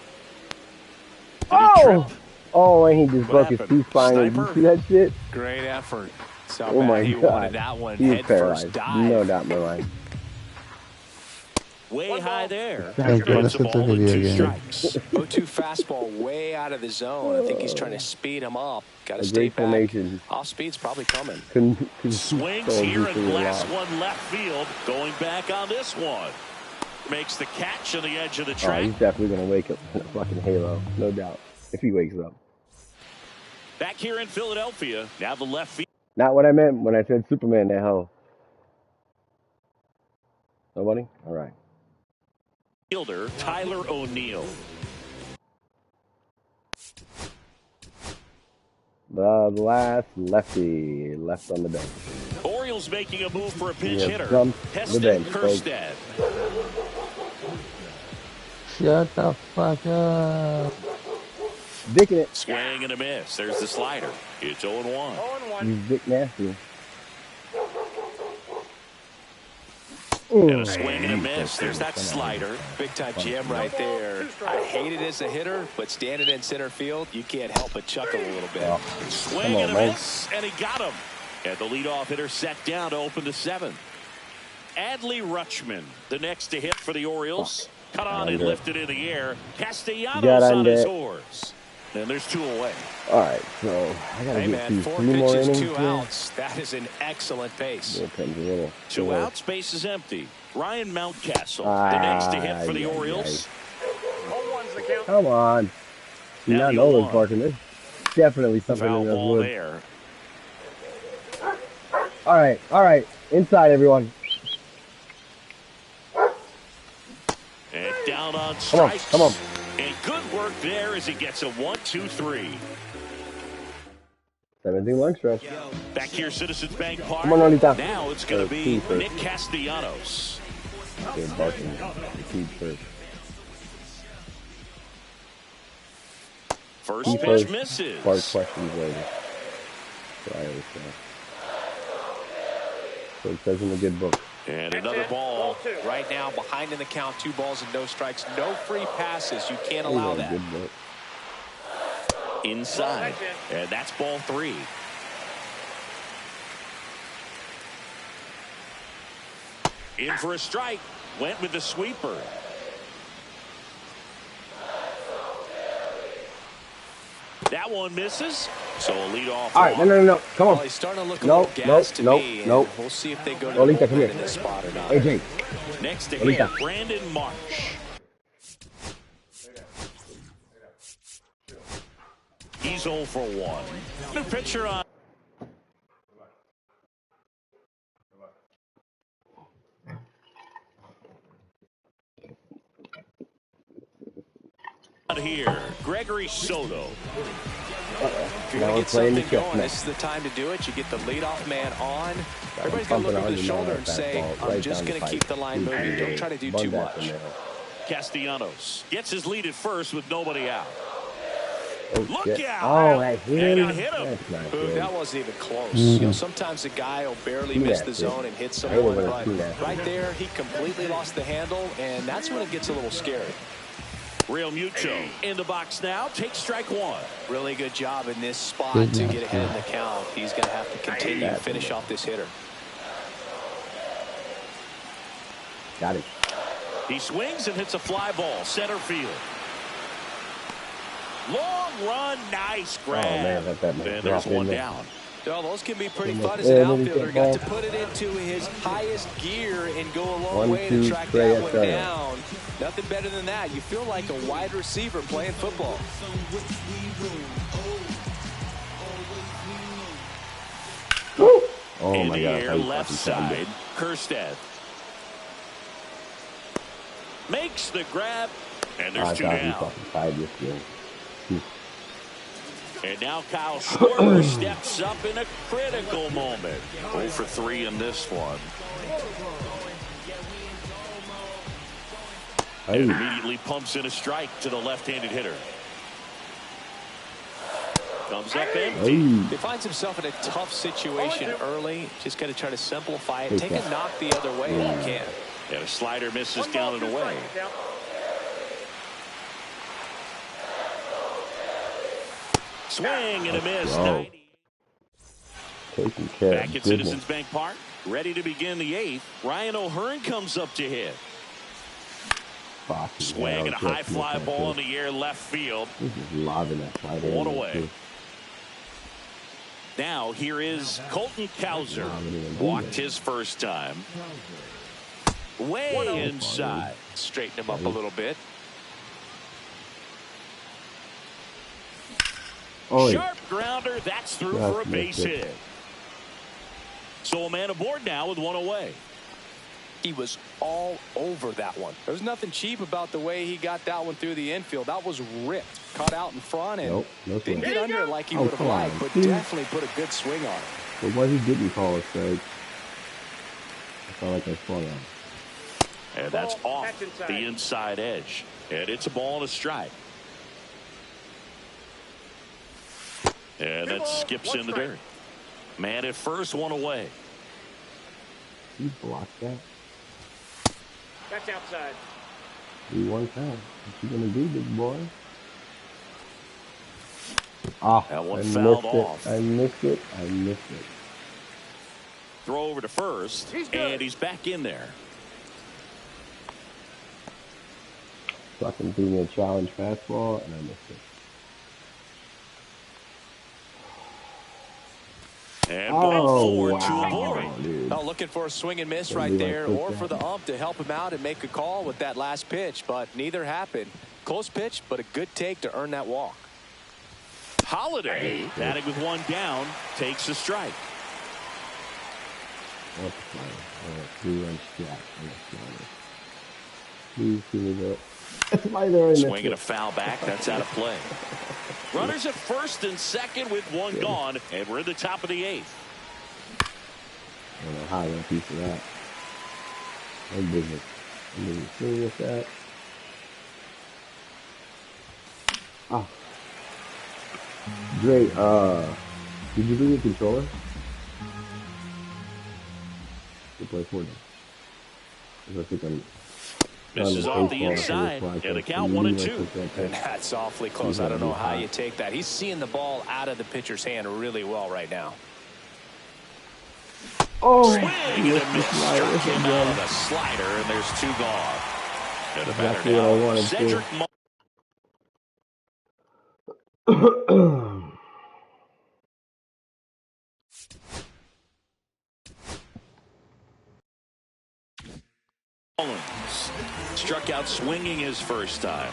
Speaker 9: Oh, and he just broke his C-spine. Did you see that shit?
Speaker 6: Great effort.
Speaker 9: Oh my God.
Speaker 6: That one.
Speaker 9: He was paralyzed. No doubt in my mind.
Speaker 5: Way high there.
Speaker 11: Thank you. This is a video game.
Speaker 6: 0-2 fastball way out of the zone. I think he's trying to speed him up. Got to stay back. Off speed's probably coming.
Speaker 5: Swings here and blasts one left field. Going back on this one. Makes the catch on the edge of the track.
Speaker 9: He's definitely going to wake up in a fucking halo. No doubt. If he wakes up.
Speaker 5: Back here in Philadelphia. Now the left field.
Speaker 9: Not what I meant when I said Superman the hell. Nobody? All right.
Speaker 5: Fielder Tyler O'Neill.
Speaker 9: The last lefty left on the bench.
Speaker 5: Orioles making a move for a pinch hitter.
Speaker 9: Heston
Speaker 5: Kjerstad.
Speaker 11: Shut the fuck up.
Speaker 9: Dicking it.
Speaker 5: Swing and a miss. There's the slider. It's 0-1.
Speaker 9: He's Dick Nasty.
Speaker 5: And a swing and a miss. There's that slider.
Speaker 6: Big time jam right there. I hate it as a hitter, but standing in center field, you can't help but chuckle a little bit.
Speaker 5: Swing and a miss, and he got him. And the leadoff hitter set down to open the 7th. Adley Rutschman, the next to hit for the Orioles. Cut on and lifted in the air. Castellanos on his horse. And there's 2 away.
Speaker 9: All right, so I got to get through
Speaker 6: 4
Speaker 9: 3 more
Speaker 6: pitches,
Speaker 9: innings.
Speaker 6: 2 outs. That is an excellent pace.
Speaker 5: 2 outs, base is empty. Ryan Mountcastle, the next to hit for the Orioles.
Speaker 9: Come on. Now Nolan's barking. There's definitely something in those woods.
Speaker 5: There.
Speaker 9: All right. Inside, everyone.
Speaker 5: And down on strikes.
Speaker 9: Come on.
Speaker 5: And good work there as he gets a 1-2-3.
Speaker 9: 17 long stretch.
Speaker 5: Back here, Citizens Bank Park.
Speaker 9: Come on, Lolita.
Speaker 5: Now it's going to be Nick Castellanos.
Speaker 9: They're barking.
Speaker 5: First pitch misses.
Speaker 9: Bark questions later. So I always say. So it says in the good book.
Speaker 5: And another ball.
Speaker 6: Right now, behind in the count, 2 balls and no strikes. No free passes. You can't allow that.
Speaker 5: Inside. And that's ball 3. In for a strike. Went with the sweeper. That one misses. So a leadoff.
Speaker 9: All right, no. Come on.
Speaker 6: Well, he's starting to look a little gassed to me. We'll see if they go to
Speaker 9: Lolita, come here.
Speaker 6: in this spot or not.
Speaker 9: AJ.
Speaker 5: Next to him, Brandon Marsh. He's 0 for 1. New pitcher on. Here, Gregory Soto.
Speaker 6: If you're going to get something going, this is the time to do it. You get the leadoff man on. Everybody's going to look over the shoulder and say, I'm just going to keep the line moving. Don't try to do too much.
Speaker 5: Castellanos gets his lead at first with nobody out. Look out!
Speaker 9: Oh, that hit him.
Speaker 6: That wasn't even close. You know, sometimes a guy will barely miss the zone and hit someone, but right there, he completely lost the handle, and that's when it gets a little scary.
Speaker 5: Real Muto in the box now. Take strike one.
Speaker 6: Really good job in this spot to get ahead in the count. He's going to have to continue to finish off this hitter.
Speaker 9: Got it.
Speaker 5: He swings and hits a fly ball. Center field. Long run. Nice grab.
Speaker 9: Oh, man, that
Speaker 5: and there's one down.
Speaker 6: Well, those can be pretty fun as an outfielder. Got to put it into his highest gear and go a long way to track that one down. Nothing better than that. You feel like a wide receiver playing football.
Speaker 9: Oh
Speaker 5: in
Speaker 9: my
Speaker 5: the
Speaker 9: God!
Speaker 5: air, left side. Kerstead makes the grab, and there's two down. And now Kyle Schwarber steps up in a critical moment. 0 for 3 in this one. And immediately pumps in a strike to the left-handed hitter. Comes up empty.
Speaker 6: He finds himself in a tough situation early. Just got to try to simplify it. Take a knock the other way if you can.
Speaker 5: And a slider misses down and away. Swing and a miss.
Speaker 9: Taking care
Speaker 5: Back at Citizens Bank Park, ready to begin the 8th. Ryan O'Hearn comes up to hit. Swing and a high fly ball in the air left field.
Speaker 9: He's just lobbing that fly there.
Speaker 5: One away. Now here is Colton Cowser. Walked his first time. Way inside.
Speaker 6: Straighten him up a little bit.
Speaker 5: Sharp grounder. That's through for a base hit. So a man aboard now with one away.
Speaker 6: He was all over that one. There was nothing cheap about the way he got that one through the infield. That was ripped. Caught out in front and didn't get under it like he would have liked, but definitely put a good swing on it.
Speaker 9: But why he didn't call it straight? I felt like I swung on.
Speaker 5: And that's off the inside edge. And it's a ball and a strike. And that skips in the dirt. Man at first, one away.
Speaker 9: You blocked that?
Speaker 7: That's outside.
Speaker 9: 3-1 count. What you gonna do, big boy? Ah,
Speaker 5: that one fouled off.
Speaker 9: I missed it.
Speaker 5: Throw over to first, and he's back in there.
Speaker 9: Fucking threw me a challenge fastball, and I missed it.
Speaker 5: And ball 4 to a board.
Speaker 6: Oh, looking for a swing and miss right there, or for the ump to help him out and make a call with that last pitch, but neither happened. Close pitch, but a good take to earn that walk.
Speaker 5: Holiday, batting with one down, takes a strike.
Speaker 9: Please give me that.
Speaker 5: Swinging a foul back. That's out of play. Runners at first and second with one gone, and we're in the top of the 8th.
Speaker 9: I don't know how I got a piece of that. No business. I'm really serious with that. Ah. Great. Did you bring your controller? To play Fortnite. I think I'm.
Speaker 5: This is off the inside, and the count 1-2.
Speaker 6: That's awfully close. I don't know how you take that. He's seeing the ball out of the pitcher's hand really well right now.
Speaker 5: Oh, swing and a miss. Struck him out of the slider, and there's 2 gone. And the batter now, Cedric Mullins struck out swinging his first time.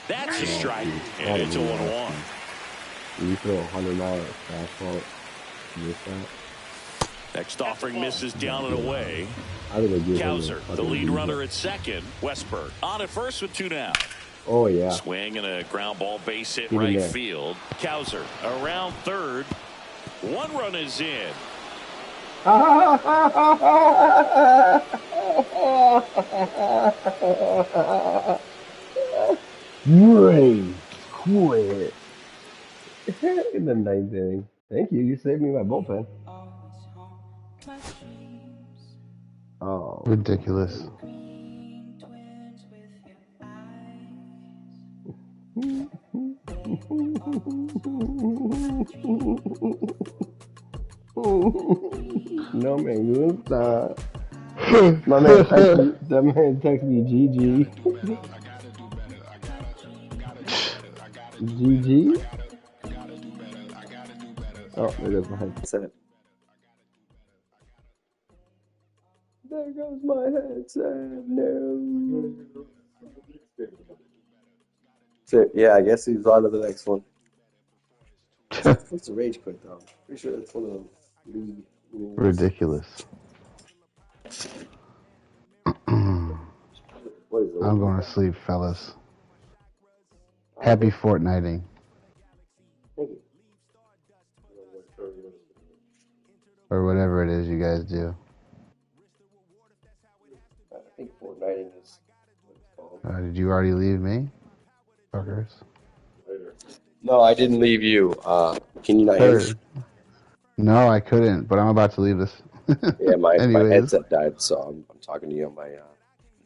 Speaker 5: That's a strike, and it's a 1-1.
Speaker 9: You throw $100 fastball.
Speaker 5: Next offering misses down and away. Cowser, the lead runner at second. Westberg on at first with 2 down.
Speaker 9: Oh, yeah.
Speaker 5: Swing and a ground ball base hit right field. Cowser around third. 1 run is in.
Speaker 9: Great. Quit. In the 9th inning. Thank you. You saved me my bullpen. Oh.
Speaker 11: Ridiculous.
Speaker 9: No me gusta. My man text me, that man text me GG. GG? Oh, there goes my headset. There goes my headset. No. So, yeah, I guess he's on to the next one. What's the rage quit though? Pretty sure that's one of the league rules.
Speaker 11: Ridiculous. I'm going to sleep, fellas. Happy fortnighting.
Speaker 9: Thank you.
Speaker 11: Or whatever it is you guys do.
Speaker 9: I think fortnighting is what it's called.
Speaker 11: Did you already leave me? Fuckers.
Speaker 9: No, I didn't leave you. Can you not hear me?
Speaker 11: No, I couldn't, but I'm about to leave this.
Speaker 9: Yeah, my
Speaker 11: Anyways.
Speaker 9: headset died, so I'm talking to you on my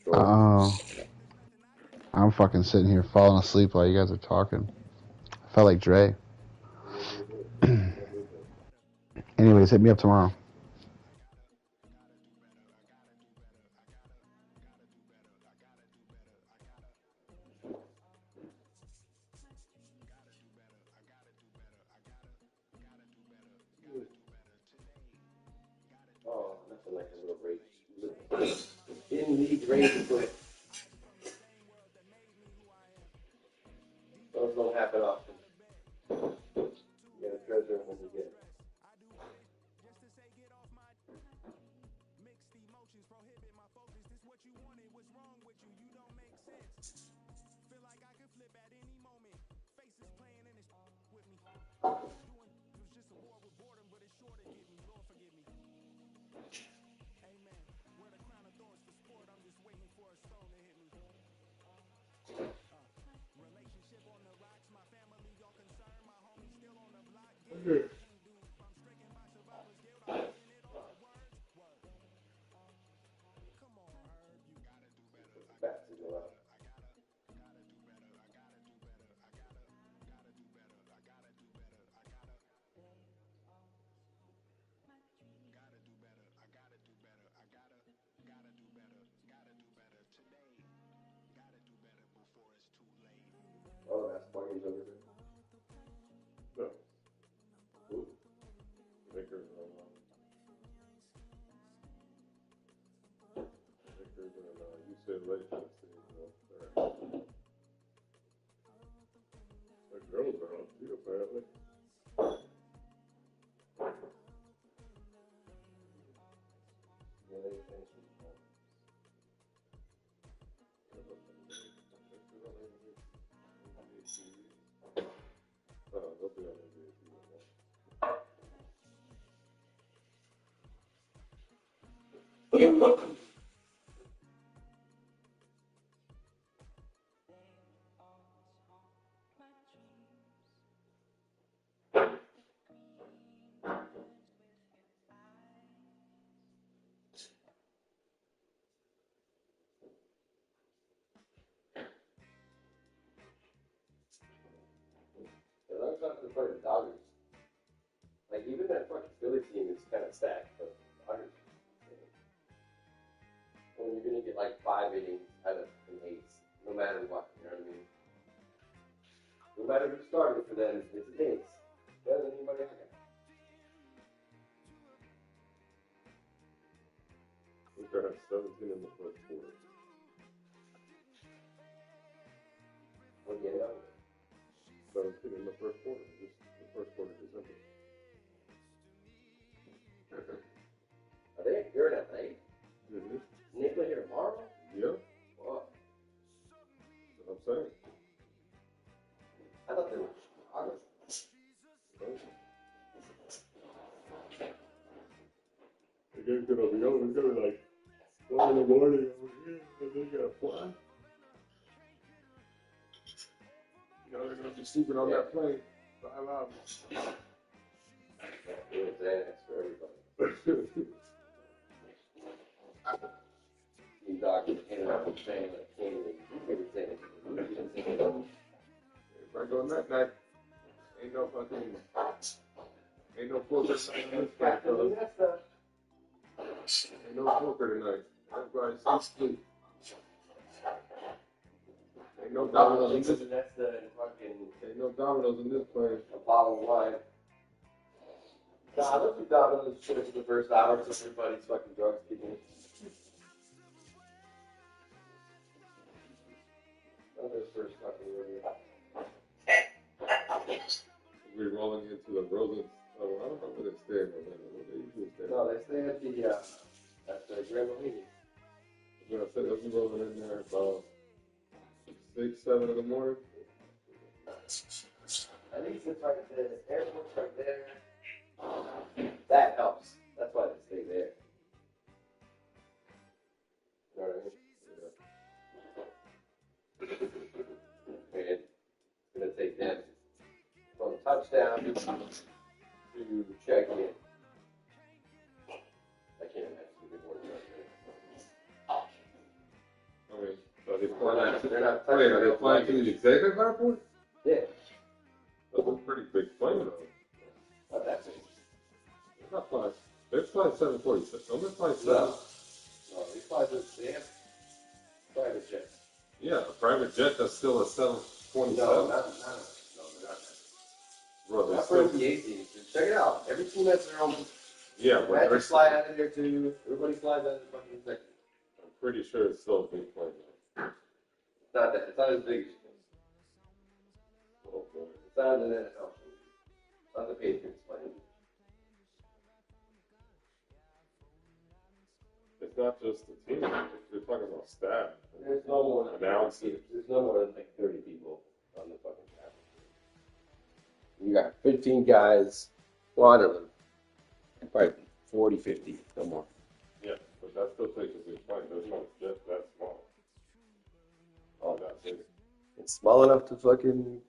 Speaker 9: controller.
Speaker 11: I'm fucking sitting here falling asleep while you guys are talking. I felt like Dre. Anyways, hit me up tomorrow.
Speaker 9: Oh, nothing like a little rage. In-league rage quit. Those don't happen often. You gotta treasure them when you get it. Oh, that's Sparky's over there.
Speaker 2: No. Who? Vickers and you said late. The girls are on too, apparently. They'll be on
Speaker 9: I'm trying to play the Dodgers. Like, even that fucking Philly team is kind of stacked, but the Dodgers, when you're going to get like 5 innings out of an ace, no matter what, you know what I mean? No matter who's starting for them, it's an ace. Better than anybody I got.
Speaker 2: We could have 17 in the first quarter.
Speaker 9: When you know.
Speaker 2: 17 in the first quarter. Just the first quarter of December.
Speaker 9: Are they? You're in LA?
Speaker 2: Mm-hmm.
Speaker 9: And they play here tomorrow?
Speaker 2: Yeah.
Speaker 9: Wow.
Speaker 2: That's what I'm saying.
Speaker 9: I thought they were Chicago.
Speaker 2: The game's gonna be over. It's gonna be like 1 in the morning over here, and then you gotta fly. You know, they're gonna be sleeping on that plane 5 hours.
Speaker 9: It's Xanax for everybody. You doctors handing out the thing like candy. You figured Xanax.
Speaker 2: I go night night. Ain't no poker tonight in this place, fellas. Ain't no poker tonight. Everybody's asleep. Ain't no dominoes in this. Ain't no dominoes in this place.
Speaker 1: A bottle of wine. Nah, let's do dominoes shit for the first hour so everybody's fucking drugs kicking in. Another first fucking review.
Speaker 2: We're rolling into the Roses. Oh, I don't know where they stay in Orlando. Where they usually stay?
Speaker 1: No, they stay at the Grand Bohemian.
Speaker 2: I was gonna say they'll be rolling in there about 6, 7 in the morning.
Speaker 1: At least it's like the airport's right there. That helps. That's why they stay there. You know what I mean? And it's gonna take them from touchdown to check in. I can't imagine the good work right
Speaker 2: I mean, are they
Speaker 1: there.
Speaker 2: flying?
Speaker 1: They're not
Speaker 2: Wait, are they flying to the executive airport?
Speaker 1: Yeah,
Speaker 2: That's a pretty big plane, though.
Speaker 1: not that big.
Speaker 2: They're not flying. They're flying 746. No, they're flying 7.
Speaker 1: No, these fly they have private jets.
Speaker 2: Yeah, a private jet that's still a 727.
Speaker 1: No, they're not.
Speaker 2: Bro, they're
Speaker 1: Not for
Speaker 2: still.
Speaker 1: NBA teams. Check it out. Every team has their own.
Speaker 2: Yeah, but they're
Speaker 1: Magic fly out of there too. Everybody flies out of the fucking sector.
Speaker 2: I'm pretty sure it's still a big plane.
Speaker 1: It's not that. It's not as big as you think.
Speaker 2: Oh, boy.
Speaker 1: It's not an NFL team. Not the Patriots playing.
Speaker 2: It's not just the team. You're talking about staff.
Speaker 1: There's no more than
Speaker 2: Announcers.
Speaker 1: There's no more than like 30 people on the fucking staff. You got 15 guys. Well, I don't know. Probably 40, 50, no more.
Speaker 2: Yeah, but that still takes a big plane. There's no jet that small.
Speaker 1: Oh,
Speaker 2: That's it.
Speaker 1: it's small enough to fucking